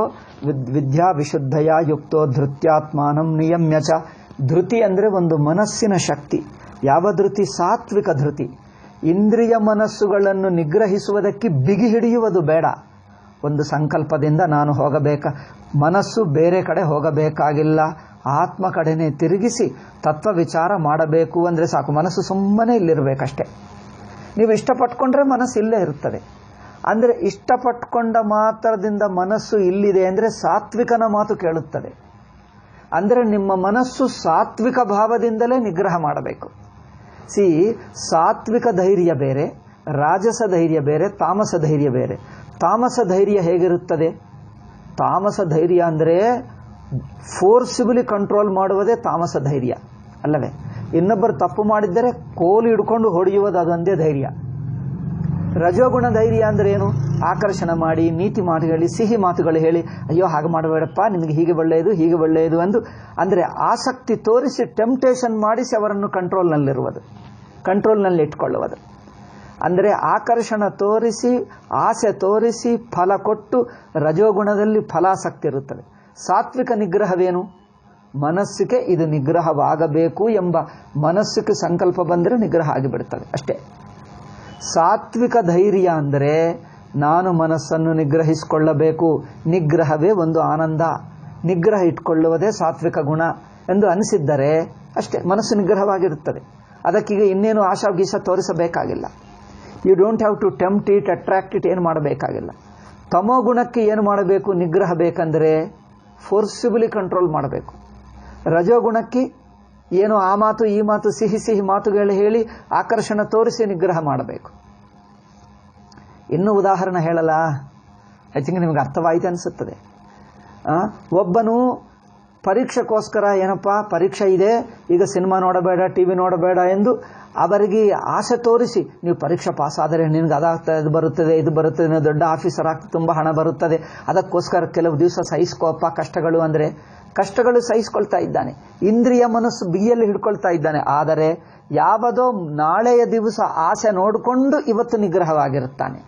ವಿದ್ಯಾ ವಿಶುದ್ಧಯ ಯುಕ್ತೋ ಧೃತ್ಯಾತ್ಮಾನಂ ನಿಯಮ್ಯ ಚ. ಧೃತಿ ಅಂದರೆ ಒಂದು ಮನಸ್ಸಿನ ಶಕ್ತಿ. ಯಾವ ಧೃತಿ? ಸಾತ್ವಿಕ ಧೃತಿ. ಇಂದ್ರಿಯ ಮನಸ್ಸುಗಳನ್ನು ನಿಗ್ರಹಿಸುವುದಕ್ಕೆ ಬಿಗಿ ಹಿಡಿಯುವುದು ಬೇಡ. ಒಂದು ಸಂಕಲ್ಪದಿಂದ ನಾನು ಮನಸ್ಸು ಬೇರೆ ಕಡೆ ಹೋಗಬೇಕಾಗಿಲ್ಲ, ಆತ್ಮ ಕಡೆನೇ ತಿರುಗಿಸಿ ತತ್ವ ವಿಚಾರ ಮಾಡಬೇಕು ಅಂದರೆ ಸಾಕು. ಮನಸ್ಸು ಸುಮ್ಮನೆ ಇಲ್ಲಿರಬೇಕಷ್ಟೆ. ನೀವು ಇಷ್ಟಪಟ್ಕೊಂಡ್ರೆ ಮನಸ್ಸು ಇಲ್ಲೇ ಇರುತ್ತದೆ. ಅಂದರೆ ಇಷ್ಟಪಟ್ಕೊಂಡ ಮಾತ್ರದಿಂದ ಮನಸ್ಸು ಇಲ್ಲಿದೆ ಅಂದರೆ ಸಾತ್ವಿಕನ ಮಾತು ಕೇಳುತ್ತದೆ. ಅಂದರೆ ನಿಮ್ಮ ಮನಸ್ಸು ಸಾತ್ವಿಕ ಭಾವದಿಂದಲೇ ನಿಗ್ರಹ ಮಾಡಬೇಕು. ಸಾತ್ವಿಕ ಧೈರ್ಯ ಬೇರೆ, ರಾಜಸ ಧೈರ್ಯ ಬೇರೆ, ತಾಮಸ ಧೈರ್ಯ ಬೇರೆ. ತಾಮಸ ಧೈರ್ಯ ಹೇಗಿರುತ್ತದೆ? ತಾಮಸ ಧೈರ್ಯ ಅಂದರೆ ಫೋರ್ಸಿಬಲಿ ಕಂಟ್ರೋಲ್ ಮಾಡುವುದೇ ತಾಮಸ ಧೈರ್ಯ ಅಲ್ಲವೇ? ಇನ್ನೊಬ್ಬರು ತಪ್ಪು ಮಾಡಿದ್ದರೆ ಕೋಲು ಹಿಡ್ಕೊಂಡು ಹೊಡೆಯುವುದು ಅದೊಂದೇ ಧೈರ್ಯ. ರಜೋಗುಣ ಧೈರ್ಯ ಅಂದ್ರೆ ಏನು? ಆಕರ್ಷಣೆ ಮಾಡಿ, ನೀತಿ ಮಾತು ಹೇಳಿ, ಸಿಹಿ ಮಾತುಗಳು ಹೇಳಿ, ಅಯ್ಯೋ ಹಾಗೆ ಮಾಡಬೇಡಪ್ಪ, ನಿಮಗೆ ಹೀಗೆ ಒಳ್ಳೆಯದು, ಹೀಗೆ ಒಳ್ಳೆಯದು ಎಂದು ಅಂದರೆ ಆಸಕ್ತಿ ತೋರಿಸಿ, ಟೆಂಪ್ಟೇಷನ್ ಮಾಡಿಸಿ ಅವರನ್ನು ಕಂಟ್ರೋಲ್ನಲ್ಲಿ ಇಟ್ಕೊಳ್ಳುವುದು. ಅಂದರೆ ಆಕರ್ಷಣ ತೋರಿಸಿ, ಆಸೆ ತೋರಿಸಿ, ಫಲ ಕೊಟ್ಟು, ರಜೋಗುಣದಲ್ಲಿ ಫಲಾಸಕ್ತಿ ಇರುತ್ತದೆ. ಸಾತ್ವಿಕ ನಿಗ್ರಹವೇನು? ಮನಸ್ಸಿಗೆ ಇದು ನಿಗ್ರಹವಾಗಬೇಕು ಎಂಬ ಮನಸ್ಸಿಗೆ ಸಂಕಲ್ಪ ಬಂದರೆ ನಿಗ್ರಹ ಆಗಿಬಿಡುತ್ತದೆ ಅಷ್ಟೇ. ಸಾತ್ವಿಕ ಧೈರ್ಯ ಅಂದರೆ ನಾನು ಮನಸ್ಸನ್ನು ನಿಗ್ರಹಿಸಿಕೊಳ್ಳಬೇಕು, ನಿಗ್ರಹವೇ ಒಂದು ಆನಂದ, ನಿಗ್ರಹ ಇಟ್ಕೊಳ್ಳುವುದೇ ಸಾತ್ವಿಕ ಗುಣ ಎಂದು ಅನಿಸಿದ್ದರೆ ಅಷ್ಟೇ, ಮನಸ್ಸು ನಿಗ್ರಹವಾಗಿರುತ್ತದೆ. ಅದಕ್ಕೀಗ ಇನ್ನೇನು ಆಶಾ ಗೀಸ ತೋರಿಸಬೇಕಾಗಿಲ್ಲ. You don't have to tempt it, attract it, ಏನು ಮಾಡಬೇಕಾಗಿಲ್ಲ. ತಮೋ ಗುಣಕ್ಕೆ ಏನು ಮಾಡಬೇಕು? ನಿಗ್ರಹ ಬೇಕಂದರೆ ಫೋರ್ಸಿಬಲಿ ಕಂಟ್ರೋಲ್ ಮಾಡಬೇಕು. ರಜೋಗುಣಕ್ಕೆ ಏನು ಆ ಮಾತು ಈ ಮಾತು, ಸಿಹಿ ಸಿಹಿ ಮಾತುಗಳು ಹೇಳಿ ಆಕರ್ಷಣೆ ತೋರಿಸಿ ನಿಗ್ರಹ ಮಾಡಬೇಕು. ಇನ್ನೂ ಉದಾಹರಣೆ ಹೇಳಲ್ಲ, ಹೆಚ್ಚಿಗೆ ನಿಮಗೆ ಅರ್ಥವಾಯಿತು ಅನಿಸುತ್ತದೆ. ಒಬ್ಬನು ಪರೀಕ್ಷೆಗೋಸ್ಕರ ಏನಪ್ಪ ಪರೀಕ್ಷೆ ಇದೆ, ಈಗ ಸಿನಿಮಾ ನೋಡಬೇಡ, ಟಿವಿ ನೋಡಬೇಡ ಎಂದು ಅವರಿಗೆ ಆಸೆ ತೋರಿಸಿ, ನೀವು ಪರೀಕ್ಷೆ ಪಾಸ್ ಆದರೆ ನಿನಗೆ ಅದಾಗ್ತದೆ, ಇದು ಬರುತ್ತದೆ, ಇದು ಬರುತ್ತದೆ, ನೀವು ದೊಡ್ಡ ಆಫೀಸರ್ ಆಗ್ತದೆ, ತುಂಬ ಹಣ ಬರುತ್ತದೆ, ಅದಕ್ಕೋಸ್ಕರ ಕೆಲವು ದಿವಸ ಸಹಿಸ್ಕೋಪ್ಪ ಕಷ್ಟಗಳು ಅಂದರೆ ಕಷ್ಟಗಳು ಸಹಿಸ್ಕೊಳ್ತಾ ಇದ್ದಾನೆ. ಇಂದ್ರಿಯ ಮನಸ್ಸು ಬಿಗಿಯಲ್ಲಿ ಹಿಡ್ಕೊಳ್ತಾ ಇದ್ದಾನೆ. ಆದರೆ ಯಾವುದೋ ನಾಳೆಯ ದಿವಸ ಆಸೆ ನೋಡಿಕೊಂಡು ಇವತ್ತು ನಿಗ್ರಹವಾಗಿರುತ್ತಾನೆ.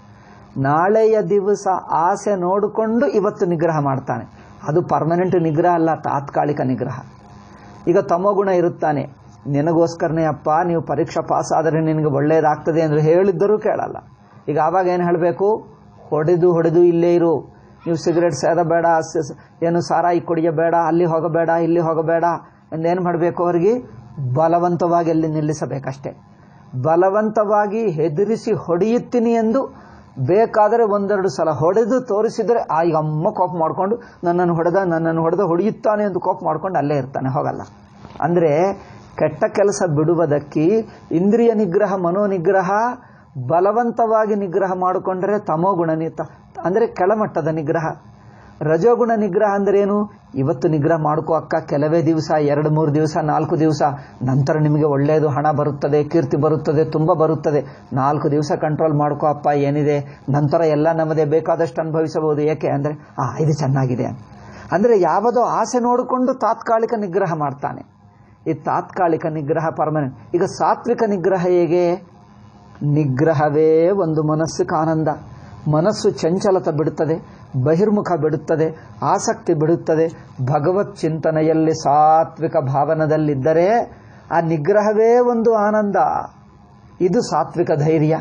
ನಾಳೆಯ ದಿವಸ ಆಸೆ ನೋಡಿಕೊಂಡು ಇವತ್ತು ನಿಗ್ರಹ ಮಾಡ್ತಾನೆ. ಅದು ಪರ್ಮನೆಂಟ್ ನಿಗ್ರಹ ಅಲ್ಲ, ತಾತ್ಕಾಲಿಕ ನಿಗ್ರಹ. ಈಗ ತಮೋಗುಣ ಇರುತ್ತಾನೆ, ನಿನಗೋಸ್ಕರನೇ ಅಪ್ಪ ನೀವು ಪರೀಕ್ಷೆ ಪಾಸ್ ಆದರೆ ನಿನಗೆ ಒಳ್ಳೆಯದಾಗ್ತದೆ ಎಂದು ಹೇಳಿದ್ದರೂ ಕೇಳಲ್ಲ. ಈಗ ಆವಾಗ ಏನು ಹೇಳಬೇಕು? ಹೊಡೆದು ಇಲ್ಲೇ ಇರು, ನೀವು ಸಿಗರೇಟ್ ಸೇದಬೇಡ, ಏನು ಸಾರಾಯಿ ಕುಡಿಯಬೇಡ, ಅಲ್ಲಿ ಹೋಗಬೇಡ, ಇಲ್ಲಿ ಹೋಗಬೇಡ ಎಂದೇನು ಮಾಡಬೇಕು? ಅವರಿಗೆ ಬಲವಂತವಾಗಿ ಅಲ್ಲಿ ನಿಲ್ಲಿಸಬೇಕಷ್ಟೇ. ಬಲವಂತವಾಗಿ ಹೆದರಿಸಿ ಹೊಡೆಯುತ್ತೀನಿ ಎಂದು ಬೇಕಾದರೆ ಒಂದೆರಡು ಸಲ ಹೊಡೆದು ತೋರಿಸಿದರೆ ಈಗ ಅಮ್ಮ ಕೋಪ ಮಾಡಿಕೊಂಡು ನನ್ನನ್ನು ಹೊಡೆದ ಹೊಡೆಯುತ್ತಾನೆ ಎಂದು ಕೋಪ ಮಾಡ್ಕೊಂಡು ಅಲ್ಲೇ ಇರ್ತಾನೆ, ಹೋಗಲ್ಲ. ಅಂದರೆ ಕೆಟ್ಟ ಕೆಲಸ ಬಿಡುವುದಕ್ಕೆ ಇಂದ್ರಿಯ ನಿಗ್ರಹ, ಮನೋನಿಗ್ರಹ, ಬಲವಂತವಾಗಿ ನಿಗ್ರಹ ಮಾಡಿಕೊಂಡ್ರೆ ತಮೋಗುಣ ಅಂದರೆ ಕೆಳಮಟ್ಟದ ನಿಗ್ರಹ. ರಜೋಗುಣ ನಿಗ್ರಹ ಅಂದ್ರೇನು? ಇವತ್ತು ನಿಗ್ರಹ ಮಾಡ್ಕೋ ಅಕ್ಕ, ಕೆಲವೇ ದಿವಸ, 2-3 ದಿವಸ, 4 ದಿವಸ, ನಂತರ ನಿಮಗೆ ಒಳ್ಳೆಯದು, ಹಣ ಬರುತ್ತದೆ, ಕೀರ್ತಿ ಬರುತ್ತದೆ, ತುಂಬ ಬರುತ್ತದೆ. 4 ದಿವಸ ಕಂಟ್ರೋಲ್ ಮಾಡ್ಕೋ ಅಪ್ಪ, ಏನಿದೆ, ನಂತರ ಎಲ್ಲ ನಮ್ಮದೇ, ಬೇಕಾದಷ್ಟು ಅನುಭವಿಸಬಹುದು. ಏಕೆ ಅಂದರೆ ಇದು ಚೆನ್ನಾಗಿದೆ ಅಂದರೆ ಯಾವುದೋ ಆಸೆ ನೋಡಿಕೊಂಡು ತಾತ್ಕಾಲಿಕ ನಿಗ್ರಹ ಮಾಡ್ತಾನೆ. ಈ ತಾತ್ಕಾಲಿಕ ನಿಗ್ರಹ ಪರ್ಮನೆಂಟ್. ಈಗ ಸಾತ್ವಿಕ ನಿಗ್ರಹ ಹೇಗೆ? ನಿಗ್ರಹವೇ ಒಂದು ಮನಸ್ಸಿಗೆ ಆನಂದ. ಮನಸ್ಸು ಚಂಚಲತೆ ಬಿಡುತ್ತದೆ, ಬಹಿರ್ಮುಖ ಬಿಡುತ್ತದೆ, ಆಸಕ್ತಿ ಬಿಡುತ್ತದೆ. ಭಗವತ್ ಚಿಂತನೆಯಲ್ಲಿ ಸಾತ್ವಿಕ ಭಾವನದಲ್ಲಿದ್ದರೆ ಆ ನಿಗ್ರಹವೇ ಒಂದು ಆನಂದ. ಇದು ಸಾತ್ವಿಕ ಧೈರ್ಯ.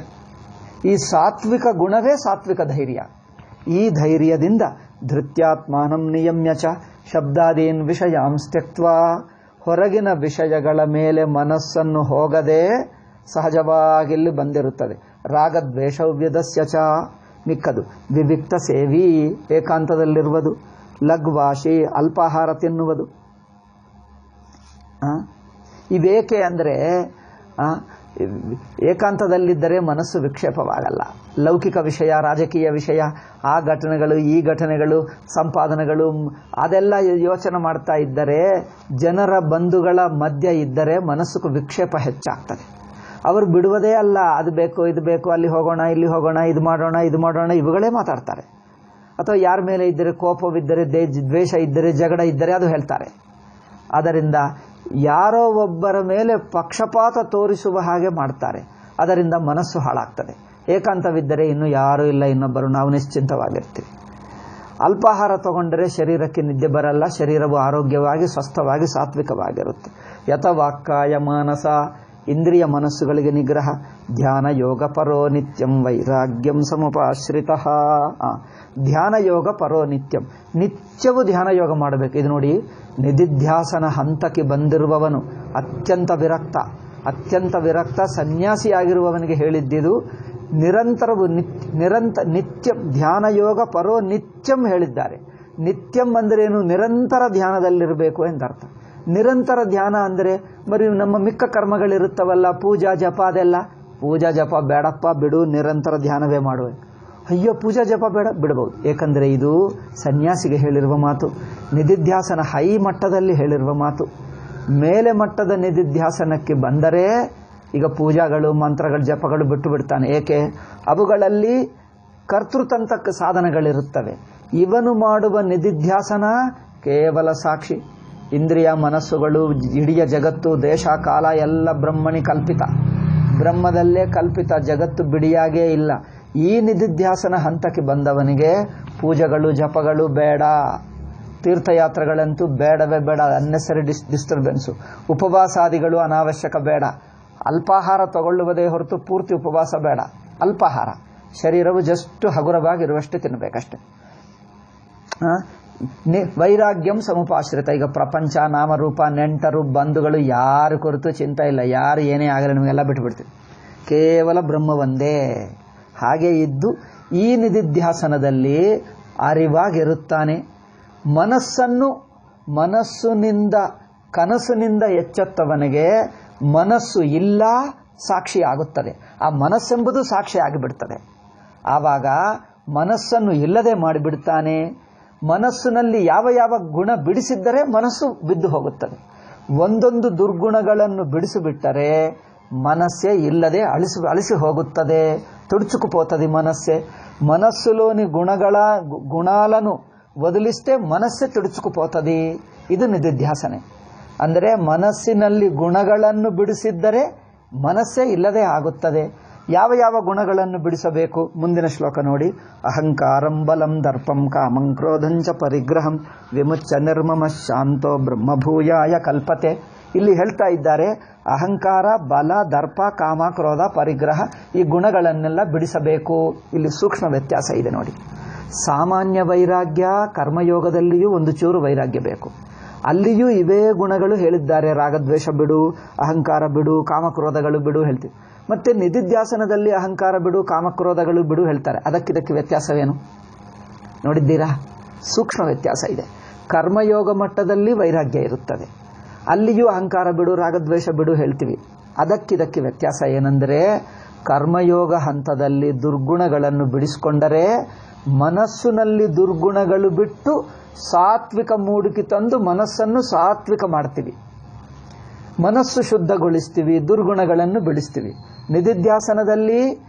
ಈ ಸಾತ್ವಿಕ ಗುಣವೇ ಸಾತ್ವಿಕ ಧೈರ್ಯ. ಈ ಧೈರ್ಯದಿಂದ ಧೃತ್ಯಾತ್ಮಾನಂ ನಿಯಮ್ಯ ಚ ಶಬ್ದಾದೀನ್ ವಿಷಯಾಂಸ್ ತ್ಯಕ್ತ್ವಾ, ಹೊರಗಿನ ವಿಷಯಗಳ ಮೇಲೆ ಮನಸ್ಸನ್ನು ಹೋಗದೆ ಸಹಜವಾಗಿಲ್ಲಿ ಬಂದಿರುತ್ತದೆ. ರಾಗದ್ವೇಷವ್ಯದಸ್ಯ ಚ, ಮಿಕ್ಕದು ವಿವಿಕ್ತ ಸೇವಿ, ಏಕಾಂತದಲ್ಲಿರುವುದು, ಲಘ್ವಾಶಿ, ಅಲ್ಪಾಹಾರ ತಿನ್ನುವುದು. ಇವೇಕೆ ಅಂದರೆ ಏಕಾಂತದಲ್ಲಿದ್ದರೆ ಮನಸ್ಸು ವಿಕ್ಷೇಪವಾಗಲ್ಲ. ಲೌಕಿಕ ವಿಷಯ, ರಾಜಕೀಯ ವಿಷಯ, ಆ ಘಟನೆಗಳು, ಈ ಘಟನೆಗಳು, ಸಂಪಾದನೆಗಳು, ಅದೆಲ್ಲ ಯೋಚನೆ ಮಾಡ್ತಾ ಇದ್ದರೆ, ಜನರ ಬಂಧುಗಳ ಮಧ್ಯ ಇದ್ದರೆ ಮನಸ್ಸು ವಿಕ್ಷೇಪ ಹೆಚ್ಚಾಗ್ತದೆ. ಅವರು ಬಿಡುವುದೇ ಅಲ್ಲ, ಅದು ಬೇಕು, ಇದು ಬೇಕು, ಅಲ್ಲಿ ಹೋಗೋಣ, ಇಲ್ಲಿ ಹೋಗೋಣ, ಇದು ಮಾಡೋಣ, ಇವುಗಳೇ ಮಾತಾಡ್ತಾರೆ. ಅಥವಾ ಯಾರ ಮೇಲೆ ಇದ್ದರೆ, ಕೋಪವಿದ್ದರೆ, ದ್ವೇಷ ಇದ್ದರೆ, ಜಗಳ ಇದ್ದರೆ ಅದು ಹೇಳ್ತಾರೆ. ಅದರಿಂದ ಯಾರೋ ಒಬ್ಬರ ಮೇಲೆ ಪಕ್ಷಪಾತ ತೋರಿಸುವ ಹಾಗೆ ಮಾಡ್ತಾರೆ. ಅದರಿಂದ ಮನಸ್ಸು ಹಾಳಾಗ್ತದೆ. ಏಕಾಂತವಿದ್ದರೆ ಇನ್ನು ಯಾರೂ ಇಲ್ಲ, ಇನ್ನೊಬ್ಬರು, ನಾವು ನಿಶ್ಚಿಂತವಾಗಿರ್ತೀವಿ. ಅಲ್ಪಾಹಾರ ತಗೊಂಡರೆ ಶರೀರಕ್ಕೆ ನಿದ್ದೆ ಬರಲ್ಲ, ಶರೀರವು ಆರೋಗ್ಯವಾಗಿ, ಸ್ವಸ್ಥವಾಗಿ, ಸಾತ್ವಿಕವಾಗಿರುತ್ತೆ. ಯಥವಾಕ್ಕಾಯ ಮಾನಸ, ಇಂದ್ರಿಯ ಮನಸ್ಸುಗಳಿಗೆ ನಿಗ್ರಹ. ಧ್ಯಾನ ಯೋಗ ಪರೋ ನಿತ್ಯಂ ವೈರಾಗ್ಯಂ ಸಮುಪಾಶ್ರಿತ. ಧ್ಯಾನ ಯೋಗ ಪರೋ ನಿತ್ಯಂ, ನಿತ್ಯವೂ ಧ್ಯಾನ ಯೋಗ ಮಾಡಬೇಕು. ಇದು ನೋಡಿ, ನಿಧಿಧ್ಯಾಸನ ಹಂತಕ್ಕೆ ಬಂದಿರುವವನು ಅತ್ಯಂತ ವಿರಕ್ತ ಸನ್ಯಾಸಿಯಾಗಿರುವವನಿಗೆ ಹೇಳಿದ್ದಿದು. ನಿರಂತರವು ನಿತ್ಯ ಧ್ಯಾನ ಯೋಗ ಪರೋ ನಿತ್ಯಂ ಹೇಳಿದ್ದಾರೆ. ನಿತ್ಯಂ ಅಂದ್ರೇನು? ನಿರಂತರ ಧ್ಯಾನದಲ್ಲಿರಬೇಕು ಎಂದರ್ಥ. ನಿರಂತರ ಧ್ಯಾನ ಅಂದರೆ ಬರೀ ನಮ್ಮ ಮಿಕ್ಕ ಕರ್ಮಗಳಿರುತ್ತವಲ್ಲ, ಪೂಜಾ ಜಪ, ಅದೆಲ್ಲ ಪೂಜಾ ಜಪ ಬೇಡಪ್ಪ ಬಿಡು, ನಿರಂತರ ಧ್ಯಾನವೇ ಮಾಡುವೆ. ಅಯ್ಯೋ ಪೂಜಾ ಜಪ ಬೇಡ, ಬಿಡಬಹುದು. ಏಕೆಂದರೆ ಇದು ಸನ್ಯಾಸಿಗೆ ಹೇಳಿರುವ ಮಾತು, ನಿಧಿಧ್ಯಾಸನ ಹೈ ಮಟ್ಟದಲ್ಲಿ ಹೇಳಿರುವ ಮಾತು. ಮೇಲೆ ಮಟ್ಟದ ನಿಧಿಧ್ಯಾಸನಕ್ಕೆ ಬಂದರೆ ಈಗ ಪೂಜಾಗಳು ಮಂತ್ರಗಳು ಜಪಗಳು ಬಿಟ್ಟು ಬಿಡ್ತಾನೆ. ಏಕೆ? ಅವುಗಳಲ್ಲಿ ಕರ್ತೃತಂತ್ರಕ್ಕೆ ಸಾಧನಗಳಿರುತ್ತವೆ. ಇವನು ಮಾಡುವ ನಿಧಿಧ್ಯಾಸನ ಕೇವಲ ಸಾಕ್ಷಿ. ಇಂದ್ರಿಯ ಮನಸ್ಸುಗಳು, ಇಡೀ ಜಗತ್ತು, ದೇಶ ಕಾಲ ಎಲ್ಲ ಬ್ರಹ್ಮಣಿ ಕಲ್ಪಿತ, ಬ್ರಹ್ಮದಲ್ಲೇ ಕಲ್ಪಿತ, ಜಗತ್ತು ಬಿಡಿಯಾಗೇ ಇಲ್ಲ. ಈ ನಿಧಿಧ್ಯಾಸನ ಹಂತಕ್ಕೆ ಬಂದವನಿಗೆ ಪೂಜೆಗಳು ಜಪಗಳು ಬೇಡ, ತೀರ್ಥಯಾತ್ರೆಗಳಂತೂ ಬೇಡವೇ ಬೇಡ, ಅನ್ನೆಸರಿ ಡಿಸ್ಟರ್ಬೆನ್ಸು. ಉಪವಾಸಾದಿಗಳು ಅನಾವಶ್ಯಕ ಬೇಡ. ಅಲ್ಪಾಹಾರ ತಗೊಳ್ಳುವುದೇ ಹೊರತು ಪೂರ್ತಿ ಉಪವಾಸ ಬೇಡ. ಅಲ್ಪಾಹಾರ, ಶರೀರವು ಜಸ್ಟ್ ಹಗುರವಾಗಿರುವಷ್ಟೇ ತಿನ್ನಬೇಕಷ್ಟೆ. ವೈರಾಗ್ಯಂ ಸಮುಪಾಶ್ರಿತ. ಈಗ ಪ್ರಪಂಚ, ನಾಮರೂಪ, ನೆಂಟರು, ಬಂಧುಗಳು ಯಾರು ಕುರಿತು ಚಿಂತೆ ಇಲ್ಲ. ಯಾರು ಏನೇ ಆಗಲಿ ನಮಗೆಲ್ಲ ಬಿಟ್ಟುಬಿಡ್ತೀವಿ. ಕೇವಲ ಬ್ರಹ್ಮ ಒಂದೇ. ಹಾಗೆ ಇದ್ದು ಈ ನಿಧಿಧ್ಯಾಸನದಲ್ಲಿ ಅರಿವಾಗಿರುತ್ತಾನೆ. ಮನಸ್ಸಿನಿಂದ ಕನಸಿನಿಂದ ಎಚ್ಚೆತ್ತವನಿಗೆ ಮನಸ್ಸು ಇಲ್ಲ ಸಾಕ್ಷಿ ಆಗುತ್ತದೆ. ಆ ಮನಸ್ಸೆಂಬುದು ಸಾಕ್ಷಿ ಆಗಿಬಿಡ್ತದೆ. ಆವಾಗ ಮನಸ್ಸನ್ನು ಇಲ್ಲದೆ ಮಾಡಿಬಿಡ್ತಾನೆ. ಮನಸ್ಸಿನಲ್ಲಿ ಯಾವ ಯಾವ ಗುಣ ಬಿಡಿಸಿದ್ದರೆ ಮನಸ್ಸು ಬಿದ್ದು ಹೋಗುತ್ತದೆ. ಒಂದೊಂದು ದುರ್ಗುಣಗಳನ್ನು ಬಿಡಿಸಿಬಿಟ್ಟರೆ ಮನಸ್ಸೇ ಇಲ್ಲದೆ ಅಳಿಸಿ ಹೋಗುತ್ತದೆ, ತುడుಚುకుపోతుంది మనస్సే. మనస్సులోని గుణాలను వదిలిస్తే మనస్సే ತುడుಚುకుపోతుంది. ಇದು ನಿಧಿಧ್ಯಾಸನೆ. ಅಂದರೆ ಮನಸ್ಸಿನಲ್ಲಿ ಗುಣಗಳನ್ನು ಬಿಡಿಸಿದ್ದರೆ ಮನಸ್ಸೇ ಇಲ್ಲದೆ ಆಗುತ್ತದೆ. ಯಾವ ಯಾವ ಗುಣಗಳನ್ನು ಬಿಡಿಸಬೇಕು? ಮುಂದಿನ ಶ್ಲೋಕ ನೋಡಿ. ಅಹಂಕಾರಂ ಬಲಂ ದರ್ಪಂ ಕಾಮಂ ಕ್ರೋಧಂಚ ಪರಿಗ್ರಹಂ ವಿಮುಚ್ಯ ನಿರ್ಮಮ ಶಾಂತೋ ಬ್ರಹ್ಮಭೂಯಾಯ ಕಲ್ಪತೆ. ಇಲ್ಲಿ ಹೇಳ್ತಾ ಇದ್ದಾರೆ, ಅಹಂಕಾರ, ಬಲ, ದರ್ಪ, ಕಾಮ, ಕ್ರೋಧ, ಪರಿಗ್ರಹ, ಈ ಗುಣಗಳನ್ನೆಲ್ಲ ಬಿಡಿಸಬೇಕು. ಇಲ್ಲಿ ಸೂಕ್ಷ್ಮ ವ್ಯತ್ಯಾಸ ಇದೆ ನೋಡಿ. ಸಾಮಾನ್ಯ ವೈರಾಗ್ಯ ಕರ್ಮಯೋಗದಲ್ಲಿಯೂ ಒಂದು ಚೂರು ವೈರಾಗ್ಯ ಬೇಕು. ಅಲ್ಲಿಯೂ ಇವೇ ಗುಣಗಳು ಹೇಳಿದ್ದಾರೆ. ರಾಗದ್ವೇಷ ಬಿಡು, ಅಹಂಕಾರ ಬಿಡು, ಕಾಮಕ್ರೋಧಗಳು ಬಿಡು ಹೇಳ್ತೀವಿ. ಮತ್ತೆ ನಿಧಿಧ್ಯಾಸನದಲ್ಲಿ ಅಹಂಕಾರ ಬಿಡು, ಕಾಮಕ್ರೋಧಗಳು ಬಿಡು ಹೇಳ್ತಾರೆ. ಅದಕ್ಕಿದಕ್ಕೆ ವ್ಯತ್ಯಾಸವೇನು ನೋಡಿದ್ದೀರಾ? ಸೂಕ್ಷ್ಮ ವ್ಯತ್ಯಾಸ ಇದೆ. ಕರ್ಮಯೋಗ ಮಟ್ಟದಲ್ಲಿ ವೈರಾಗ್ಯ ಇರುತ್ತದೆ, ಅಲ್ಲಿಯೂ ಅಹಂಕಾರ ಬಿಡು, ರಾಗದ್ವೇಷ ಬಿಡು ಹೇಳ್ತೀವಿ. ಅದಕ್ಕಿದಕ್ಕೆ ವ್ಯತ್ಯಾಸ ಏನೆಂದರೆ, ಕರ್ಮಯೋಗ ಹಂತದಲ್ಲಿ ದುರ್ಗುಣಗಳನ್ನು ಬಿಡಿಸಿಕೊಂಡರೆ ಮನಸ್ಸಿನಲ್ಲಿ ದುರ್ಗುಣಗಳು ಬಿಟ್ಟು ಸಾತ್ವಿಕ ಮೂಡಿಕೆ ತಂದು ಮನಸ್ಸನ್ನು ಸಾತ್ವಿಕ ಮಾಡ್ತೀವಿ, ಮನಸ್ಸು ಶುದ್ಧಗೊಳಿಸ್ತೀವಿ, ದುರ್ಗುಣಗಳನ್ನು ಬಿಡಿಸ್ತೀವಿ. ನಿಧಿಧ್ಯಾಸನದಲ್ಲಿ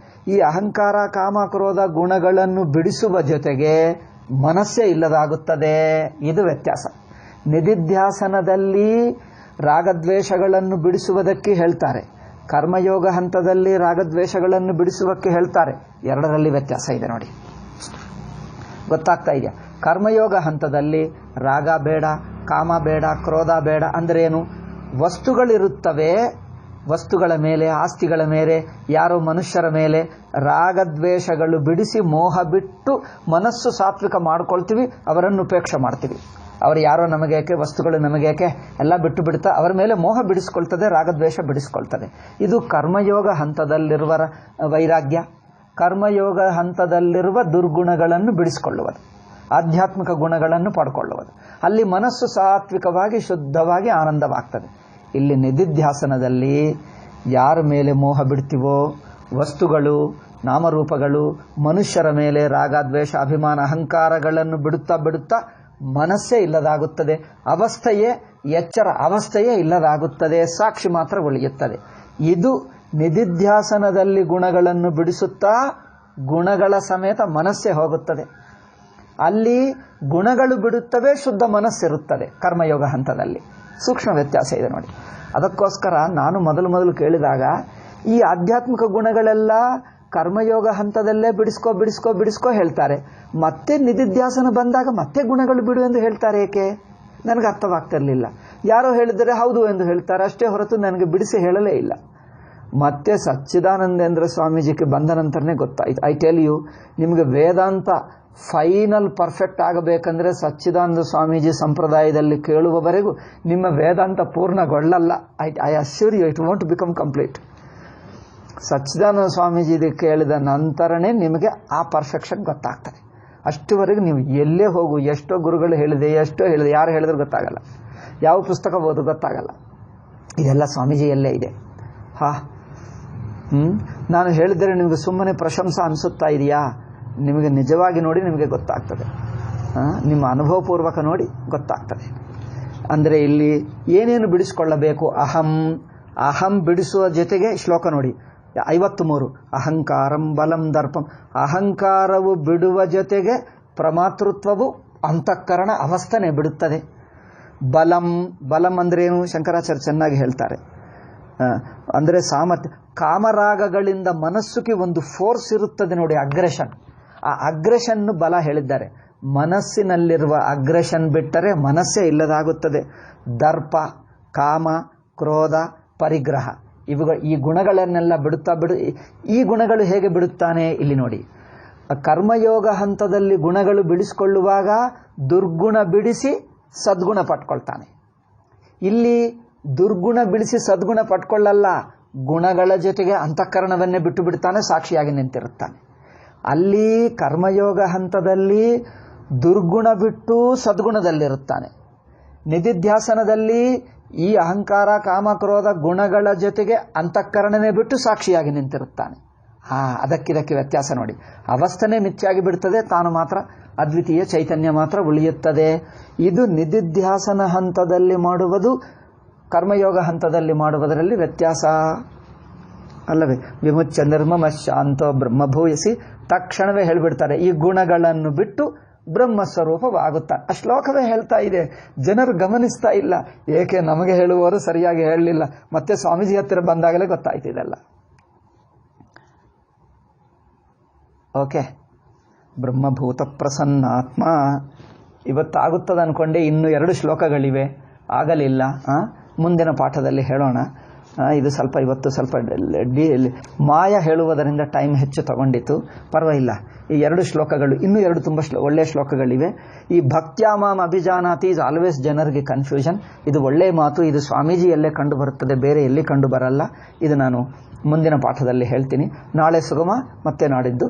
ಈ ಅಹಂಕಾರ, ಕಾಮ, ಕ್ರೋಧ ಗುಣಗಳನ್ನು ಬಿಡಿಸುವ ಜೊತೆಗೆ ಮನಸ್ಸೇ ಇಲ್ಲದಾಗುತ್ತದೆ. ಇದು ವ್ಯತ್ಯಾಸ. ನಿಧಿಧ್ಯಾಸನದಲ್ಲಿ ರಾಗದ್ವೇಷಗಳನ್ನು ಬಿಡಿಸುವುದಕ್ಕೆ ಹೇಳ್ತಾರೆ, ಕರ್ಮಯೋಗ ಹಂತದಲ್ಲಿ ರಾಗದ್ವೇಷಗಳನ್ನು ಬಿಡಿಸುವಕ್ಕೆ ಹೇಳ್ತಾರೆ. ಎರಡರಲ್ಲಿ ವ್ಯತ್ಯಾಸ ಇದೆ ನೋಡಿ. ಗೊತ್ತಾಗ್ತಾ ಇದೆಯಾ? ಕರ್ಮಯೋಗ ಹಂತದಲ್ಲಿ ರಾಗ ಬೇಡ, ಕಾಮ ಬೇಡ, ಕ್ರೋಧ ಬೇಡ. ಅಂದ್ರೆ ಏನು? ವಸ್ತುಗಳಿರುತ್ತವೆ, ವಸ್ತುಗಳ ಮೇಲೆ, ಆಸ್ತಿಗಳ ಮೇಲೆ, ಯಾರೋ ಮನುಷ್ಯರ ಮೇಲೆ ರಾಗದ್ವೇಷಗಳು ಬಿಡಿಸಿ ಮೋಹ ಬಿಟ್ಟು ಮನಸ್ಸು ಸಾತ್ವಿಕ ಮಾಡ್ಕೊಳ್ತೀವಿ, ಅವರನ್ನು ಉಪೇಕ್ಷೆ ಮಾಡ್ತೀವಿ. ಅವರು ಯಾರೋ ನಮಗೇಕೆ, ವಸ್ತುಗಳು ನಮಗೇಕೆ, ಎಲ್ಲ ಬಿಟ್ಟು ಬಿಡ್ತಾ ಅವರ ಮೇಲೆ ಮೋಹ ಬಿಡಿಸ್ಕೊಳ್ತದೆ, ರಾಗದ್ವೇಷ ಬಿಡಿಸ್ಕೊಳ್ತದೆ. ಇದು ಕರ್ಮಯೋಗ ಹಂತದಲ್ಲಿರುವ ವೈರಾಗ್ಯ. ಕರ್ಮಯೋಗ ಹಂತದಲ್ಲಿರುವ ದುರ್ಗುಣಗಳನ್ನು ಬಿಡಿಸಿಕೊಳ್ಳುವುದು, ಆಧ್ಯಾತ್ಮಿಕ ಗುಣಗಳನ್ನು ಪಡ್ಕೊಳ್ಳುವುದು. ಅಲ್ಲಿ ಮನಸ್ಸು ಸಾತ್ವಿಕವಾಗಿ ಶುದ್ಧವಾಗಿ ಆನಂದವಾಗ್ತದೆ. ಇಲ್ಲಿ ನಿಧಿಧ್ಯಾಸನದಲ್ಲಿ ಯಾರ ಮೇಲೆ ಮೋಹ ಬಿಡ್ತೀವೋ, ವಸ್ತುಗಳು, ನಾಮರೂಪಗಳು, ಮನುಷ್ಯರ ಮೇಲೆ ರಾಗದ್ವೇಷ, ಅಭಿಮಾನ, ಅಹಂಕಾರಗಳನ್ನು ಬಿಡುತ್ತಾ ಮನಸ್ಸೇ ಇಲ್ಲದಾಗುತ್ತದೆ. ಅವಸ್ಥೆಯೇ, ಎಚ್ಚರ ಅವಸ್ಥೆಯೇ ಇಲ್ಲದಾಗುತ್ತದೆ. ಸಾಕ್ಷಿ ಮಾತ್ರ ಉಳಿಯುತ್ತದೆ. ಇದು ನಿಧಿಧ್ಯಾಸನದಲ್ಲಿ ಗುಣಗಳನ್ನು ಬಿಡಿಸುತ್ತಾ ಗುಣಗಳ ಸಮೇತ ಮನಸ್ಸೇ ಹೋಗುತ್ತದೆ. ಅಲ್ಲಿ ಗುಣಗಳು ಬಿಡುತ್ತವೆ, ಶುದ್ಧ ಮನಸ್ಸಿರುತ್ತದೆ ಕರ್ಮಯೋಗ ಹಂತದಲ್ಲಿ. ಸೂಕ್ಷ್ಮ ವ್ಯತ್ಯಾಸ ಇದೆ ನೋಡಿ. ಅದಕ್ಕೋಸ್ಕರ ನಾನು ಮೊದಲು ಕೇಳಿದಾಗ ಈ ಆಧ್ಯಾತ್ಮಿಕ ಗುಣಗಳೆಲ್ಲ ಕರ್ಮಯೋಗ ಹಂತದಲ್ಲೇ ಬಿಡಿಸ್ಕೋ ಹೇಳ್ತಾರೆ. ಮತ್ತೆ ನಿಧಿಧ್ಯಾಸನ ಬಂದಾಗ ಮತ್ತೆ ಗುಣಗಳು ಬಿಡು ಎಂದು ಹೇಳ್ತಾರೆ. ಏಕೆ? ನನಗೆ ಅರ್ಥವಾಗ್ತಿರ್ಲಿಲ್ಲ. ಯಾರೋ ಹೇಳಿದರೆ ಹೌದು ಎಂದು ಹೇಳ್ತಾರೆ ಅಷ್ಟೇ ಹೊರತು ನನಗೆ ಬಿಡಿಸಿ ಹೇಳಲೇ ಇಲ್ಲ. ಮತ್ತೆ ಸಚ್ಚಿದಾನಂದೇಂದ್ರ ಸ್ವಾಮೀಜಿಗೆ ಬಂದ ನಂತರನೇ ಗೊತ್ತಾಯ್ತು. ಐ ಟೆಲ್ ಯು, ನಿಮಗೆ ವೇದಾಂತ ಫೈನಲ್ ಪರ್ಫೆಕ್ಟ್ ಆಗಬೇಕಂದ್ರೆ ಸಚ್ಚಿದಾನಂದ ಸ್ವಾಮೀಜಿ ಸಂಪ್ರದಾಯದಲ್ಲಿ ಕೇಳುವವರೆಗೂ ನಿಮ್ಮ ವೇದಾಂತ ಪೂರ್ಣಗೊಳ್ಳಲ್ಲ. I assure you, it want become complete. Sachchidananda Swamiji ಇದು ಕೇಳಿದ ನಂತರನೇ ನಿಮಗೆ ಆ ಪರ್ಫೆಕ್ಷನ್ ಗೊತ್ತಾಗ್ತದೆ. ಅಷ್ಟುವರೆಗೂ ನೀವು ಎಲ್ಲೇ ಹೋಗು, ಎಷ್ಟೋ ಗುರುಗಳು ಹೇಳಿದೆ, ಯಾರು ಹೇಳಿದ್ರು ಗೊತ್ತಾಗಲ್ಲ, ಯಾವ ಪುಸ್ತಕ ಓದು ಗೊತ್ತಾಗಲ್ಲ. ಇದೆಲ್ಲ ಸ್ವಾಮೀಜಿಯಲ್ಲೇ ಇದೆ. ನಾನು ಹೇಳಿದರೆ ನಿಮಗೆ ಸುಮ್ಮನೆ ಪ್ರಶಂಸೆ ಅನಿಸುತ್ತಾ ಇದೆಯಾ? ನಿಮಗೆ ನಿಜವಾಗಿ ನೋಡಿ ನಿಮಗೆ ಗೊತ್ತಾಗ್ತದೆ. ನಿಮ್ಮ ಅನುಭವಪೂರ್ವಕ ನೋಡಿ ಗೊತ್ತಾಗ್ತದೆ. ಅಂದರೆ ಇಲ್ಲಿ ಏನೇನು ಬಿಡಿಸಿಕೊಳ್ಳಬೇಕು? ಅಹಂ ಬಿಡಿಸುವ ಜೊತೆಗೆ ಶ್ಲೋಕ ನೋಡಿ 53, ಅಹಂಕಾರಂ ಬಲಂ ದರ್ಪಂ. ಅಹಂಕಾರವು ಬಿಡುವ ಜೊತೆಗೆ ಪ್ರಮಾತೃತ್ವವು ಅಂತಃಕರಣ ಅವಸ್ಥನೆ ಬಿಡುತ್ತದೆ. ಬಲಂ ಅಂದ್ರೇನು? ಶಂಕರಾಚಾರ್ಯ ಚೆನ್ನಾಗಿ ಹೇಳ್ತಾರೆ. ಅಂದರೆ ಸಾಮರ್ಥ್ಯ. ಕಾಮರಾಗಗಳಿಂದ ಮನಸ್ಸುಗೆ ಒಂದು ಫೋರ್ಸ್ ಇರುತ್ತದೆ ನೋಡಿ, ಅಗ್ರೆಷನ್. ಆ ಅಗ್ರೆಷನ್ ಬಲ ಹೇಳಿದ್ದಾರೆ. ಮನಸ್ಸಿನಲ್ಲಿರುವ ಅಗ್ರೆಷನ್ ಬಿಟ್ಟರೆ ಮನಸ್ಸೇ ಇಲ್ಲದಾಗುತ್ತದೆ. ದರ್ಪ, ಕಾಮ, ಕ್ರೋಧ, ಪರಿಗ್ರಹ, ಈ ಗುಣಗಳನ್ನೆಲ್ಲ ಈ ಗುಣಗಳು ಹೇಗೆ ಬಿಡುತ್ತಾನೆ ಇಲ್ಲಿ ನೋಡಿ. ಕರ್ಮಯೋಗ ಹಂತದಲ್ಲಿ ಗುಣಗಳು ಬಿಡಿಸಿಕೊಳ್ಳುವಾಗ ದುರ್ಗುಣ ಬಿಡಿಸಿ ಸದ್ಗುಣ ಪಟ್ಕೊಳ್ತಾನೆ. ಇಲ್ಲಿ ದುರ್ಗುಣ ಬಿಡಿಸಿ ಸದ್ಗುಣ ಪಟ್ಕೊಳ್ಳಲ್ಲ, ಗುಣಗಳ ಜೊತೆಗೆ ಅಂತಃಕರಣವನ್ನೇ ಬಿಟ್ಟು ಬಿಡ್ತಾನೆ, ಸಾಕ್ಷಿಯಾಗಿ ನಿಂತಿರುತ್ತಾನೆ. ಅಲ್ಲಿ ಕರ್ಮಯೋಗ ಹಂತದಲ್ಲಿ ದುರ್ಗುಣ ಬಿಟ್ಟು ಸದ್ಗುಣದಲ್ಲಿರುತ್ತಾನೆ. ನಿಧಿಧ್ಯಾಸನದಲ್ಲಿ ಈ ಅಹಂಕಾರ, ಕಾಮ, ಕ್ರೋಧ ಗುಣಗಳ ಜೊತೆಗೆ ಅಂತಃಕರಣನೇ ಬಿಟ್ಟು ಸಾಕ್ಷಿಯಾಗಿ ನಿಂತಿರುತ್ತಾನೆ. ಅದಕ್ಕಿದಕ್ಕೆ ವ್ಯತ್ಯಾಸ ನೋಡಿ. ಅವಸ್ಥನೆ ಮಿಥ್ಯಾಗಿ ಬಿಡ್ತದೆ, ತಾನು ಮಾತ್ರ ಅದ್ವಿತೀಯ ಚೈತನ್ಯ ಮಾತ್ರ ಉಳಿಯುತ್ತದೆ. ಇದು ನಿಧಿಧ್ಯಾಸನ ಹಂತದಲ್ಲಿ ಮಾಡುವುದು, ಕರ್ಮಯೋಗ ಹಂತದಲ್ಲಿ ಮಾಡುವುದರಲ್ಲಿ ವ್ಯತ್ಯಾಸ ಅಲ್ಲವೇ? ವಿಮುಚ್ಯ ನಿರ್ಮಮ ಶಾಂತೋ ಬ್ರಹ್ಮಭೂಯಸಿ, ತಕ್ಷಣವೇ ಹೇಳಿಬಿಡ್ತಾರೆ, ಈ ಗುಣಗಳನ್ನು ಬಿಟ್ಟು ಬ್ರಹ್ಮಸ್ವರೂಪವಾಗುತ್ತಾನೆ. ಆ ಶ್ಲೋಕವೇ ಹೇಳ್ತಾ ಇದೆ. ಜನರು ಗಮನಿಸ್ತಾ ಇಲ್ಲ. ಏಕೆ? ನಮಗೆ ಹೇಳುವವರು ಸರಿಯಾಗಿ ಹೇಳಲಿಲ್ಲ. ಮತ್ತೆ ಸ್ವಾಮೀಜಿ ಹತ್ತಿರ ಬಂದಾಗಲೇ ಗೊತ್ತಾಯ್ತು ಇದೆಲ್ಲ. ಓಕೆ, ಬ್ರಹ್ಮಭೂತ ಪ್ರಸನ್ನಾತ್ಮ ಇವತ್ತಾಗುತ್ತದೆ ಅನ್ಕೊಂಡೆ. ಇನ್ನು 2 ಶ್ಲೋಕಗಳಿವೆ, ಆಗಲಿಲ್ಲ. ಮುಂದಿನ ಪಾಠದಲ್ಲಿ ಹೇಳೋಣ. ಇದು ಇವತ್ತು ಸ್ವಲ್ಪ ಮಾಯ ಹೇಳುವುದರಿಂದ ಟೈಮ್ ಹೆಚ್ಚು ತಗೊಂಡಿತು, ಪರವಾಗಿಲ್ಲ. ಈ 2 ಶ್ಲೋಕಗಳು, ಇನ್ನೂ 2 ತುಂಬ ಒಳ್ಳೆಯ ಶ್ಲೋಕಗಳಿವೆ. ಈ ಭಕ್ತ್ಯಾಮಾಂ ಅಭಿಜಾನಾತಿ ಇಸ್ ಆಲ್ವೇಸ್ ಜನರಿಗೆ ಕನ್ಫ್ಯೂಷನ್. ಇದು ಒಳ್ಳೆಯ ಮಾತು. ಇದು ಸ್ವಾಮೀಜಿಯಲ್ಲೇ ಕಂಡು ಬರುತ್ತದೆ, ಬೇರೆ ಎಲ್ಲಿ ಕಂಡು ಬರಲ್ಲ. ಇದು ನಾನು ಮುಂದಿನ ಪಾಠದಲ್ಲಿ ಹೇಳ್ತೀನಿ. ನಾಳೆ ಸುಗಮ, ಮತ್ತೆ ನಾಡಿದ್ದು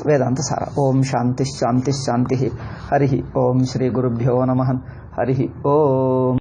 ವೇದಾಂತ ಸಾರ. ಓಂ ಶಾಂತಿ ಶಾಂತಿ ಶಾಂತಿ. ಹರಿ ಓಂ ಶ್ರೀ ಗುರುಭ್ಯೋ ನಮಃ. ಹರಿ ಓಂ.